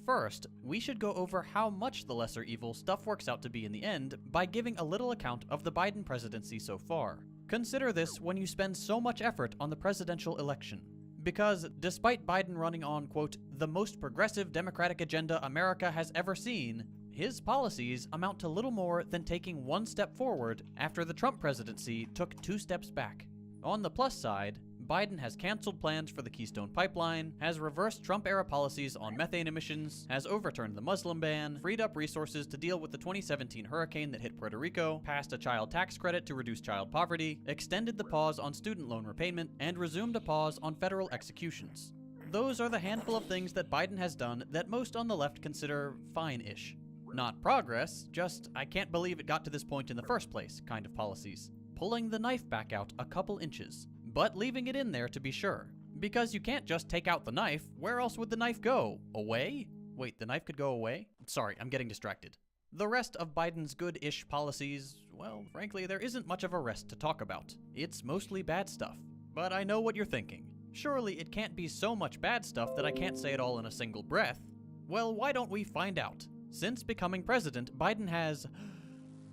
First, we should go over how much the lesser evil stuff works out to be in the end by giving a little account of the Biden presidency so far. Consider this when you spend so much effort on the presidential election. Because despite Biden running on, quote, the most progressive Democratic agenda America has ever seen, his policies amount to little more than taking one step forward after the Trump presidency took 2 steps back. On the plus side, Biden has canceled plans for the Keystone Pipeline, has reversed Trump-era policies on methane emissions, has overturned the Muslim ban, freed up resources to deal with the 2017 hurricane that hit Puerto Rico, passed a child tax credit to reduce child poverty, extended the pause on student loan repayment, and resumed a pause on federal executions. Those are the handful of things that Biden has done that most on the left consider fine-ish. Not progress, just I can't believe it got to this point in the first place kind of policies. Pulling the knife back out a couple inches, but leaving it in there to be sure. Because you can't just take out the knife, where else would the knife go? Away? Wait, the knife could go away? Sorry, I'm getting distracted. The rest of Biden's good-ish policies, well, frankly, there isn't much of a rest to talk about. It's mostly bad stuff. But I know what you're thinking. Surely it can't be so much bad stuff that I can't say it all in a single breath. Well, why don't we find out? Since becoming president, Biden has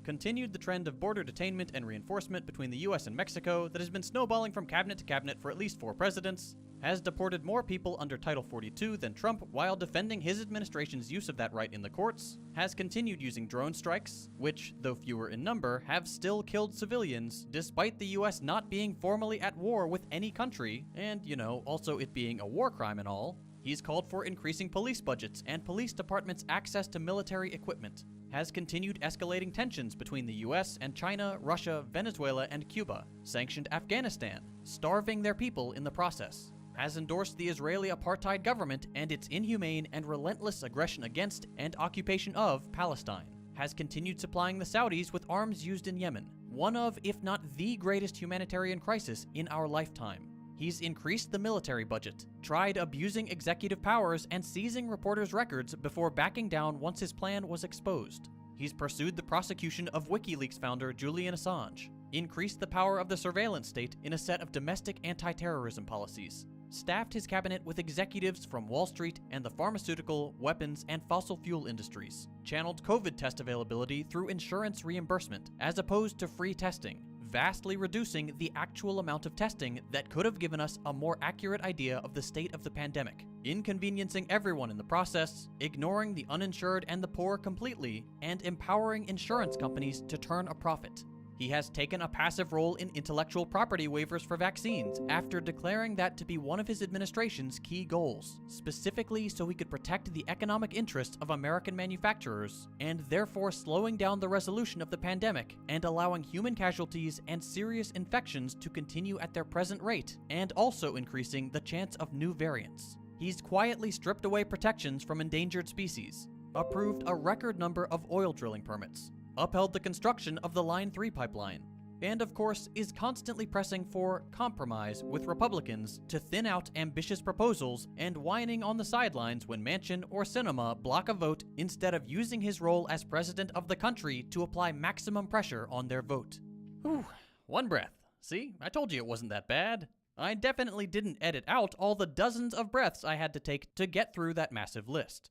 continued the trend of border detainment and reinforcement between the US and Mexico that has been snowballing from cabinet to cabinet for at least 4 presidents, has deported more people under Title 42 than Trump while defending his administration's use of that right in the courts, has continued using drone strikes, which, though fewer in number, have still killed civilians, despite the US not being formally at war with any country, and, also it being a war crime and all. He's called for increasing police budgets and police departments' access to military equipment, has continued escalating tensions between the US and China, Russia, Venezuela, and Cuba, sanctioned Afghanistan, starving their people in the process, has endorsed the Israeli apartheid government and its inhumane and relentless aggression against and occupation of Palestine, has continued supplying the Saudis with arms used in Yemen, one of, if not the greatest humanitarian crisis in our lifetime. He's increased the military budget, tried abusing executive powers and seizing reporters' records before backing down once his plan was exposed. He's pursued the prosecution of WikiLeaks founder Julian Assange, increased the power of the surveillance state in a set of domestic anti-terrorism policies, staffed his cabinet with executives from Wall Street and the pharmaceutical, weapons, and fossil fuel industries, channeled COVID test availability through insurance reimbursement as opposed to free testing, vastly reducing the actual amount of testing that could have given us a more accurate idea of the state of the pandemic, inconveniencing everyone in the process, ignoring the uninsured and the poor completely, and empowering insurance companies to turn a profit. He has taken a passive role in intellectual property waivers for vaccines after declaring that to be one of his administration's key goals, specifically so he could protect the economic interests of American manufacturers, and therefore slowing down the resolution of the pandemic and allowing human casualties and serious infections to continue at their present rate, and also increasing the chance of new variants. He's quietly stripped away protections from endangered species, approved a record number of oil drilling permits, upheld the construction of the Line 3 pipeline, and of course is constantly pressing for compromise with Republicans to thin out ambitious proposals and whining on the sidelines when Manchin or Sinema block a vote instead of using his role as president of the country to apply maximum pressure on their vote. Whew, one breath. See, I told you it wasn't that bad. I definitely didn't edit out all the dozens of breaths I had to take to get through that massive list.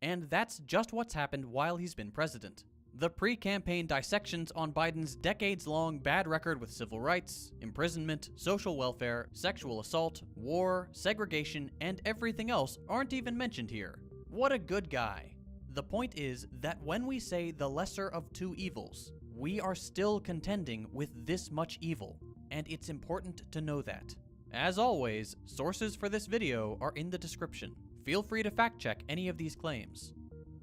And that's just what's happened while he's been president. The pre-campaign dissections on Biden's decades-long bad record with civil rights, imprisonment, social welfare, sexual assault, war, segregation, and everything else aren't even mentioned here. What a good guy. The point is that when we say the lesser of two evils, we are still contending with this much evil, and it's important to know that. As always, sources for this video are in the description. Feel free to fact-check any of these claims.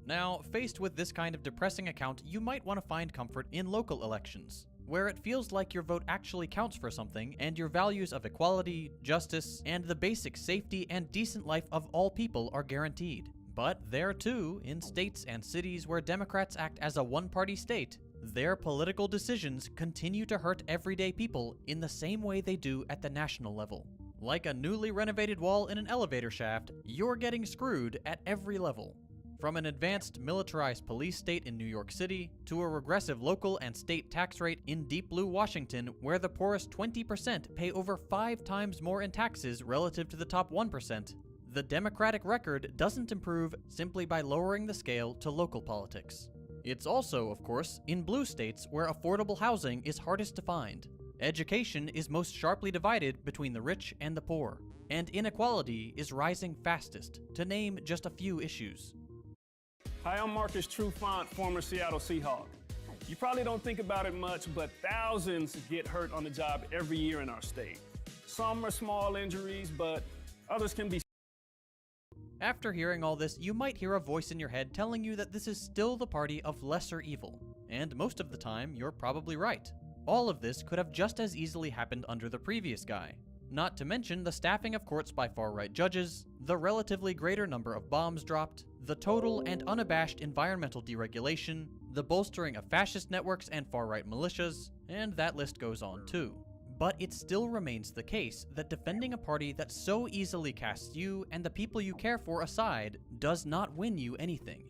Now, faced with this kind of depressing account, you might want to find comfort in local elections, where it feels like your vote actually counts for something and your values of equality, justice, and the basic safety and decent life of all people are guaranteed. But there too, in states and cities where Democrats act as a one-party state, their political decisions continue to hurt everyday people in the same way they do at the national level. Like a newly renovated wall in an elevator shaft, you're getting screwed at every level. From an advanced militarized police state in New York City, to a regressive local and state tax rate in deep blue Washington, where the poorest 20% pay over 5 times more in taxes relative to the top 1%, The Democratic record doesn't improve simply by lowering the scale to local politics. It's also, of course, in blue states where affordable housing is hardest to find. Education is most sharply divided between the rich and the poor, and inequality is rising fastest, to name just a few issues. Hi, I'm Marcus Trufant, former Seattle Seahawk. You probably don't think about it much, but thousands get hurt on the job every year in our state. Some are small injuries, but others can be. After hearing all this, you might hear a voice in your head telling you that this is still the party of lesser evil. And most of the time, you're probably right. All of this could have just as easily happened under the previous guy. Not to mention the staffing of courts by far-right judges, the relatively greater number of bombs dropped, the total and unabashed environmental deregulation, the bolstering of fascist networks and far-right militias, and that list goes on too. But it still remains the case that defending a party that so easily casts you and the people you care for aside does not win you anything.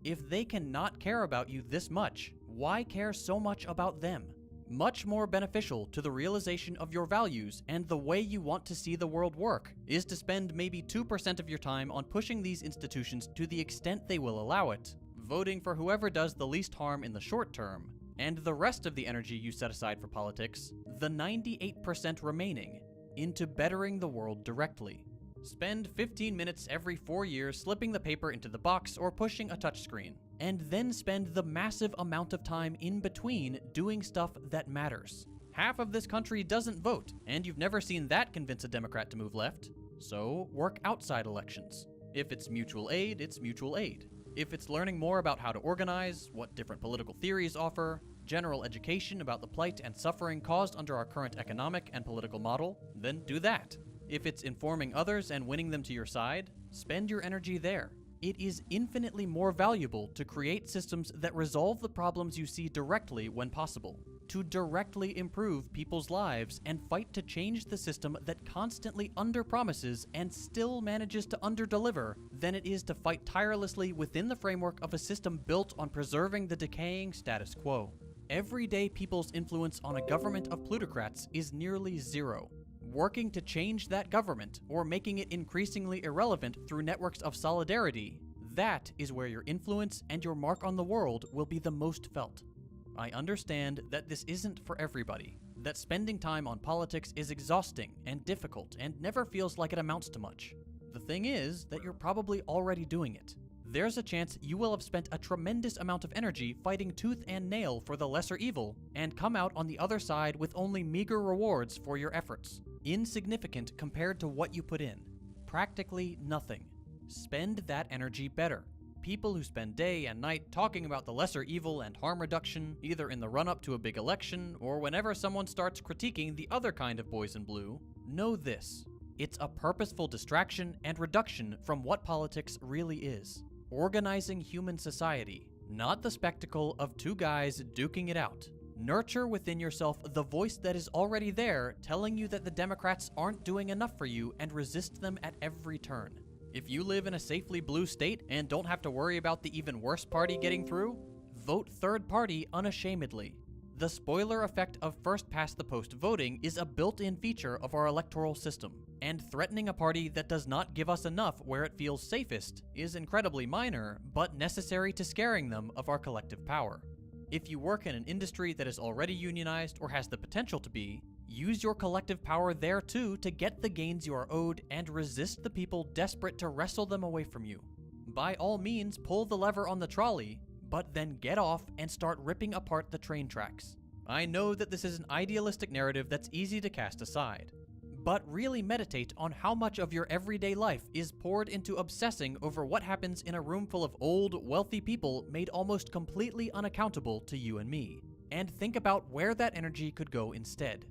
If they cannot care about you this much, why care so much about them? Much more beneficial to the realization of your values and the way you want to see the world work is to spend maybe 2% of your time on pushing these institutions to the extent they will allow it, voting for whoever does the least harm in the short term, and the rest of the energy you set aside for politics, the 98% remaining, into bettering the world directly. Spend 15 minutes every 4 years slipping the paper into the box or pushing a touchscreen, and then spend the massive amount of time in between doing stuff that matters. Half of this country doesn't vote, and you've never seen that convince a Democrat to move left. So work outside elections. If it's mutual aid, it's mutual aid. If it's learning more about how to organize, what different political theories offer, general education about the plight and suffering caused under our current economic and political model, then do that. If it's informing others and winning them to your side, spend your energy there. It is infinitely more valuable to create systems that resolve the problems you see directly when possible, to directly improve people's lives and fight to change the system that constantly underpromises and still manages to underdeliver, than it is to fight tirelessly within the framework of a system built on preserving the decaying status quo. Everyday people's influence on a government of plutocrats is nearly zero. Working to change that government, or making it increasingly irrelevant through networks of solidarity, that is where your influence and your mark on the world will be the most felt. I understand that this isn't for everybody, that spending time on politics is exhausting and difficult and never feels like it amounts to much. The thing is that you're probably already doing it. There's a chance you will have spent a tremendous amount of energy fighting tooth and nail for the lesser evil and come out on the other side with only meager rewards for your efforts. Insignificant compared to what you put in. Practically nothing. Spend that energy better. People who spend day and night talking about the lesser evil and harm reduction, either in the run-up to a big election or whenever someone starts critiquing the other kind of boys in blue, know this. It's a purposeful distraction and reduction from what politics really is. Organizing human society, not the spectacle of two guys duking it out. Nurture within yourself the voice that is already there, telling you that the Democrats aren't doing enough for you, and resist them at every turn. If you live in a safely blue state and don't have to worry about the even worse party getting through, vote third party unashamedly. The spoiler effect of first-past-the-post voting is a built-in feature of our electoral system, and threatening a party that does not give us enough where it feels safest is incredibly minor, but necessary to scaring them of our collective power. If you work in an industry that is already unionized or has the potential to be, use your collective power there too to get the gains you are owed and resist the people desperate to wrestle them away from you. By all means, pull the lever on the trolley, but then get off and start ripping apart the train tracks. I know that this is an idealistic narrative that's easy to cast aside, but really meditate on how much of your everyday life is poured into obsessing over what happens in a room full of old, wealthy people made almost completely unaccountable to you and me, and think about where that energy could go instead.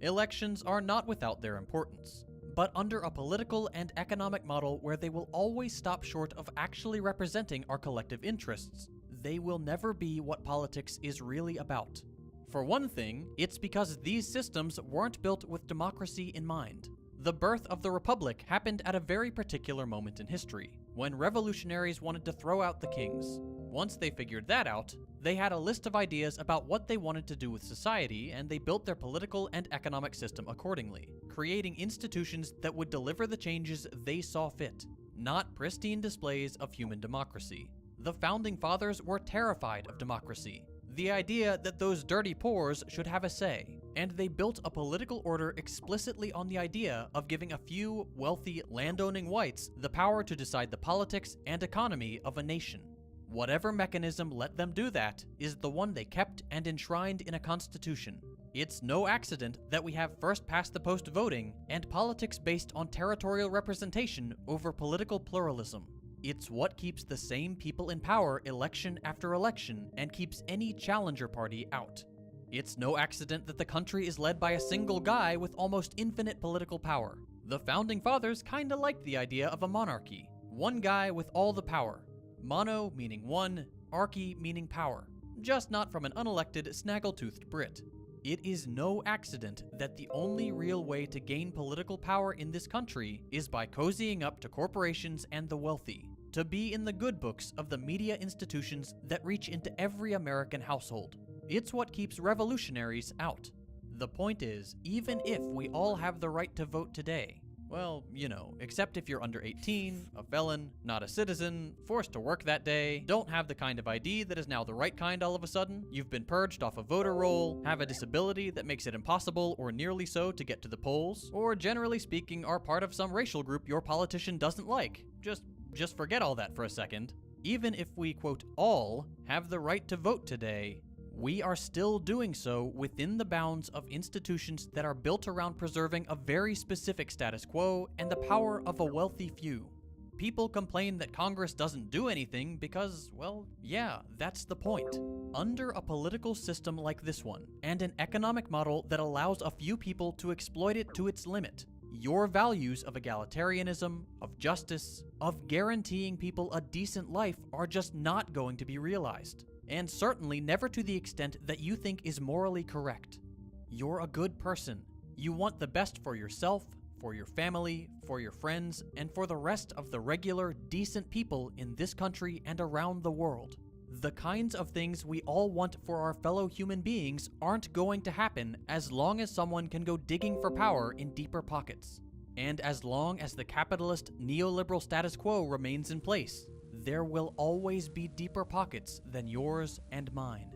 Elections are not without their importance, but under a political and economic model where they will always stop short of actually representing our collective interests, they will never be what politics is really about. For one thing, it's because these systems weren't built with democracy in mind. The birth of the Republic happened at a very particular moment in history, when revolutionaries wanted to throw out the kings. Once they figured that out, they had a list of ideas about what they wanted to do with society, and they built their political and economic system accordingly, creating institutions that would deliver the changes they saw fit, not pristine displays of human democracy. The Founding Fathers were terrified of democracy, the idea that those dirty pores should have a say, and they built a political order explicitly on the idea of giving a few wealthy, landowning whites the power to decide the politics and economy of a nation. Whatever mechanism let them do that is the one they kept and enshrined in a constitution. It's no accident that we have first-past-the-post voting and politics based on territorial representation over political pluralism. It's what keeps the same people in power election after election and keeps any challenger party out. It's no accident that the country is led by a single guy with almost infinite political power. The Founding Fathers kinda liked the idea of a monarchy. One guy with all the power. Mono meaning one, archy meaning power. Just not from an unelected, snaggle-toothed Brit. It is no accident that the only real way to gain political power in this country is by cozying up to corporations and the wealthy, to be in the good books of the media institutions that reach into every American household. It's what keeps revolutionaries out. The point is, even if we all have the right to vote today, well, you know, except if you're under 18, a felon, not a citizen, forced to work that day, don't have the kind of ID that is now the right kind all of a sudden, you've been purged off a voter roll, have a disability that makes it impossible or nearly so to get to the polls, or generally speaking are part of some racial group your politician doesn't like. Just forget all that for a second. Even if we, quote, all have the right to vote today, we are still doing so within the bounds of institutions that are built around preserving a very specific status quo and the power of a wealthy few. People complain that Congress doesn't do anything because, well, yeah, that's the point. Under a political system like this one, and an economic model that allows a few people to exploit it to its limit, your values of egalitarianism, of justice, of guaranteeing people a decent life are just not going to be realized. And certainly never to the extent that you think is morally correct. You're a good person. You want the best for yourself, for your family, for your friends, and for the rest of the regular, decent people in this country and around the world. The kinds of things we all want for our fellow human beings aren't going to happen as long as someone can go digging for power in deeper pockets. And as long as the capitalist, neoliberal status quo remains in place, there will always be deeper pockets than yours and mine.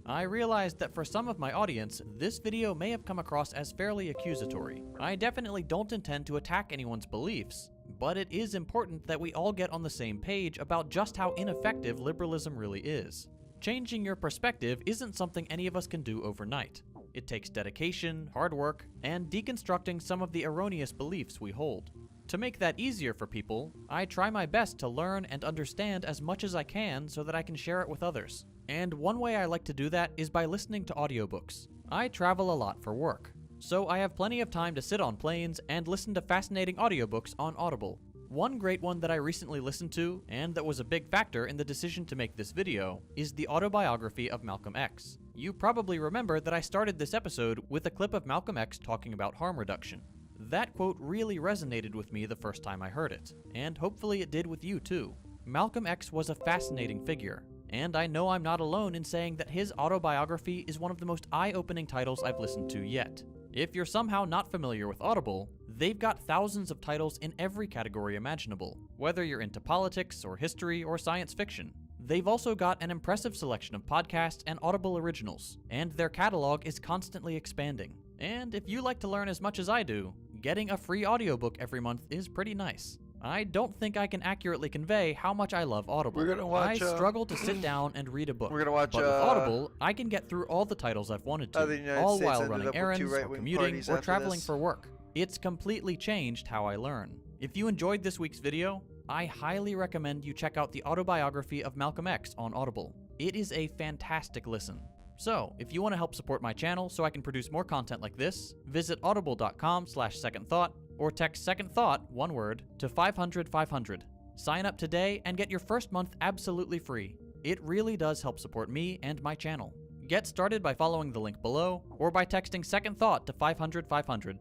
I realized that for some of my audience, this video may have come across as fairly accusatory. I definitely don't intend to attack anyone's beliefs, but it is important that we all get on the same page about just how ineffective liberalism really is. Changing your perspective isn't something any of us can do overnight. It takes dedication, hard work, and deconstructing some of the erroneous beliefs we hold. To make that easier for people, I try my best to learn and understand as much as I can so that I can share it with others. And one way I like to do that is by listening to audiobooks. I travel a lot for work, so I have plenty of time to sit on planes and listen to fascinating audiobooks on Audible. One great one that I recently listened to, and that was a big factor in the decision to make this video, is the autobiography of Malcolm X. You probably remember that I started this episode with a clip of Malcolm X talking about harm reduction. That quote really resonated with me the first time I heard it, and hopefully it did with you too. Malcolm X was a fascinating figure, and I know I'm not alone in saying that his autobiography is one of the most eye-opening titles I've listened to yet. If you're somehow not familiar with Audible, they've got thousands of titles in every category imaginable, whether you're into politics or history or science fiction. They've also got an impressive selection of podcasts and Audible originals, and their catalog is constantly expanding. And if you like to learn as much as I do, getting a free audiobook every month is pretty nice. I don't think I can accurately convey how much I love Audible. We're gonna watch, I struggle to sit down and read a book. We're gonna watch, but with Audible, I can get through all the titles I've wanted to, all while running errands, or commuting, or traveling for work. It's completely changed how I learn. If you enjoyed this week's video, I highly recommend you check out the autobiography of Malcolm X on Audible. It is a fantastic listen. So, if you want to help support my channel so I can produce more content like this, visit audible.com/secondthought or text second thought, one word, to 500-500. Sign up today and get your first month absolutely free. It really does help support me and my channel. Get started by following the link below or by texting second thought to 500-500.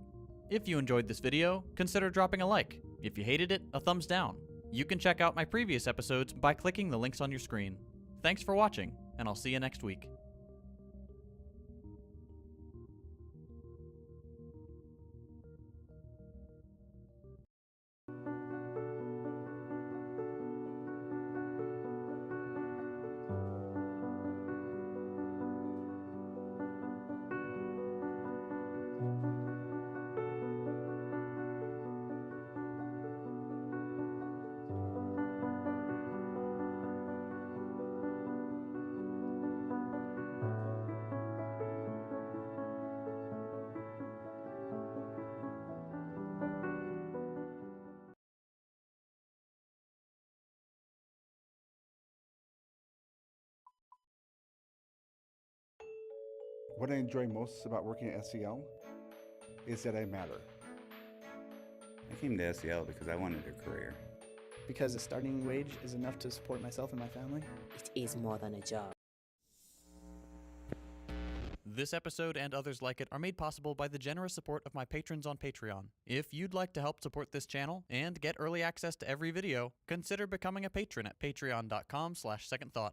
If you enjoyed this video, consider dropping a like. If you hated it, a thumbs down. You can check out my previous episodes by clicking the links on your screen. Thanks for watching, and I'll see you next week. What I enjoy most about working at SEL is that I matter. I came to SEL because I wanted a career. Because a starting wage is enough to support myself and my family. It is more than a job. This episode and others like it are made possible by the generous support of my patrons on Patreon. If you'd like to help support this channel and get early access to every video, consider becoming a patron at patreon.com/secondthought.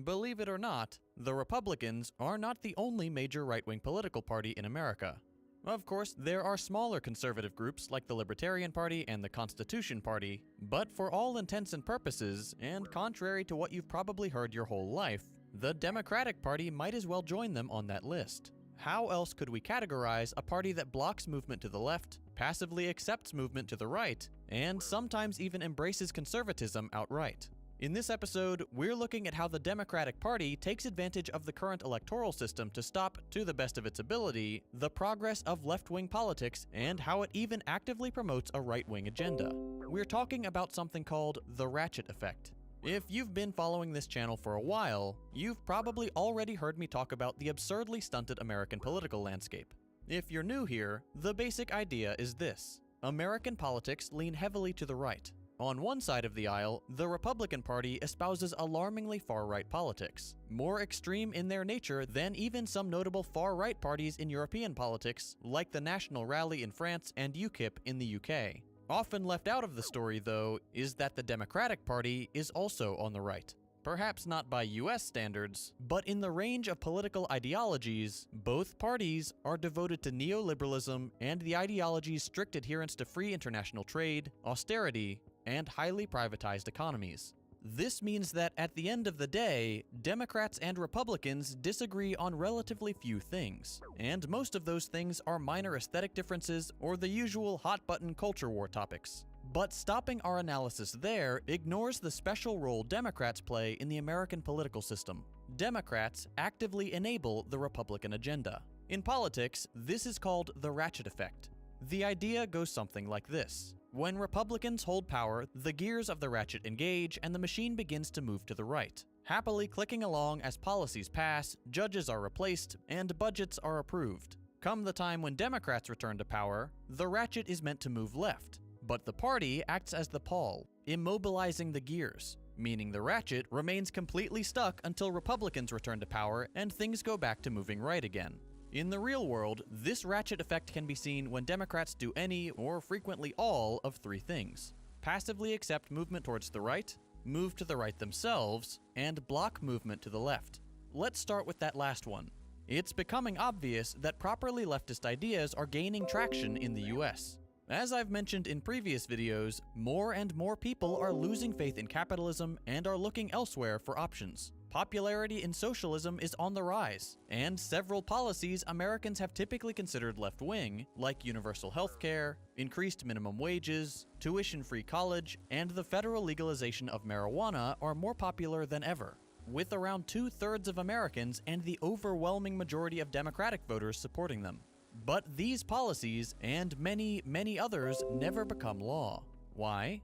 Believe it or not, the Republicans are not the only major right-wing political party in America. Of course, there are smaller conservative groups like the Libertarian Party and the Constitution Party, but for all intents and purposes, and contrary to what you've probably heard your whole life, the Democratic Party might as well join them on that list. How else could we categorize a party that blocks movement to the left, passively accepts movement to the right, and sometimes even embraces conservatism outright? In this episode, we're looking at how the Democratic Party takes advantage of the current electoral system to stop, to the best of its ability, the progress of left-wing politics and how it even actively promotes a right-wing agenda. We're talking about something called the ratchet effect. If you've been following this channel for a while, you've probably already heard me talk about the absurdly stunted American political landscape. If you're new here, the basic idea is this: American politics lean heavily to the right. On one side of the aisle, the Republican Party espouses alarmingly far-right politics, more extreme in their nature than even some notable far-right parties in European politics, like the National Rally in France and UKIP in the UK. Often left out of the story, though, is that the Democratic Party is also on the right. Perhaps not by US standards, but in the range of political ideologies, both parties are devoted to neoliberalism and the ideology's strict adherence to free international trade, austerity, and highly privatized economies. This means that at the end of the day, Democrats and Republicans disagree on relatively few things, and most of those things are minor aesthetic differences or the usual hot-button culture war topics. But stopping our analysis there ignores the special role Democrats play in the American political system. Democrats actively enable the Republican agenda. In politics, this is called the ratchet effect. The idea goes something like this. When Republicans hold power, the gears of the ratchet engage and the machine begins to move to the right, happily clicking along as policies pass, judges are replaced, and budgets are approved. Come the time when Democrats return to power, the ratchet is meant to move left, but the party acts as the pawl, immobilizing the gears, meaning the ratchet remains completely stuck until Republicans return to power and things go back to moving right again. In the real world, this ratchet effect can be seen when Democrats do any, or frequently all, of three things: passively accept movement towards the right, move to the right themselves, and block movement to the left. Let's start with that last one. It's becoming obvious that properly leftist ideas are gaining traction in the US. As I've mentioned in previous videos, more and more people are losing faith in capitalism and are looking elsewhere for options. Popularity in socialism is on the rise, and several policies Americans have typically considered left-wing, like universal health care, increased minimum wages, tuition-free college, and the federal legalization of marijuana, are more popular than ever, with around 2/3 of Americans and the overwhelming majority of Democratic voters supporting them. But these policies, and many, many others, never become law. Why?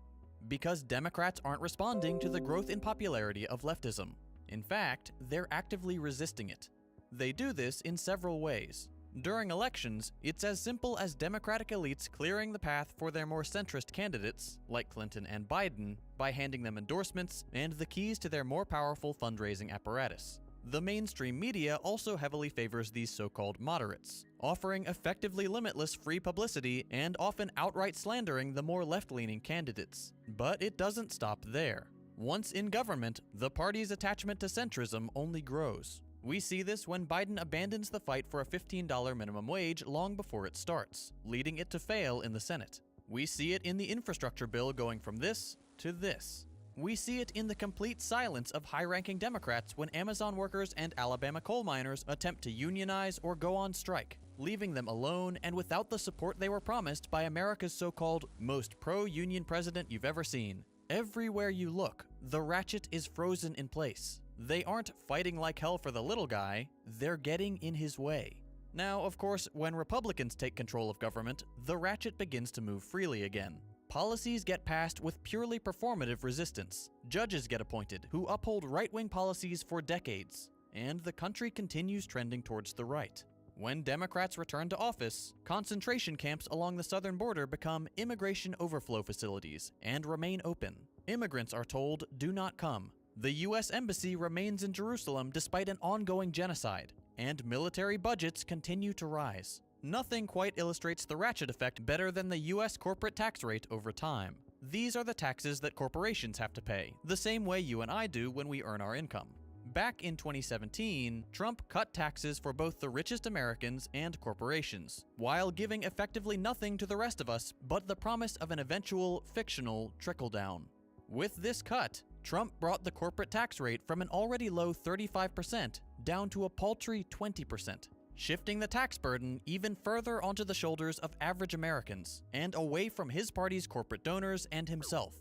Because Democrats aren't responding to the growth in popularity of leftism. In fact, they're actively resisting it. They do this in several ways. During elections, it's as simple as Democratic elites clearing the path for their more centrist candidates, like Clinton and Biden, by handing them endorsements and the keys to their more powerful fundraising apparatus. The mainstream media also heavily favors these so-called moderates, offering effectively limitless free publicity and often outright slandering the more left-leaning candidates. But it doesn't stop there. Once in government, the party's attachment to centrism only grows. We see this when Biden abandons the fight for a $15 minimum wage long before it starts, leading it to fail in the Senate. We see it in the infrastructure bill going from this to this. We see it in the complete silence of high-ranking Democrats when Amazon workers and Alabama coal miners attempt to unionize or go on strike, leaving them alone and without the support they were promised by America's so-called most pro-union president you've ever seen. Everywhere you look, the ratchet is frozen in place. They aren't fighting like hell for the little guy, they're getting in his way. Now, of course, when Republicans take control of government, the ratchet begins to move freely again. Policies get passed with purely performative resistance. Judges get appointed who uphold right-wing policies for decades, and the country continues trending towards the right. When Democrats return to office, concentration camps along the southern border become immigration overflow facilities and remain open. Immigrants are told, "Do not come." The U.S. Embassy remains in Jerusalem despite an ongoing genocide, and military budgets continue to rise. Nothing quite illustrates the ratchet effect better than the U.S. corporate tax rate over time. These are the taxes that corporations have to pay, the same way you and I do when we earn our income. Back in 2017, Trump cut taxes for both the richest Americans and corporations, while giving effectively nothing to the rest of us but the promise of an eventual, fictional trickle-down. With this cut, Trump brought the corporate tax rate from an already low 35% down to a paltry 20%, shifting the tax burden even further onto the shoulders of average Americans and away from his party's corporate donors and himself.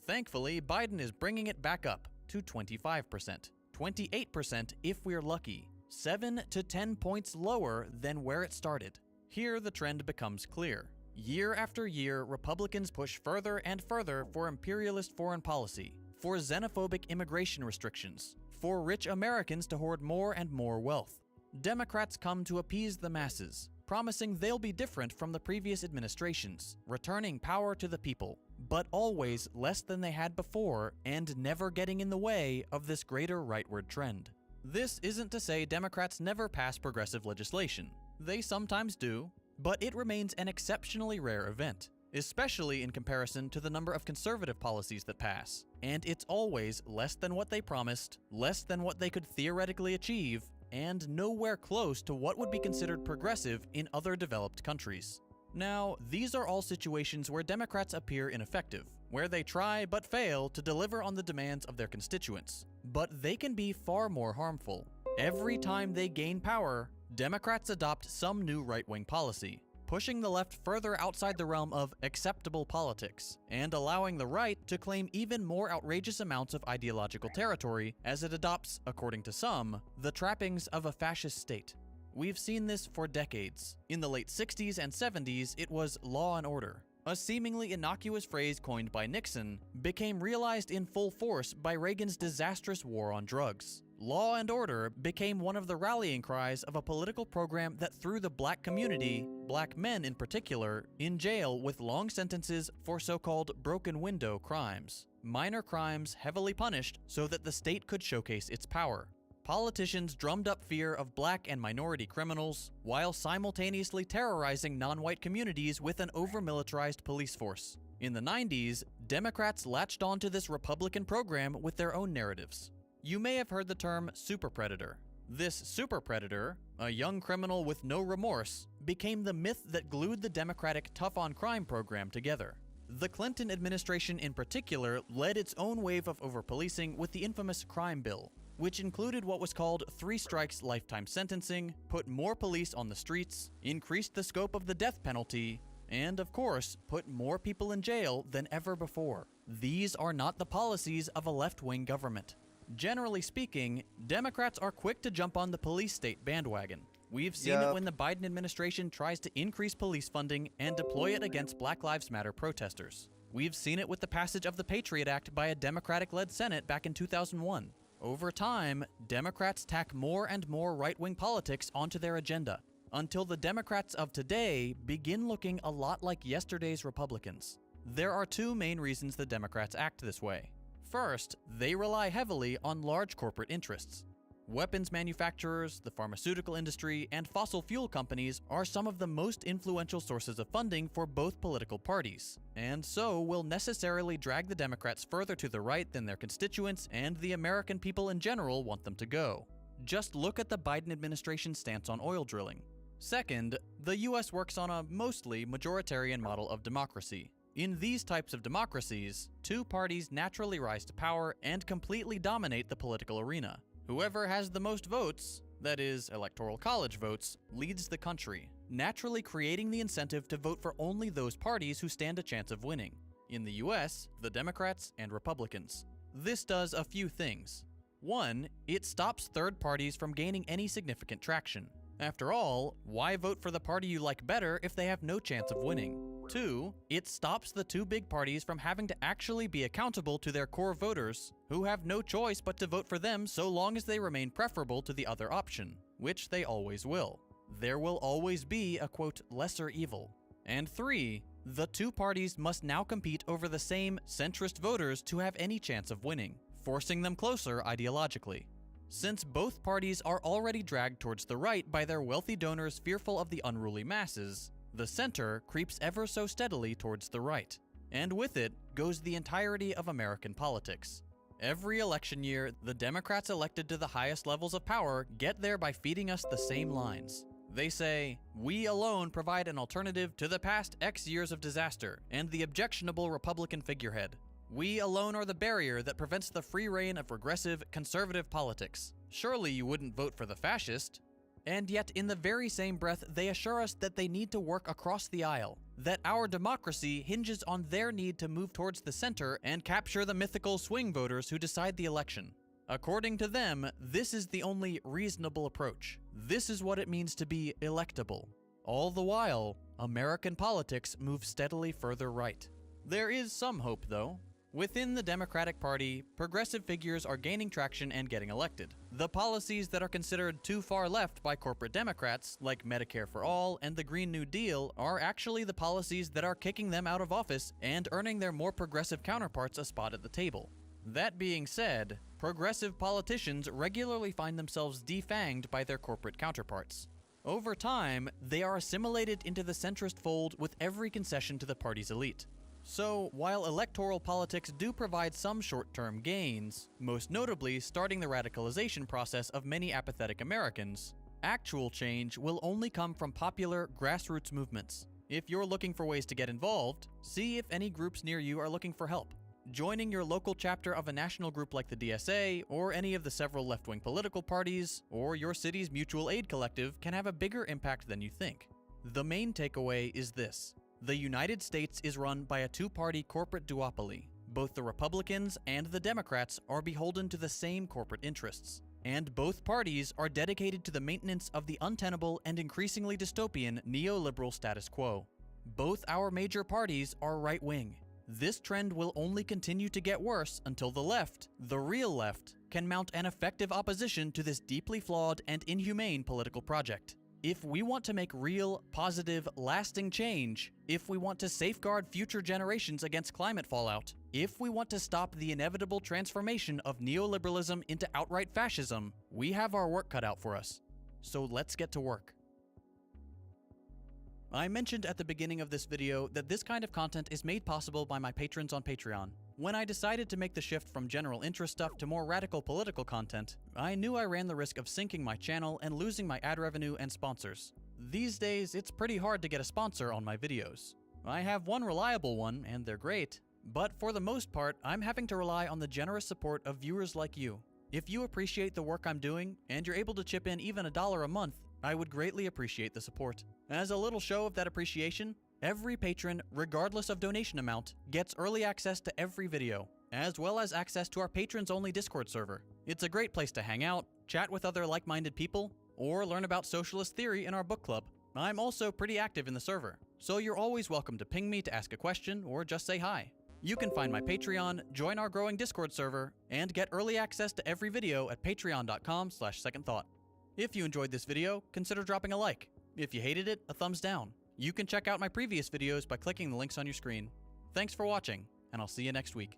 Thankfully, Biden is bringing it back up to 25%, 28% if we're lucky, 7 to 10 points lower than where it started. Here the trend becomes clear. Year after year, Republicans push further and further for imperialist foreign policy, for xenophobic immigration restrictions, for rich Americans to hoard more and more wealth. Democrats come to appease the masses, promising they'll be different from the previous administrations, returning power to the people, but always less than they had before and never getting in the way of this greater rightward trend. This isn't to say Democrats never pass progressive legislation. They sometimes do, but it remains an exceptionally rare event, especially in comparison to the number of conservative policies that pass. And it's always less than what they promised, less than what they could theoretically achieve, and nowhere close to what would be considered progressive in other developed countries. Now, these are all situations where Democrats appear ineffective, where they try but fail to deliver on the demands of their constituents. But they can be far more harmful. Every time they gain power, Democrats adopt some new right-wing policy, pushing the left further outside the realm of acceptable politics, and allowing the right to claim even more outrageous amounts of ideological territory as it adopts, according to some, the trappings of a fascist state. We've seen this for decades. In the late 60s and 70s, it was law and order. A seemingly innocuous phrase coined by Nixon became realized in full force by Reagan's disastrous war on drugs. Law and order became one of the rallying cries of a political program that threw the black community, black men in particular, in jail with long sentences for so-called broken window crimes. Minor crimes heavily punished so that the state could showcase its power. Politicians drummed up fear of black and minority criminals, while simultaneously terrorizing non-white communities with an over-militarized police force. In the 90s, Democrats latched onto this Republican program with their own narratives. You may have heard the term super predator. This super predator, a young criminal with no remorse, became the myth that glued the Democratic tough-on-crime program together. The Clinton administration in particular led its own wave of over-policing with the infamous crime bill, which included what was called 3 strikes lifetime sentencing, put more police on the streets, increased the scope of the death penalty, and of course, put more people in jail than ever before. These are not the policies of a left-wing government. Generally speaking, Democrats are quick to jump on the police state bandwagon. We've seen it when the Biden administration tries to increase police funding and deploy it against Black Lives Matter protesters. We've seen it with the passage of the Patriot Act by a Democratic-led Senate back in 2001. Over time, Democrats tack more and more right-wing politics onto their agenda, until the Democrats of today begin looking a lot like yesterday's Republicans. There are 2 main reasons the Democrats act this way. First, they rely heavily on large corporate interests. Weapons manufacturers, the pharmaceutical industry, and fossil fuel companies are some of the most influential sources of funding for both political parties, and so will necessarily drag the Democrats further to the right than their constituents and the American people in general want them to go. Just look at the Biden administration's stance on oil drilling. Second, the US works on a mostly majoritarian model of democracy. In these types of democracies, two parties naturally rise to power and completely dominate the political arena. Whoever has the most votes, that is, electoral college votes, leads the country, naturally creating the incentive to vote for only those parties who stand a chance of winning. In the US, the Democrats and Republicans. This does a few things. One, it stops third parties from gaining any significant traction. After all, why vote for the party you like better if they have no chance of winning? Two, it stops the two big parties from having to actually be accountable to their core voters, who have no choice but to vote for them so long as they remain preferable to the other option, which they always will. There will always be a, quote, lesser evil. And three, the two parties must now compete over the same centrist voters to have any chance of winning, forcing them closer ideologically. Since both parties are already dragged towards the right by their wealthy donors fearful of the unruly masses, the center creeps ever so steadily towards the right. And with it goes the entirety of American politics. Every election year, the Democrats elected to the highest levels of power get there by feeding us the same lines. They say, "We alone provide an alternative to the past X years of disaster and the objectionable Republican figurehead. We alone are the barrier that prevents the free reign of regressive, conservative politics. Surely you wouldn't vote for the fascist." And yet, in the very same breath, they assure us that they need to work across the aisle, that our democracy hinges on their need to move towards the center and capture the mythical swing voters who decide the election. According to them, this is the only reasonable approach. This is what it means to be electable. All the while, American politics moves steadily further right. There is some hope, though. Within the Democratic Party, progressive figures are gaining traction and getting elected. The policies that are considered too far left by corporate Democrats, like Medicare for All and the Green New Deal, are actually the policies that are kicking them out of office and earning their more progressive counterparts a spot at the table. That being said, progressive politicians regularly find themselves defanged by their corporate counterparts. Over time, they are assimilated into the centrist fold with every concession to the party's elite. So, while electoral politics do provide some short-term gains, most notably starting the radicalization process of many apathetic Americans, actual change will only come from popular grassroots movements. If you're looking for ways to get involved, see if any groups near you are looking for help. Joining your local chapter of a national group like the DSA, or any of the several left-wing political parties, or your city's mutual aid collective can have a bigger impact than you think. The main takeaway is this. The United States is run by a two-party corporate duopoly. Both the Republicans and the Democrats are beholden to the same corporate interests. And both parties are dedicated to the maintenance of the untenable and increasingly dystopian neoliberal status quo. Both our major parties are right-wing. This trend will only continue to get worse until the left, the real left, can mount an effective opposition to this deeply flawed and inhumane political project. If we want to make real, positive, lasting change, if we want to safeguard future generations against climate fallout, if we want to stop the inevitable transformation of neoliberalism into outright fascism, we have our work cut out for us. So let's get to work. I mentioned at the beginning of this video that this kind of content is made possible by my patrons on Patreon. When I decided to make the shift from general interest stuff to more radical political content, I knew I ran the risk of sinking my channel and losing my ad revenue and sponsors. These days, it's pretty hard to get a sponsor on my videos. I have one reliable one, and they're great, but for the most part, I'm having to rely on the generous support of viewers like you. If you appreciate the work I'm doing, and you're able to chip in even $1 a month, I would greatly appreciate the support. As a little show of that appreciation, every patron, regardless of donation amount, gets early access to every video, as well as access to our patrons-only Discord server. It's a great place to hang out, chat with other like-minded people, or learn about socialist theory in our book club. I'm also pretty active in the server, so you're always welcome to ping me to ask a question or just say hi. You can find my Patreon, join our growing Discord server, and get early access to every video at patreon.com/secondthought. If you enjoyed this video, consider dropping a like. If you hated it, a thumbs down. You can check out my previous videos by clicking the links on your screen. Thanks for watching, and I'll see you next week.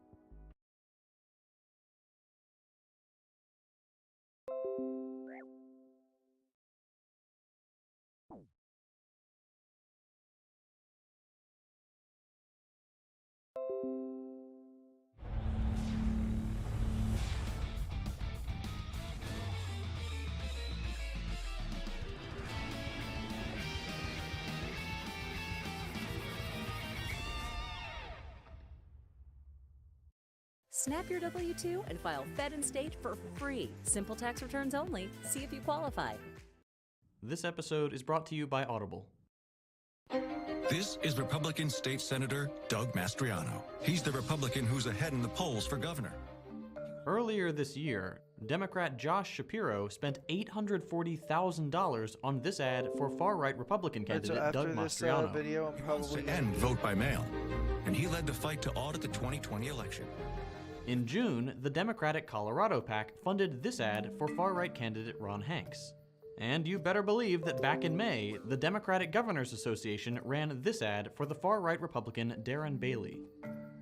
Snap your W-2 and file Fed and State for free. Simple tax returns only. See if you qualify. This episode is brought to you by Audible. This is Republican State Senator Doug Mastriano. He's the Republican who's ahead in the polls for governor. Earlier this year, Democrat Josh Shapiro spent $840,000 on this ad for far-right Republican candidate Doug Mastriano. Video, He wants to end vote by mail, and he led the fight to audit the 2020 election. In June, the Democratic Colorado PAC funded this ad for far-right candidate Ron Hanks. And you better believe that back in May, the Democratic Governors Association ran this ad for the far-right Republican Darren Bailey.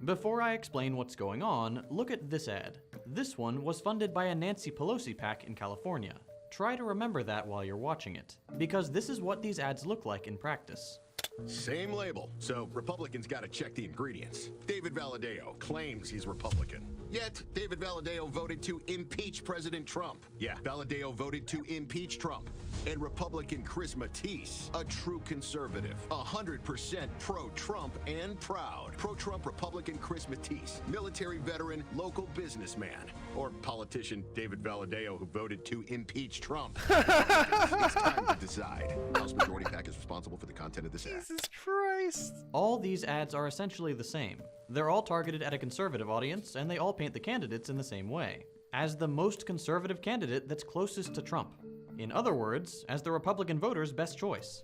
Before I explain what's going on, look at this ad. This one was funded by a Nancy Pelosi PAC in California. Try to remember that while you're watching it, because this is what these ads look like in practice. Same label, so Republicans gotta check the ingredients. David Valadao claims he's Republican. Yet, David Valadao voted to impeach President Trump. Yeah, Valadao voted to impeach Trump. And Republican Chris Matisse, a true conservative, 100% pro-Trump and proud. Pro-Trump Republican Chris Matisse, military veteran, local businessman. Or politician David Valadao, who voted to impeach Trump. It's time to decide. House Majority PAC is responsible for the content of this ad. Jesus Christ! All these ads are essentially the same. They're all targeted at a conservative audience, and they all paint the candidates in the same way, as the most conservative candidate that's closest to Trump. In other words, as the Republican voter's best choice.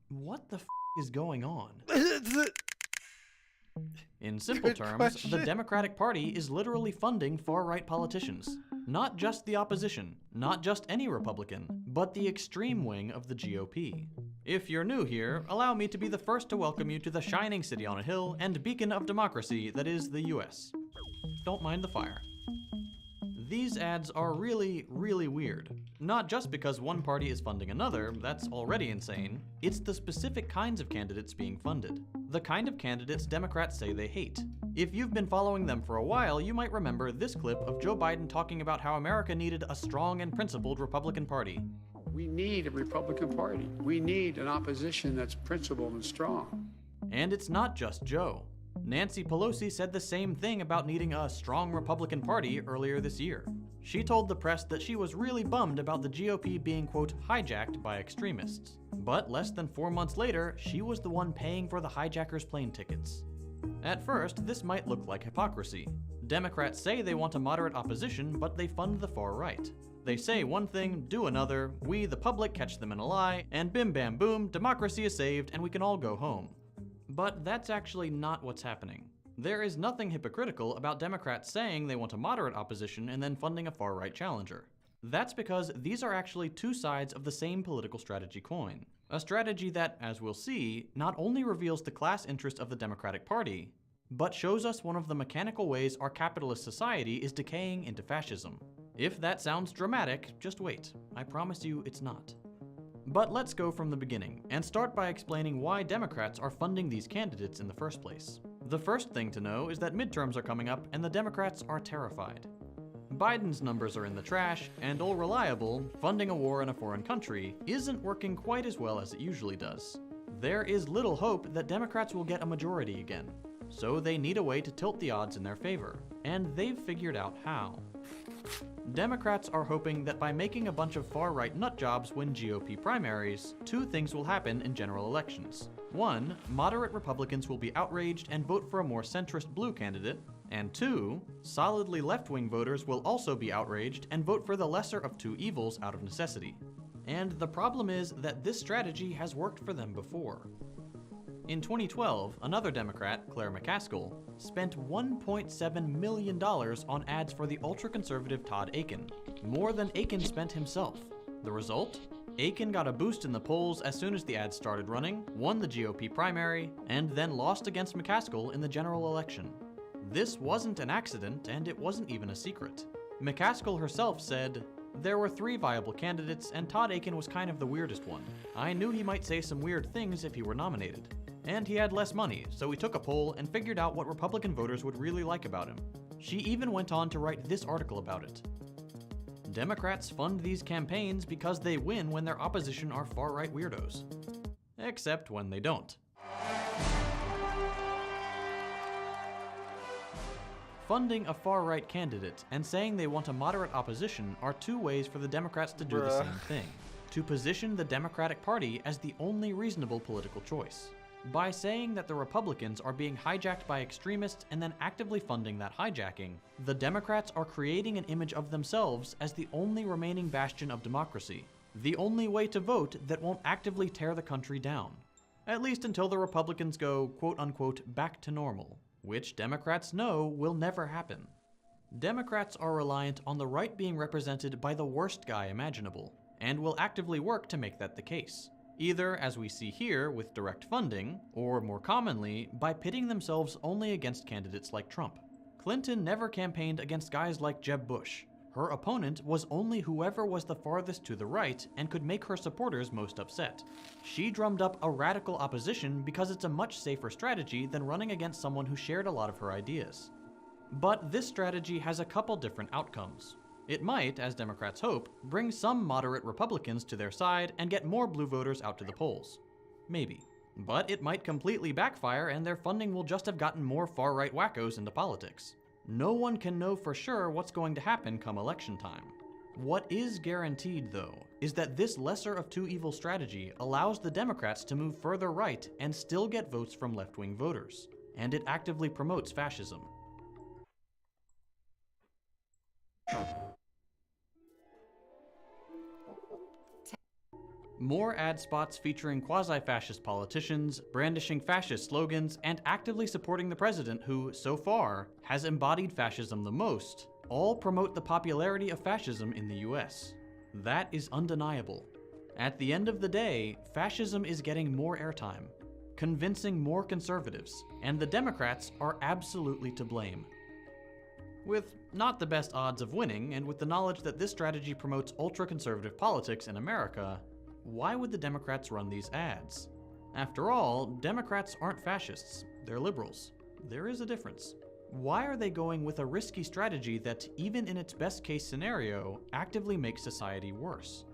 What the f is going on? In simple terms, the Democratic Party is literally funding far-right politicians. Not just the opposition, not just any Republican, but the extreme wing of the GOP. If you're new here, allow me to be the first to welcome you to the shining city on a hill and beacon of democracy that is the US. Don't mind the fire. These ads are really, really weird. Not just because one party is funding another, that's already insane. It's the specific kinds of candidates being funded. The kind of candidates Democrats say they hate. If you've been following them for a while, you might remember this clip of Joe Biden talking about how America needed a strong and principled Republican Party. We need a Republican Party. We need an opposition that's principled and strong. And it's not just Joe. Nancy Pelosi said the same thing about needing a strong Republican Party earlier this year. She told the press that she was really bummed about the GOP being, quote, hijacked by extremists. But less than 4 months later, she was the one paying for the hijackers' plane tickets. At first, this might look like hypocrisy. Democrats say they want a moderate opposition, but they fund the far right. They say one thing, do another, we, the public, catch them in a lie, and bim bam boom, democracy is saved and we can all go home. But that's actually not what's happening. There is nothing hypocritical about Democrats saying they want a moderate opposition and then funding a far-right challenger. That's because these are actually two sides of the same political strategy coin. A strategy that, as we'll see, not only reveals the class interest of the Democratic Party, but shows us one of the mechanical ways our capitalist society is decaying into fascism. If that sounds dramatic, just wait. I promise you it's not. But let's go from the beginning, and start by explaining why Democrats are funding these candidates in the first place. The first thing to know is that midterms are coming up and the Democrats are terrified. Biden's numbers are in the trash, and all reliable, funding a war in a foreign country isn't working quite as well as it usually does. There is little hope that Democrats will get a majority again, so they need a way to tilt the odds in their favor, and they've figured out how. Democrats are hoping that by making a bunch of far-right nutjobs win GOP primaries, two things will happen in general elections. One, moderate Republicans will be outraged and vote for a more centrist blue candidate, and two, solidly left-wing voters will also be outraged and vote for the lesser of two evils out of necessity. And the problem is that this strategy has worked for them before. In 2012, another Democrat, Claire McCaskill, spent $1.7 million on ads for the ultra-conservative Todd Akin, more than Akin spent himself. The result? Akin got a boost in the polls as soon as the ads started running, won the GOP primary, and then lost against McCaskill in the general election. This wasn't an accident, and it wasn't even a secret. McCaskill herself said, "There were 3 viable candidates, and Todd Akin was kind of the weirdest one. I knew he might say some weird things if he were nominated. And he had less money, so we took a poll and figured out what Republican voters would really like about him." She even went on to write this article about it. Democrats fund these campaigns because they win when their opposition are far-right weirdos. Except when they don't. funding a far-right candidate and saying they want a moderate opposition are two ways for the Democrats to do the same thing, to position the Democratic Party as the only reasonable political choice. By saying that the Republicans are being hijacked by extremists and then actively funding that hijacking, the Democrats are creating an image of themselves as the only remaining bastion of democracy, the only way to vote that won't actively tear the country down. At least until the Republicans go, quote-unquote, back to normal, which Democrats know will never happen. Democrats are reliant on the right being represented by the worst guy imaginable, and will actively work to make that the case. Either, as we see here, with direct funding, or more commonly, by pitting themselves only against candidates like Trump. Clinton never campaigned against guys like Jeb Bush. Her opponent was only whoever was the farthest to the right and could make her supporters most upset. She drummed up a radical opposition because it's a much safer strategy than running against someone who shared a lot of her ideas. But this strategy has a couple different outcomes. It might, as Democrats hope, bring some moderate Republicans to their side and get more blue voters out to the polls. Maybe. But it might completely backfire and their funding will just have gotten more far-right wackos into politics. No one can know for sure what's going to happen come election time. What is guaranteed, though, is that this lesser of two evil strategy allows the Democrats to move further right and still get votes from left-wing voters. And it actively promotes fascism. More ad spots featuring quasi-fascist politicians, brandishing fascist slogans, and actively supporting the president who, so far, has embodied fascism the most, all promote the popularity of fascism in the US. That is undeniable. At the end of the day, fascism is getting more airtime, convincing more conservatives, and the Democrats are absolutely to blame. With not the best odds of winning, and with the knowledge that this strategy promotes ultra-conservative politics in America, why would the Democrats run these ads? After all, Democrats aren't fascists, they're liberals. There is a difference. Why are they going with a risky strategy that, even in its best case scenario, actively makes society worse?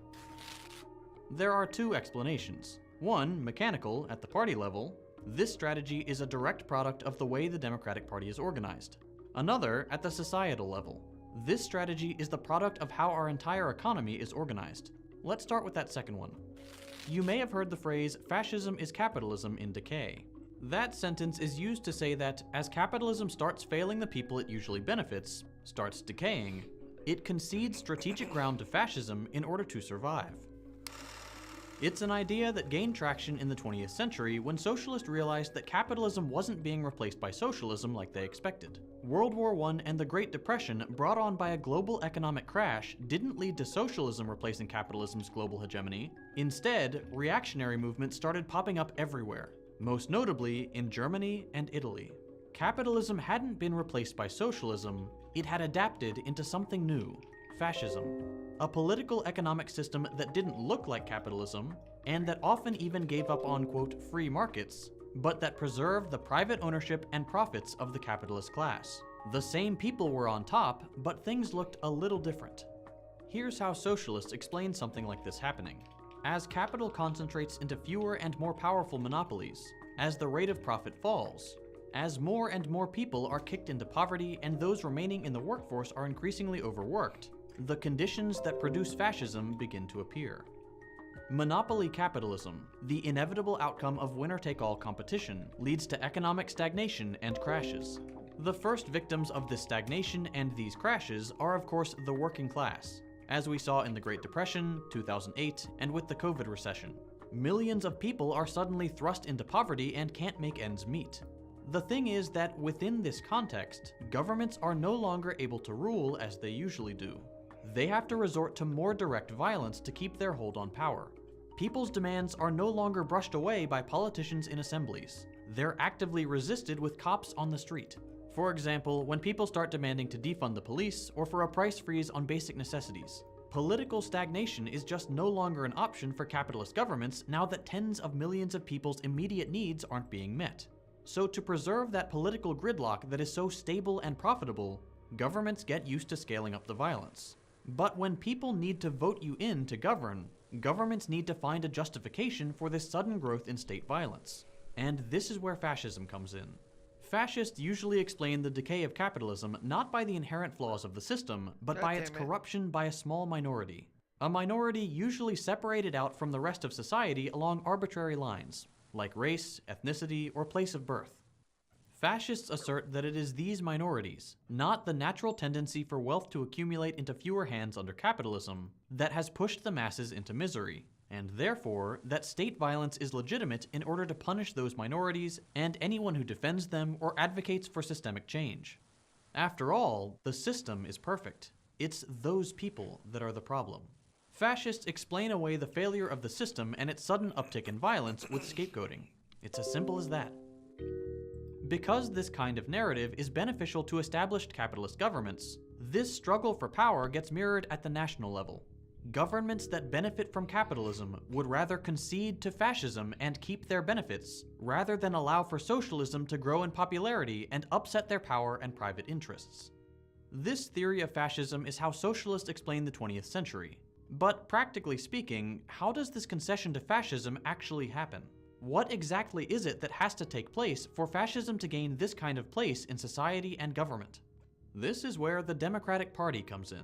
There are two explanations. One, mechanical, at the party level. This strategy is a direct product of the way the Democratic Party is organized. Another, at the societal level. This strategy is the product of how our entire economy is organized. Let's start with that second one. You may have heard the phrase, fascism is capitalism in decay. That sentence is used to say that, as capitalism starts failing the people it usually benefits, starts decaying, it concedes strategic ground to fascism in order to survive. It's an idea that gained traction in the 20th century when socialists realized that capitalism wasn't being replaced by socialism like they expected. World War I and the Great Depression, brought on by a global economic crash, didn't lead to socialism replacing capitalism's global hegemony. Instead, reactionary movements started popping up everywhere, most notably in Germany and Italy. Capitalism hadn't been replaced by socialism, it had adapted into something new. Fascism. A political economic system that didn't look like capitalism, and that often even gave up on, quote, free markets, but that preserved the private ownership and profits of the capitalist class. The same people were on top, but things looked a little different. Here's how socialists explain something like this happening. As capital concentrates into fewer and more powerful monopolies, as the rate of profit falls, as more and more people are kicked into poverty and those remaining in the workforce are increasingly overworked, the conditions that produce fascism begin to appear. Monopoly capitalism, the inevitable outcome of winner-take-all competition, leads to economic stagnation and crashes. The first victims of this stagnation and these crashes are, of course, the working class, as we saw in the Great Depression, 2008, and with the COVID recession. Millions of people are suddenly thrust into poverty and can't make ends meet. The thing is that within this context, governments are no longer able to rule as they usually do. They have to resort to more direct violence to keep their hold on power. People's demands are no longer brushed away by politicians in assemblies. They're actively resisted with cops on the street. For example, when people start demanding to defund the police or for a price freeze on basic necessities. Political stagnation is just no longer an option for capitalist governments now that tens of millions of people's immediate needs aren't being met. So to preserve that political gridlock that is so stable and profitable, governments get used to scaling up the violence. But when people need to vote you in to govern, governments need to find a justification for this sudden growth in state violence. And this is where fascism comes in. Fascists usually explain the decay of capitalism not by the inherent flaws of the system, but by its corruption by a small minority. A minority usually separated out from the rest of society along arbitrary lines, like race, ethnicity, or place of birth. Fascists assert that it is these minorities, not the natural tendency for wealth to accumulate into fewer hands under capitalism, that has pushed the masses into misery, and therefore that state violence is legitimate in order to punish those minorities and anyone who defends them or advocates for systemic change. After all, the system is perfect. It's those people that are the problem. Fascists explain away the failure of the system and its sudden uptick in violence with scapegoating. It's as simple as that. Because this kind of narrative is beneficial to established capitalist governments, this struggle for power gets mirrored at the national level. Governments that benefit from capitalism would rather concede to fascism and keep their benefits, rather than allow for socialism to grow in popularity and upset their power and private interests. This theory of fascism is how socialists explain the 20th century. But practically speaking, how does this concession to fascism actually happen? What exactly is it that has to take place for fascism to gain this kind of place in society and government? This is where the Democratic Party comes in.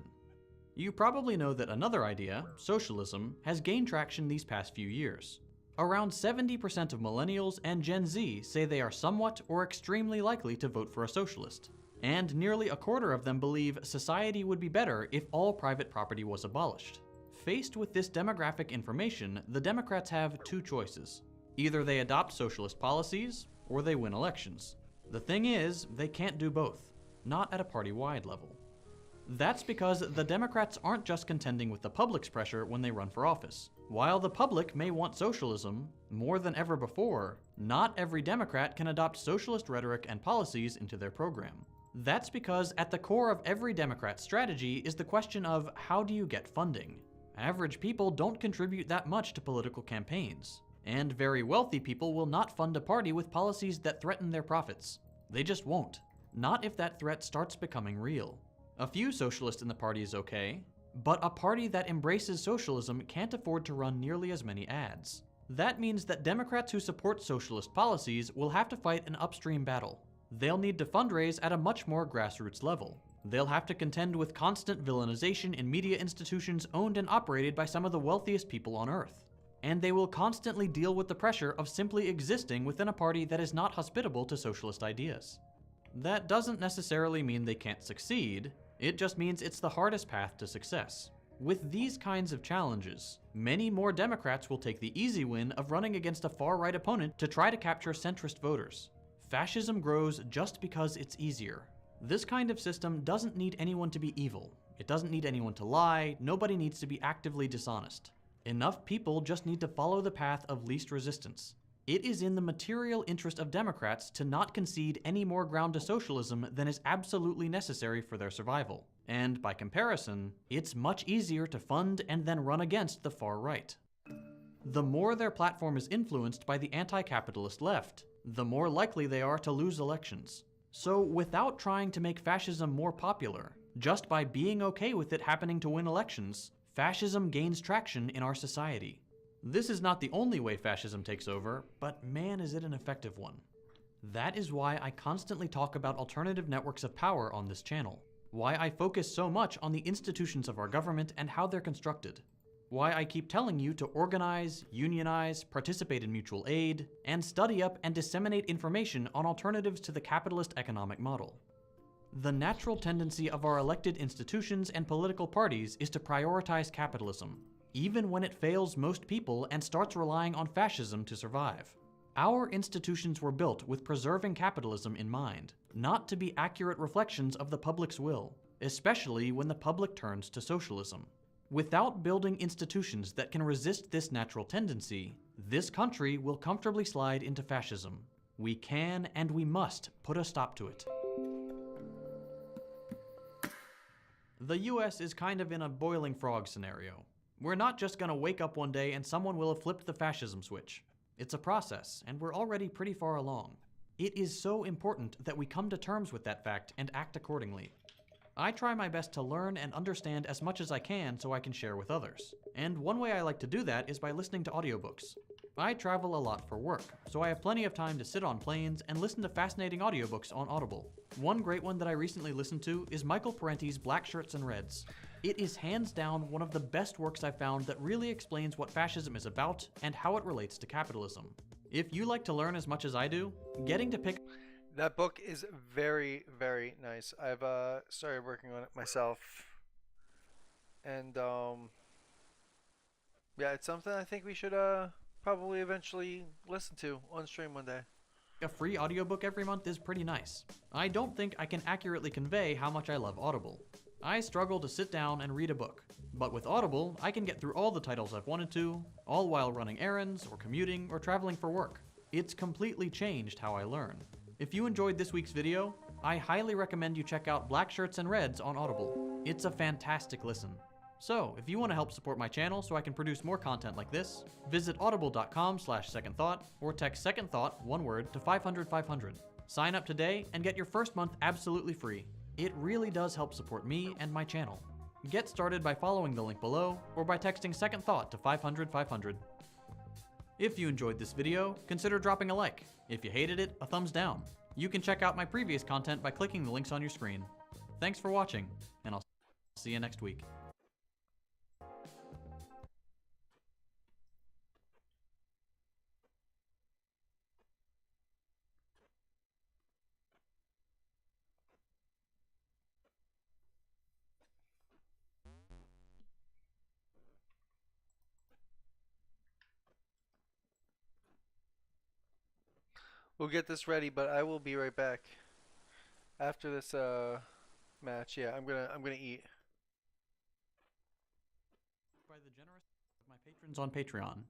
You probably know that another idea, socialism, has gained traction these past few years. Around 70% of millennials and Gen Z say they are somewhat or extremely likely to vote for a socialist. And nearly a quarter of them believe society would be better if all private property was abolished. Faced with this demographic information, the Democrats have two choices. Either they adopt socialist policies, or they win elections. The thing is, they can't do both, not at a party-wide level. That's because the Democrats aren't just contending with the public's pressure when they run for office. While the public may want socialism, more than ever before, not every Democrat can adopt socialist rhetoric and policies into their program. That's because at the core of every Democrat's strategy is the question of how do you get funding? Average people don't contribute that much to political campaigns. And very wealthy people will not fund a party with policies that threaten their profits. They just won't. Not if that threat starts becoming real. A few socialists in the party is okay, but a party that embraces socialism can't afford to run nearly as many ads. That means that Democrats who support socialist policies will have to fight an upstream battle. They'll need to fundraise at a much more grassroots level. They'll have to contend with constant villainization in media institutions owned and operated by some of the wealthiest people on Earth. And they will constantly deal with the pressure of simply existing within a party that is not hospitable to socialist ideas. That doesn't necessarily mean they can't succeed, it just means it's the hardest path to success. With these kinds of challenges, many more Democrats will take the easy win of running against a far-right opponent to try to capture centrist voters. Fascism grows just because it's easier. This kind of system doesn't need anyone to be evil. It doesn't need anyone to lie, nobody needs to be actively dishonest. Enough people just need to follow the path of least resistance. It is in the material interest of Democrats to not concede any more ground to socialism than is absolutely necessary for their survival. And by comparison, it's much easier to fund and then run against the far right. The more their platform is influenced by the anti-capitalist left, the more likely they are to lose elections. So without trying to make fascism more popular, just by being okay with it happening to win elections, fascism gains traction in our society. This is not the only way fascism takes over, but man is it an effective one. That is why I constantly talk about alternative networks of power on this channel. Why I focus so much on the institutions of our government and how they're constructed. Why I keep telling you to organize, unionize, participate in mutual aid, and study up and disseminate information on alternatives to the capitalist economic model. The natural tendency of our elected institutions and political parties is to prioritize capitalism, even when it fails most people and starts relying on fascism to survive. Our institutions were built with preserving capitalism in mind, not to be accurate reflections of the public's will, especially when the public turns to socialism. Without building institutions that can resist this natural tendency, this country will comfortably slide into fascism. We can and we must put a stop to it. The US is kind of in a boiling frog scenario. We're not just gonna wake up one day and someone will have flipped the fascism switch. It's a process, and we're already pretty far along. It is so important that we come to terms with that fact and act accordingly. I try my best to learn and understand as much as I can so I can share with others. And one way I like to do that is by listening to audiobooks. I travel a lot for work, so I have plenty of time to sit on planes and listen to fascinating audiobooks on Audible. One great one that I recently listened to is Michael Parenti's Black Shirts and Reds. It is hands down one of the best works I've found that really explains what fascism is about and how it relates to capitalism. If you like to learn as much as I do, getting to pick... That book is very, very nice. I've started working on it myself. And yeah, it's something I think we should probably eventually listen to on stream one day. A free audiobook every month is pretty nice. I don't think I can accurately convey how much I love Audible. I struggle to sit down and read a book, but with Audible, I can get through all the titles I've wanted to, all while running errands, or commuting, or traveling for work. It's completely changed how I learn. If you enjoyed this week's video, I highly recommend you check out Black Shirts and Reds on Audible. It's a fantastic listen. So, if you want to help support my channel so I can produce more content like this, visit audible.com/secondthought or text second thought, one word, to 500-500. Sign up today and get your first month absolutely free. It really does help support me and my channel. Get started by following the link below or by texting second thought to 500-500. If you enjoyed this video, consider dropping a like. If you hated it, a thumbs down. You can check out my previous content by clicking the links on your screen. Thanks for watching, and I'll see you next week. We'll get this ready, but I will be right back after this match. Yeah, I'm gonna eat. By the generous of my patrons on Patreon.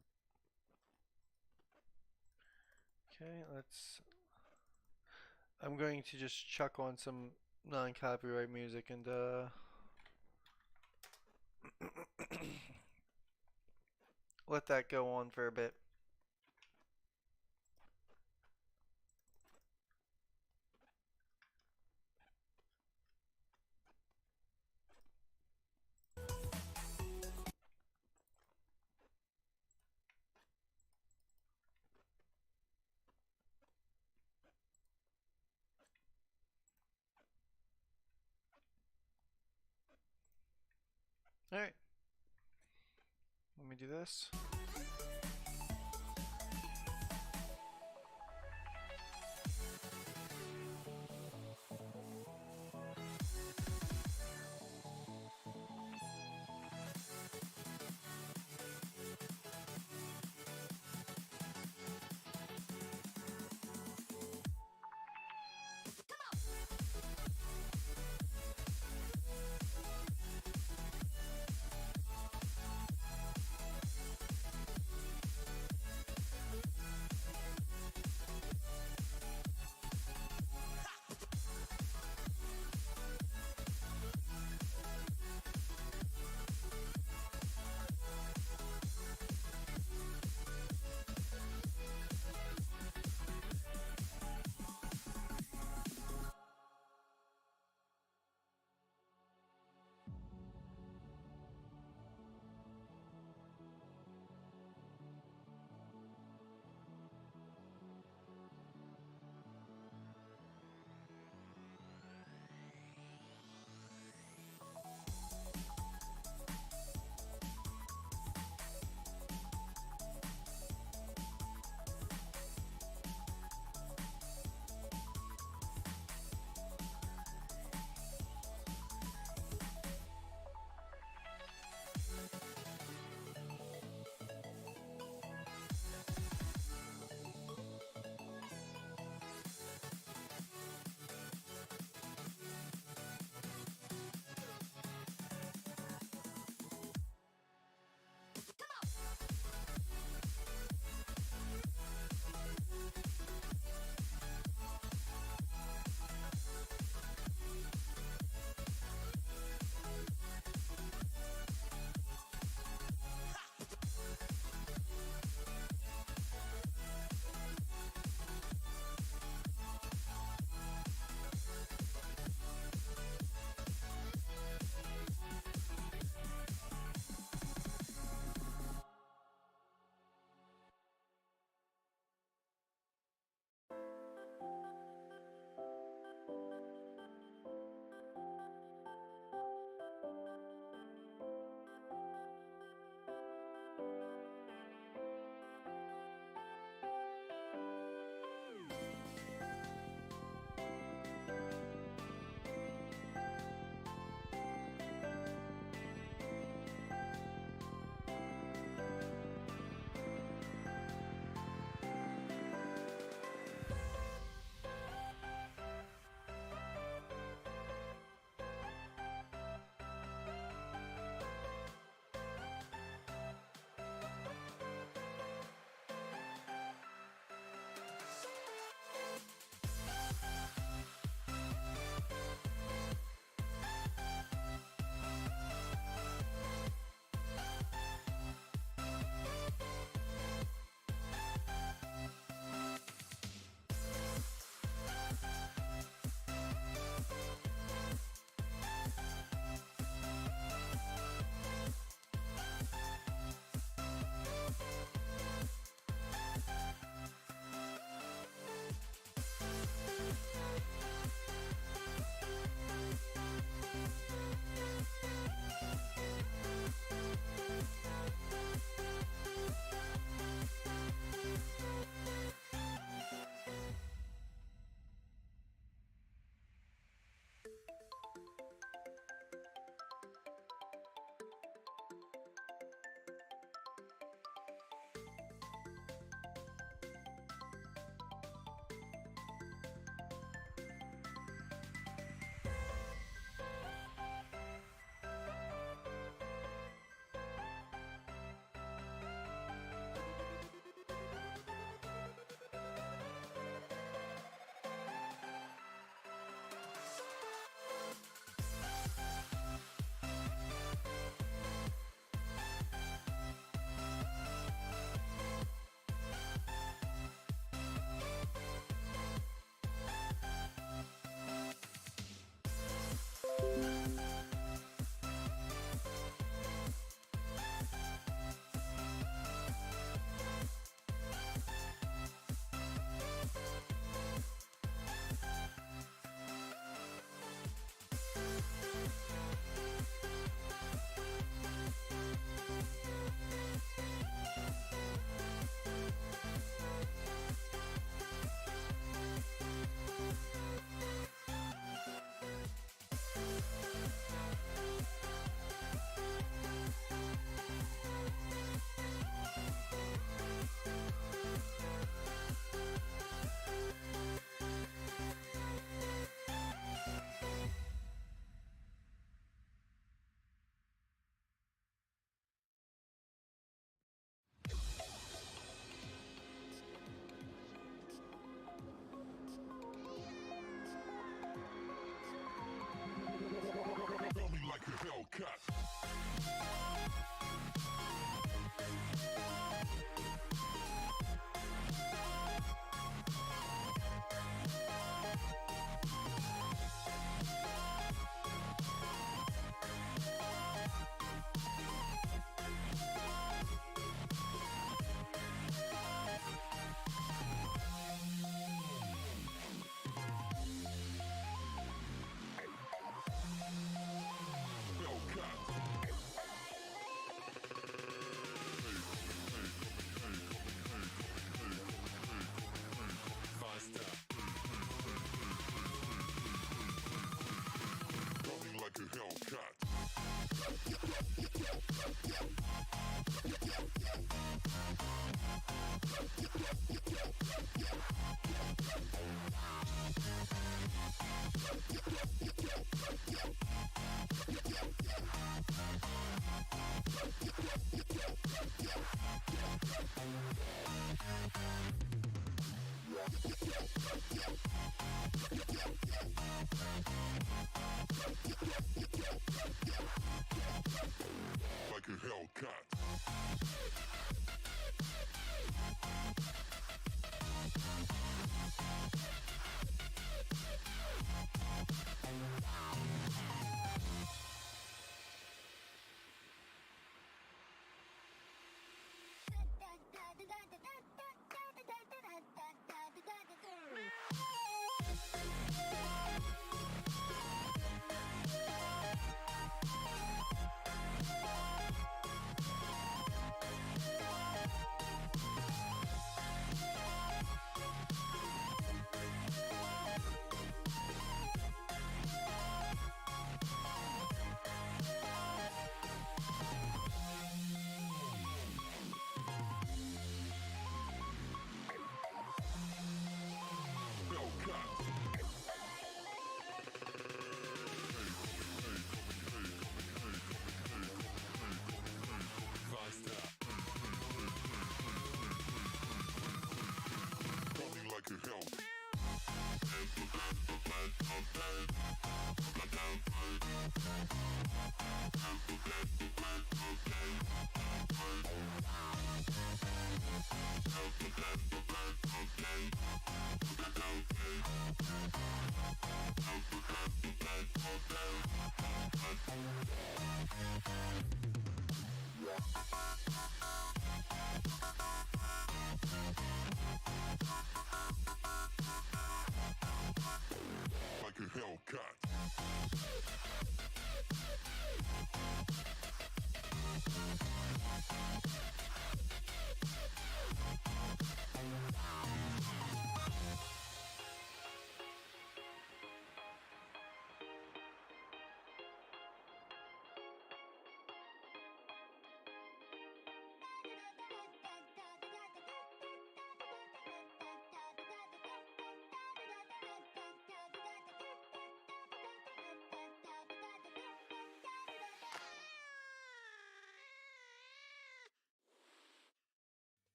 Okay, I'm going to just chuck on some non-copyright music and let that go on for a bit. Alright. Let me do this.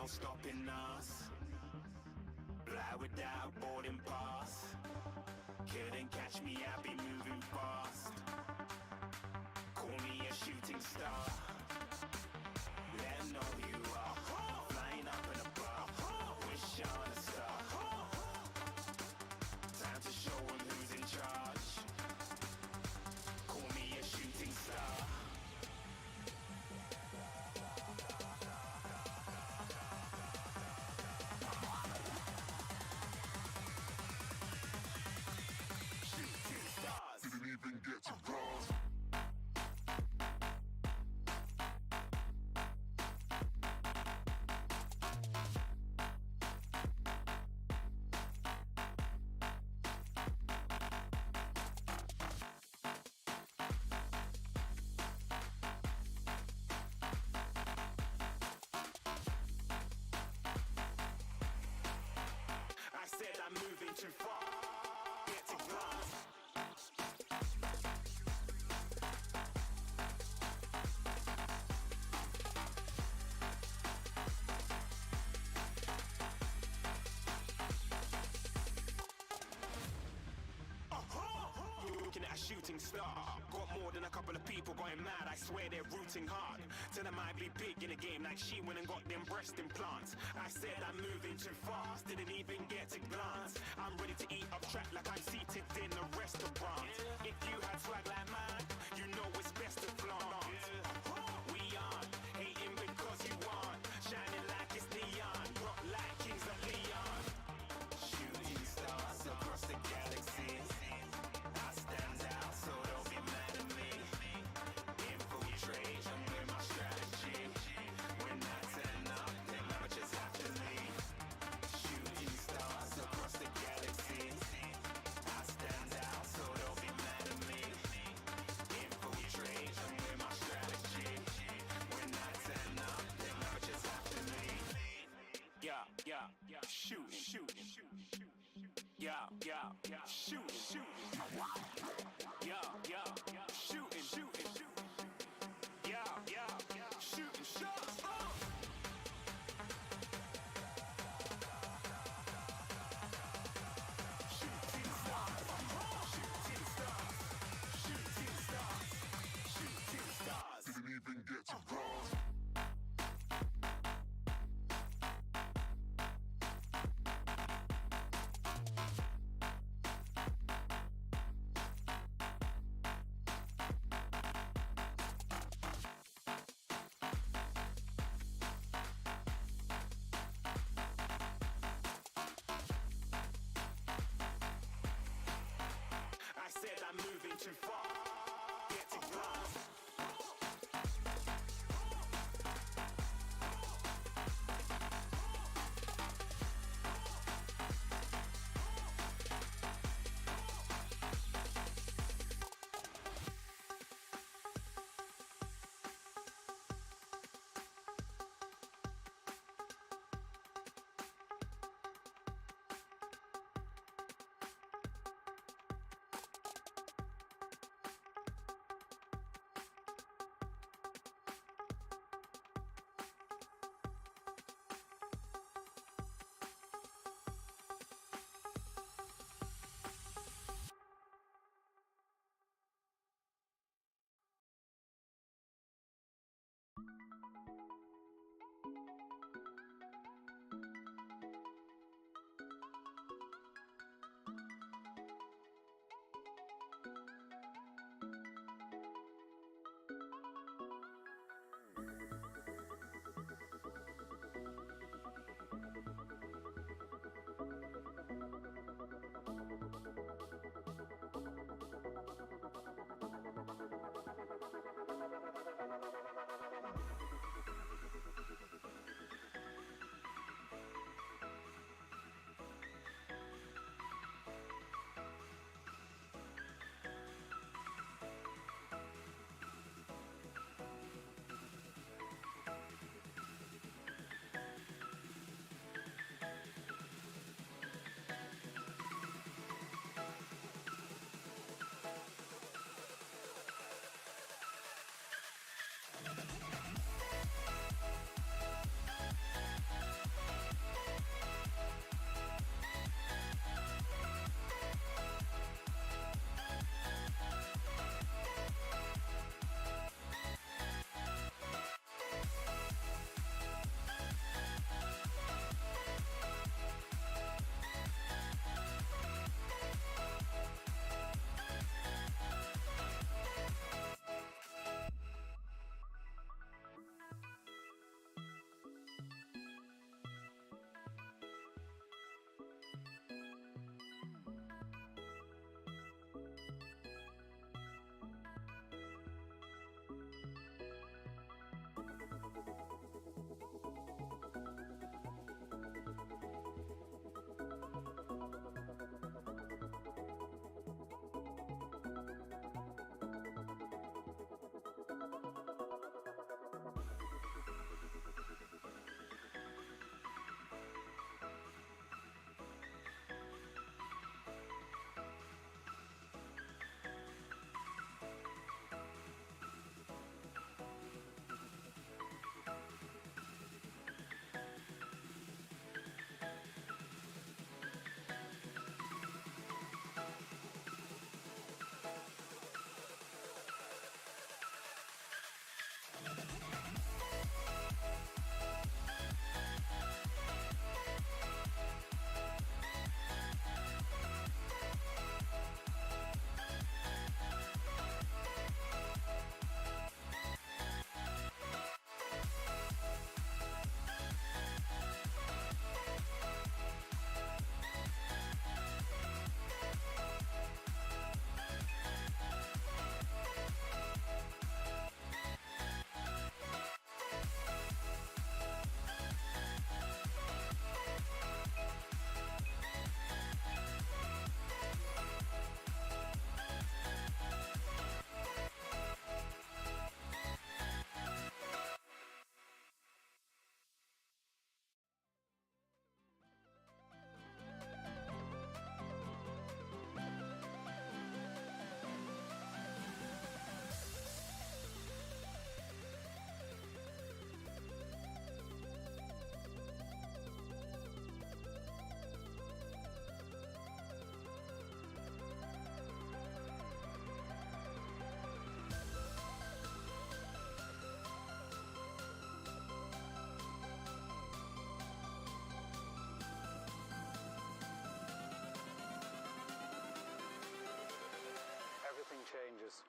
no stopping us. Fly without boarding pass. Couldn't catch me, I'll be moving fast. Call me a shooting star. Let 'em know who you are. Flying up in a bar. Wish on a star. Time to show 'em who's in charge. Call me a shooting star. Shooting stars. Didn't even get to cross. I said I'm moving too far. Get to glass. Looking at a shooting star. Got more than a couple of people going mad. I swear they're rooting hard. Tell them I'd be big in the game like she went and got them breast implants. I said I'm moving too fast. Didn't even get a glance. I'm ready to eat up track like I'm seated in a restaurant. If you had swag like mine, you know it's best to flaunt. We aren't hating because you aren't. Shining like it's neon. Rock like kings of Leon. Shooting stars across the galaxy. I stand out, so don't be mad at me. Infiltrate, I'm with my strategy. When I turn up, then I just have to leave. Shooting stars across the galaxy. I stand out, so don't be mad at me. Infiltrate, I'm with my strategy. When I turn up, then I just have to leave. Yeah, shooting. Yeah, shooting. Yeah, shooting. Yeah, shooting shots. Shooting stars. Didn't even get to cross. changes.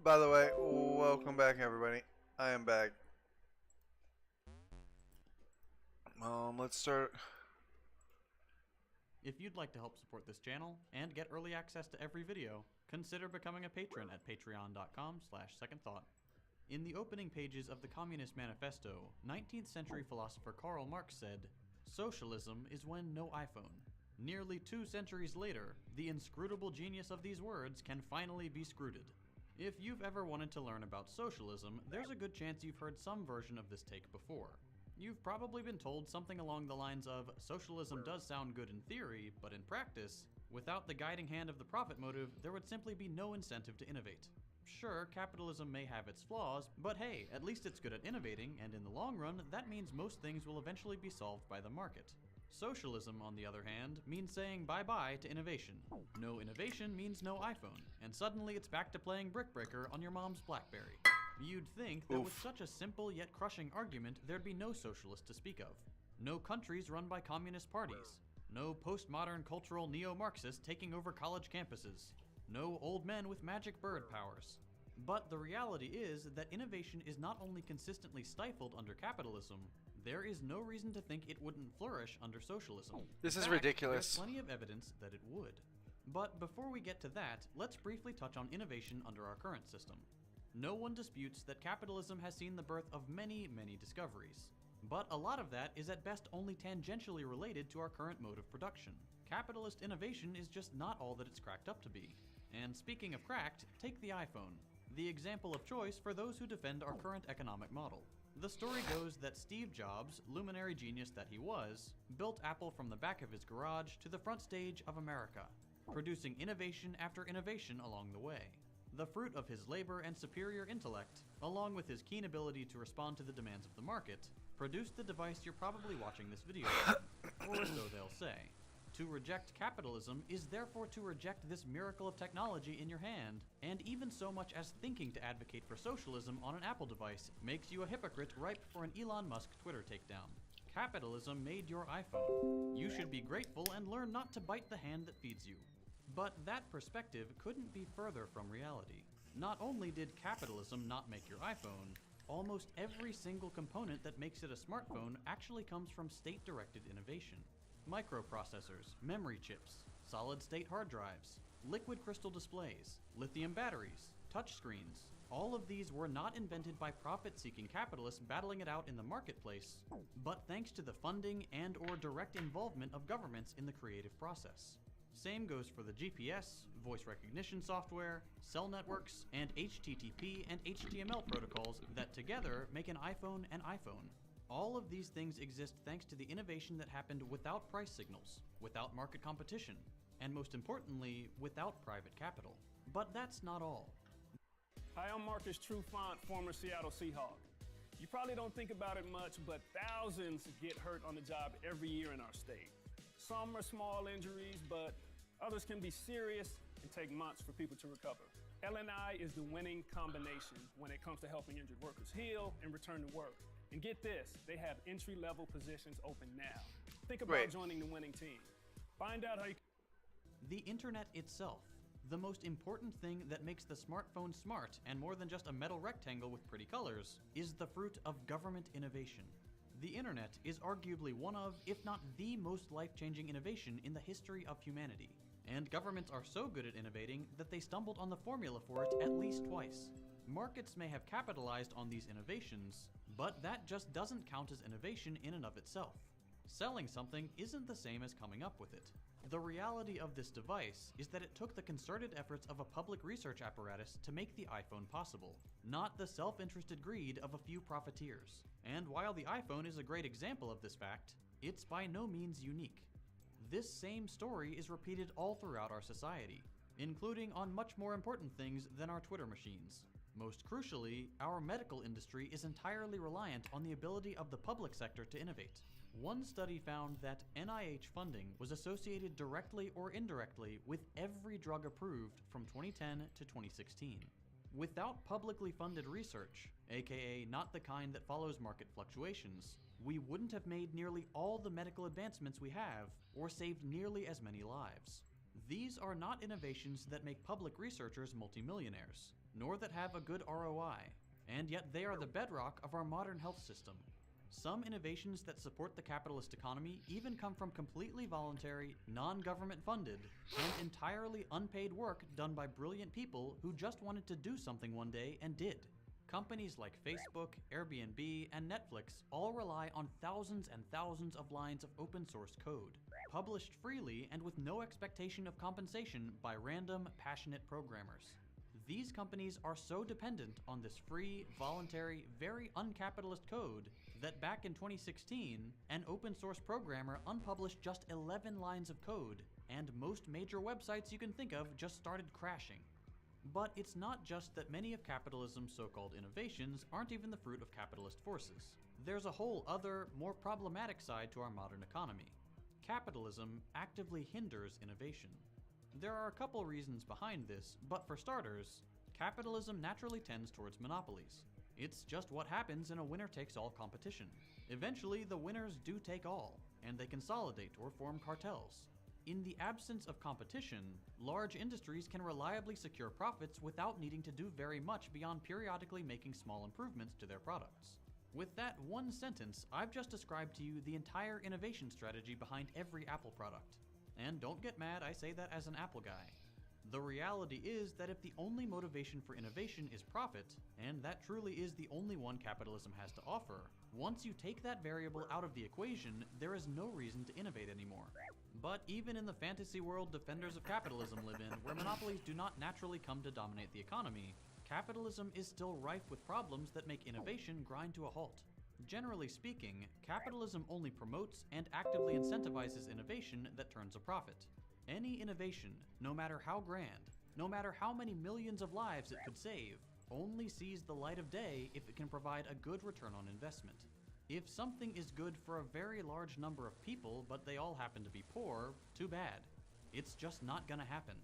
By the way, welcome back, everybody. I am back. Let's start. If you'd like to help support this channel and get early access to every video, consider becoming a patron at patreon.com/secondthought. In the opening pages of the Communist Manifesto, 19th century philosopher Karl Marx said, "Socialism is when no iPhone." Nearly 2 centuries later, the inscrutable genius of these words can finally be scruted. If you've ever wanted to learn about socialism, there's a good chance you've heard some version of this take before. You've probably been told something along the lines of, socialism does sound good in theory, but in practice, without the guiding hand of the profit motive, there would simply be no incentive to innovate. Sure, capitalism may have its flaws, but hey, at least it's good at innovating, and in the long run, that means most things will eventually be solved by the market. Socialism, on the other hand, means saying bye-bye to innovation. No innovation means no iPhone, and suddenly it's back to playing Brick Breaker on your mom's BlackBerry. You'd think that with such a simple yet crushing argument, there'd be no socialist to speak of. No countries run by communist parties. No postmodern cultural neo-Marxists taking over college campuses. No old men with magic bird powers. But the reality is that innovation is not only consistently stifled under capitalism, there is no reason to think it wouldn't flourish under socialism. This is In fact, ridiculous. There's plenty of evidence that it would. But before we get to that, let's briefly touch on innovation under our current system. No one disputes that capitalism has seen the birth of many, many discoveries. But a lot of that is at best only tangentially related to our current mode of production. Capitalist innovation is just not all that it's cracked up to be. And speaking of cracked, take the iPhone, the example of choice for those who defend our current economic model. The story goes that Steve Jobs, luminary genius that he was, built Apple from the back of his garage to the front stage of America, producing innovation after innovation along the way. The fruit of his labor and superior intellect, along with his keen ability to respond to the demands of the market, produced the device you're probably watching this video on, or so they'll say. To reject capitalism is therefore to reject this miracle of technology in your hand, and even so much as thinking to advocate for socialism on an Apple device makes you a hypocrite ripe for an Elon Musk Twitter takedown. Capitalism made your iPhone. You should be grateful and learn not to bite the hand that feeds you. But that perspective couldn't be further from reality. Not only did capitalism not make your iPhone, almost every single component that makes it a smartphone actually comes from state-directed innovation. Microprocessors, memory chips, solid-state hard drives, liquid crystal displays, lithium batteries, touchscreens. All of these were not invented by profit-seeking capitalists battling it out in the marketplace, but thanks to the funding and/or direct involvement of governments in the creative process. Same goes for the GPS, voice recognition software, cell networks, and HTTP and HTML protocols that together make an iPhone an iPhone. All of these things exist thanks to the innovation that happened without price signals, without market competition, and most importantly, without private capital. But that's not all. Hi, I'm Marcus Trufant, former Seattle Seahawk. You probably don't think about it much, but thousands get hurt on the job every year in our state. Some are small injuries, but others can be serious and take months for people to recover. LNI is the winning combination when it comes to helping injured workers heal and return to work. And get this, they have entry-level positions open now. Think about joining the winning team. Find out how you... The internet itself, the most important thing that makes the smartphone smart and more than just a metal rectangle with pretty colors, is the fruit of government innovation. The internet is arguably one of, if not the most life-changing innovation in the history of humanity. And governments are so good at innovating that they stumbled on the formula for it at least twice. Markets may have capitalized on these innovations, but that just doesn't count as innovation in and of itself. Selling something isn't the same as coming up with it. The reality of this device is that it took the concerted efforts of a public research apparatus to make the iPhone possible, not the self-interested greed of a few profiteers. And while the iPhone is a great example of this fact, it's by no means unique. This same story is repeated all throughout our society, including on much more important things than our Twitter machines. Most crucially, our medical industry is entirely reliant on the ability of the public sector to innovate. One study found that NIH funding was associated directly or indirectly with every drug approved from 2010 to 2016. Without publicly funded research, aka not the kind that follows market fluctuations, we wouldn't have made nearly all the medical advancements we have, or saved nearly as many lives. These are not innovations that make public researchers multimillionaires, nor that have a good ROI, and yet they are the bedrock of our modern health system. Some innovations that support the capitalist economy even come from completely voluntary, non-government funded, and entirely unpaid work done by brilliant people who just wanted to do something one day and did. Companies like Facebook, Airbnb, and Netflix all rely on thousands and thousands of lines of open source code, published freely and with no expectation of compensation by random, passionate programmers. These companies are so dependent on this free, voluntary, very uncapitalist code that back in 2016, an open source programmer unpublished just 11 lines of code, and most major websites you can think of just started crashing. But it's not just that many of capitalism's so-called innovations aren't even the fruit of capitalist forces. There's a whole other, more problematic side to our modern economy. Capitalism actively hinders innovation. There are a couple reasons behind this, but for starters, capitalism naturally tends towards monopolies. It's just what happens in a winner-takes-all competition. Eventually, the winners do take all, and they consolidate or form cartels. In the absence of competition, large industries can reliably secure profits without needing to do very much beyond periodically making small improvements to their products. With that one sentence, I've just described to you the entire innovation strategy behind every Apple product. And don't get mad, I say that as an Apple guy. The reality is that if the only motivation for innovation is profit, and that truly is the only one capitalism has to offer, once you take that variable out of the equation, there is no reason to innovate anymore. But even in the fantasy world defenders of capitalism live in, where monopolies do not naturally come to dominate the economy, capitalism is still rife with problems that make innovation grind to a halt. Generally speaking, capitalism only promotes and actively incentivizes innovation that turns a profit. Any innovation, no matter how grand, no matter how many millions of lives it could save, only sees the light of day if it can provide a good return on investment. If something is good for a very large number of people, but they all happen to be poor, too bad. It's just not gonna happen.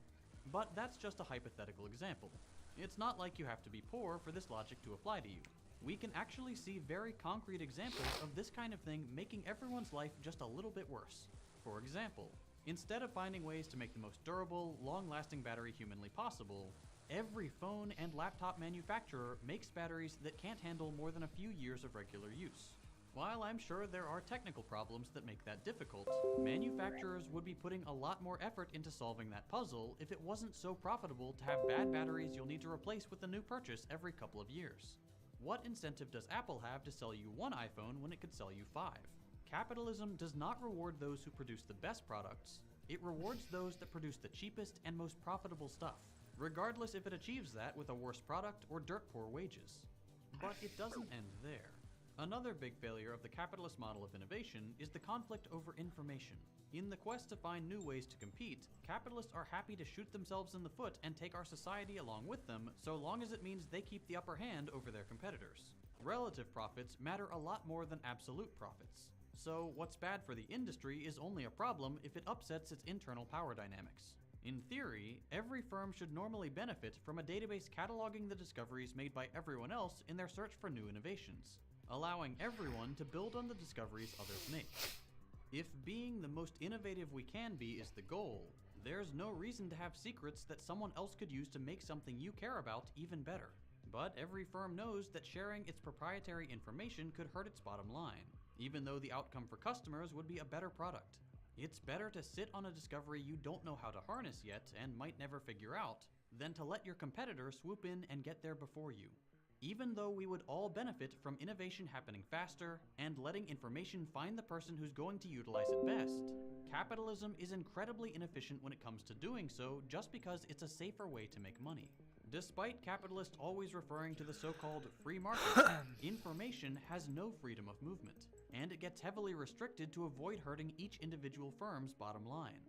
But that's just a hypothetical example. It's not like you have to be poor for this logic to apply to you. We can actually see very concrete examples of this kind of thing making everyone's life just a little bit worse. For example, instead of finding ways to make the most durable, long-lasting battery humanly possible, every phone and laptop manufacturer makes batteries that can't handle more than a few years of regular use. While I'm sure there are technical problems that make that difficult, manufacturers would be putting a lot more effort into solving that puzzle if it wasn't so profitable to have bad batteries you'll need to replace with a new purchase every couple of years. What incentive does Apple have to sell you one iPhone when it could sell you 5? Capitalism does not reward those who produce the best products, it rewards those that produce the cheapest and most profitable stuff, regardless if it achieves that with a worse product or dirt poor wages. But it doesn't end there. Another big failure of the capitalist model of innovation is the conflict over information. In the quest to find new ways to compete, capitalists are happy to shoot themselves in the foot and take our society along with them, so long as it means they keep the upper hand over their competitors. Relative profits matter a lot more than absolute profits. So what's bad for the industry is only a problem if it upsets its internal power dynamics. In theory, every firm should normally benefit from a database cataloging the discoveries made by everyone else in their search for new innovations, allowing everyone to build on the discoveries others make. If being the most innovative we can be is the goal, there's no reason to have secrets that someone else could use to make something you care about even better. But every firm knows that sharing its proprietary information could hurt its bottom line, even though the outcome for customers would be a better product. It's better to sit on a discovery you don't know how to harness yet and might never figure out, than to let your competitor swoop in and get there before you. Even though we would all benefit from innovation happening faster and letting information find the person who's going to utilize it best, capitalism is incredibly inefficient when it comes to doing so just because it's a safer way to make money. Despite capitalists always referring to the so-called free market, information has no freedom of movement, and it gets heavily restricted to avoid hurting each individual firm's bottom line.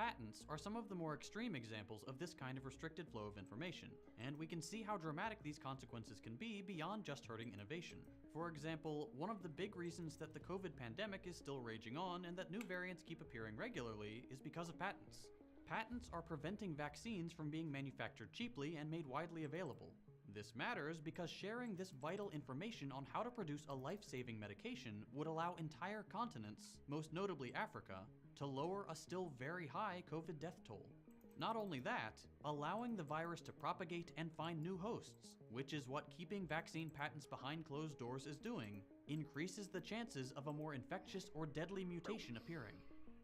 Patents are some of the more extreme examples of this kind of restricted flow of information, and we can see how dramatic these consequences can be beyond just hurting innovation. For example, one of the big reasons that the COVID pandemic is still raging on and that new variants keep appearing regularly is because of patents. Patents are preventing vaccines from being manufactured cheaply and made widely available. This matters because sharing this vital information on how to produce a life-saving medication would allow entire continents, most notably Africa, to lower a still very high COVID death toll. Not only that, allowing the virus to propagate and find new hosts, which is what keeping vaccine patents behind closed doors is doing, increases the chances of a more infectious or deadly mutation appearing.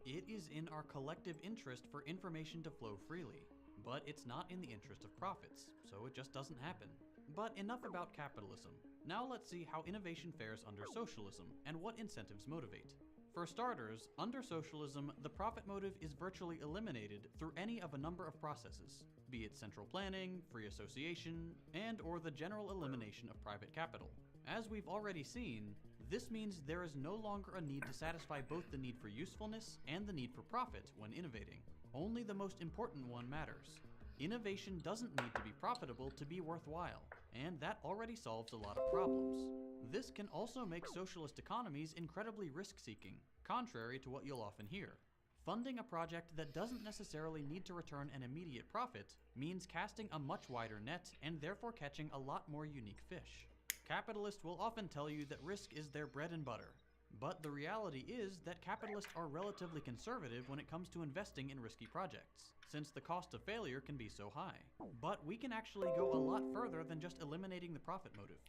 It is in our collective interest for information to flow freely, but it's not in the interest of profits, so it just doesn't happen. But enough about capitalism. Now let's see how innovation fares under socialism and what incentives motivate. For starters, under socialism, the profit motive is virtually eliminated through any of a number of processes, be it central planning, free association, and/or the general elimination of private capital. As we've already seen, this means there is no longer a need to satisfy both the need for usefulness and the need for profit when innovating. Only the most important one matters. Innovation doesn't need to be profitable to be worthwhile, and that already solves a lot of problems. This can also make socialist economies incredibly risk-seeking, contrary to what you'll often hear. Funding a project that doesn't necessarily need to return an immediate profit means casting a much wider net and therefore catching a lot more unique fish. Capitalists will often tell you that risk is their bread and butter, but the reality is that capitalists are relatively conservative when it comes to investing in risky projects, since the cost of failure can be so high. But we can actually go a lot further than just eliminating the profit motive.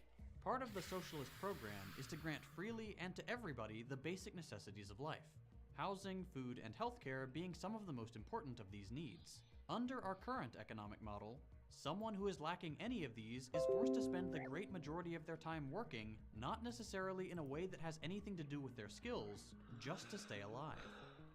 Part of the socialist program is to grant freely and to everybody the basic necessities of life, housing, food, and healthcare being some of the most important of these needs. Under our current economic model, someone who is lacking any of these is forced to spend the great majority of their time working, not necessarily in a way that has anything to do with their skills, just to stay alive.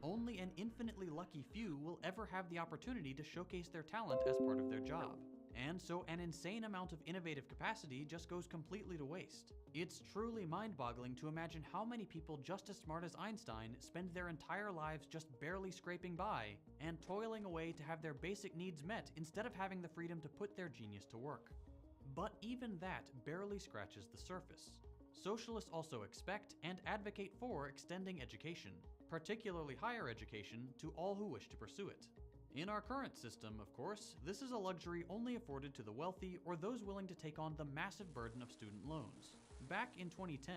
Only an infinitely lucky few will ever have the opportunity to showcase their talent as part of their job. And so an insane amount of innovative capacity just goes completely to waste. It's truly mind-boggling to imagine how many people just as smart as Einstein spend their entire lives just barely scraping by and toiling away to have their basic needs met instead of having the freedom to put their genius to work. But even that barely scratches the surface. Socialists also expect and advocate for extending education, particularly higher education, to all who wish to pursue it. In our current system, of course, this is a luxury only afforded to the wealthy or those willing to take on the massive burden of student loans. Back in 2010,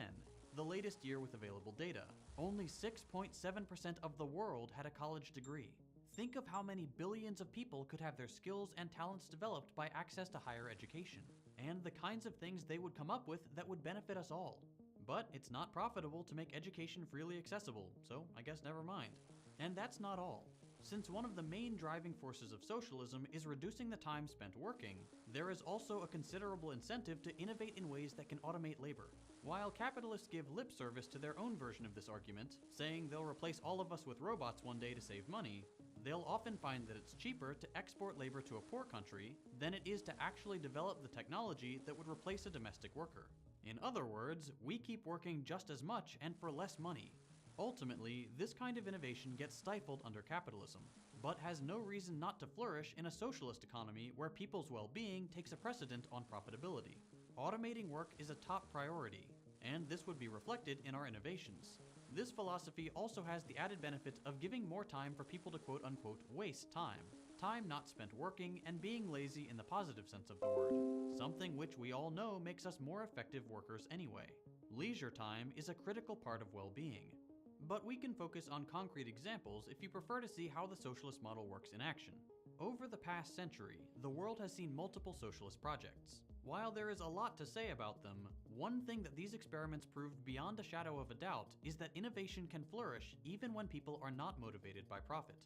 the latest year with available data, only 6.7% of the world had a college degree. Think of how many billions of people could have their skills and talents developed by access to higher education, and the kinds of things they would come up with that would benefit us all. But it's not profitable to make education freely accessible, so I guess never mind. And that's not all. Since one of the main driving forces of socialism is reducing the time spent working, there is also a considerable incentive to innovate in ways that can automate labor. While capitalists give lip service to their own version of this argument, saying they'll replace all of us with robots one day to save money, they'll often find that it's cheaper to export labor to a poor country than it is to actually develop the technology that would replace a domestic worker. In other words, we keep working just as much and for less money. Ultimately, this kind of innovation gets stifled under capitalism, but has no reason not to flourish in a socialist economy where people's well-being takes a precedent on profitability. Automating work is a top priority, and this would be reflected in our innovations. This philosophy also has the added benefit of giving more time for people to quote-unquote waste time. Time not spent working and being lazy in the positive sense of the word, something which we all know makes us more effective workers anyway. Leisure time is a critical part of well-being. But we can focus on concrete examples if you prefer to see how the socialist model works in action. Over the past century, the world has seen multiple socialist projects. While there is a lot to say about them, one thing that these experiments proved beyond a shadow of a doubt is that innovation can flourish even when people are not motivated by profit.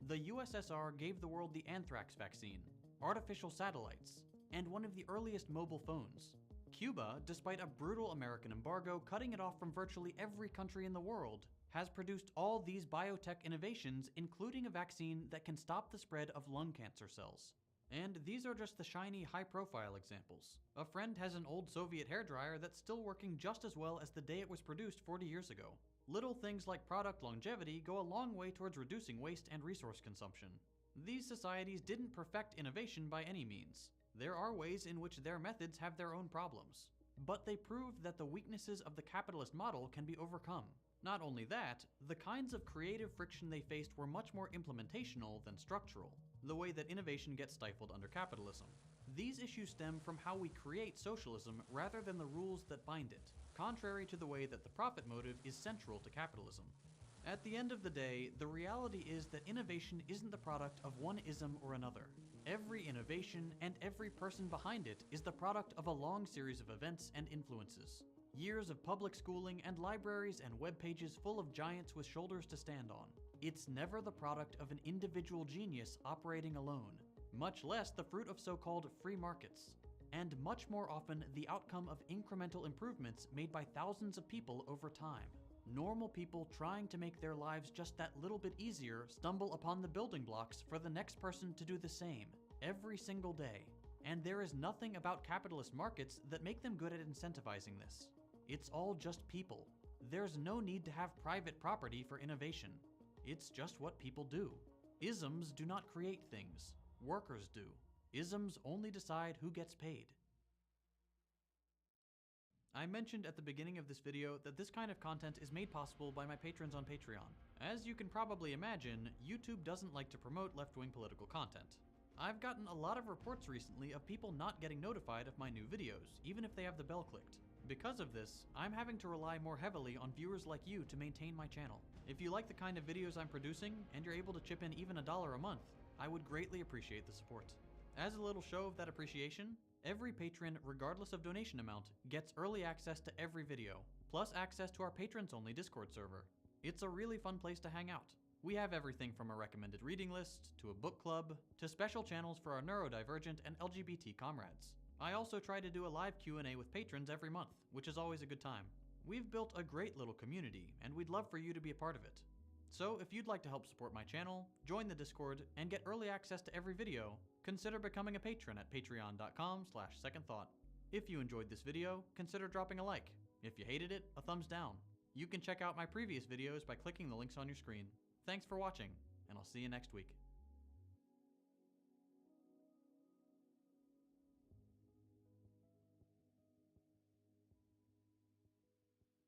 The USSR gave the world the anthrax vaccine, artificial satellites, and one of the earliest mobile phones. Cuba, despite a brutal American embargo cutting it off from virtually every country in the world, has produced all these biotech innovations, including a vaccine that can stop the spread of lung cancer cells. And these are just the shiny, high-profile examples. A friend has an old Soviet hairdryer that's still working just as well as the day it was produced 40 years ago. Little things like product longevity go a long way towards reducing waste and resource consumption. These societies didn't perfect innovation by any means. There are ways in which their methods have their own problems. But they proved that the weaknesses of the capitalist model can be overcome. Not only that, the kinds of creative friction they faced were much more implementational than structural, the way that innovation gets stifled under capitalism. These issues stem from how we create socialism rather than the rules that bind it, contrary to the way that the profit motive is central to capitalism. At the end of the day, the reality is that innovation isn't the product of one ism or another. Every innovation and every person behind it is the product of a long series of events and influences. Years of public schooling and libraries and web pages full of giants with shoulders to stand on. It's never the product of an individual genius operating alone, much less the fruit of so-called free markets, and much more often the outcome of incremental improvements made by thousands of people over time. Normal people trying to make their lives just that little bit easier stumble upon the building blocks for the next person to do the same, every single day. And there is nothing about capitalist markets that make them good at incentivizing this. It's all just people. There's no need to have private property for innovation. It's just what people do. Isms do not create things. Workers do. Isms only decide who gets paid. I mentioned at the beginning of this video that this kind of content is made possible by my patrons on Patreon. As you can probably imagine, YouTube doesn't like to promote left-wing political content. I've gotten a lot of reports recently of people not getting notified of my new videos, even if they have the bell clicked. Because of this, I'm having to rely more heavily on viewers like you to maintain my channel. If you like the kind of videos I'm producing, and you're able to chip in even $1 a month, I would greatly appreciate the support. As a little show of that appreciation, every patron, regardless of donation amount, gets early access to every video, plus access to our patrons-only Discord server. It's a really fun place to hang out. We have everything from a recommended reading list, to a book club, to special channels for our neurodivergent and LGBT comrades. I also try to do a live Q&A with patrons every month, which is always a good time. We've built a great little community, and we'd love for you to be a part of it. So if you'd like to help support my channel, join the Discord, and get early access to every video, consider becoming a patron at patreon.com/secondthought. If you enjoyed this video, consider dropping a like. If you hated it, a thumbs down. You can check out my previous videos by clicking the links on your screen. Thanks for watching, and I'll see you next week.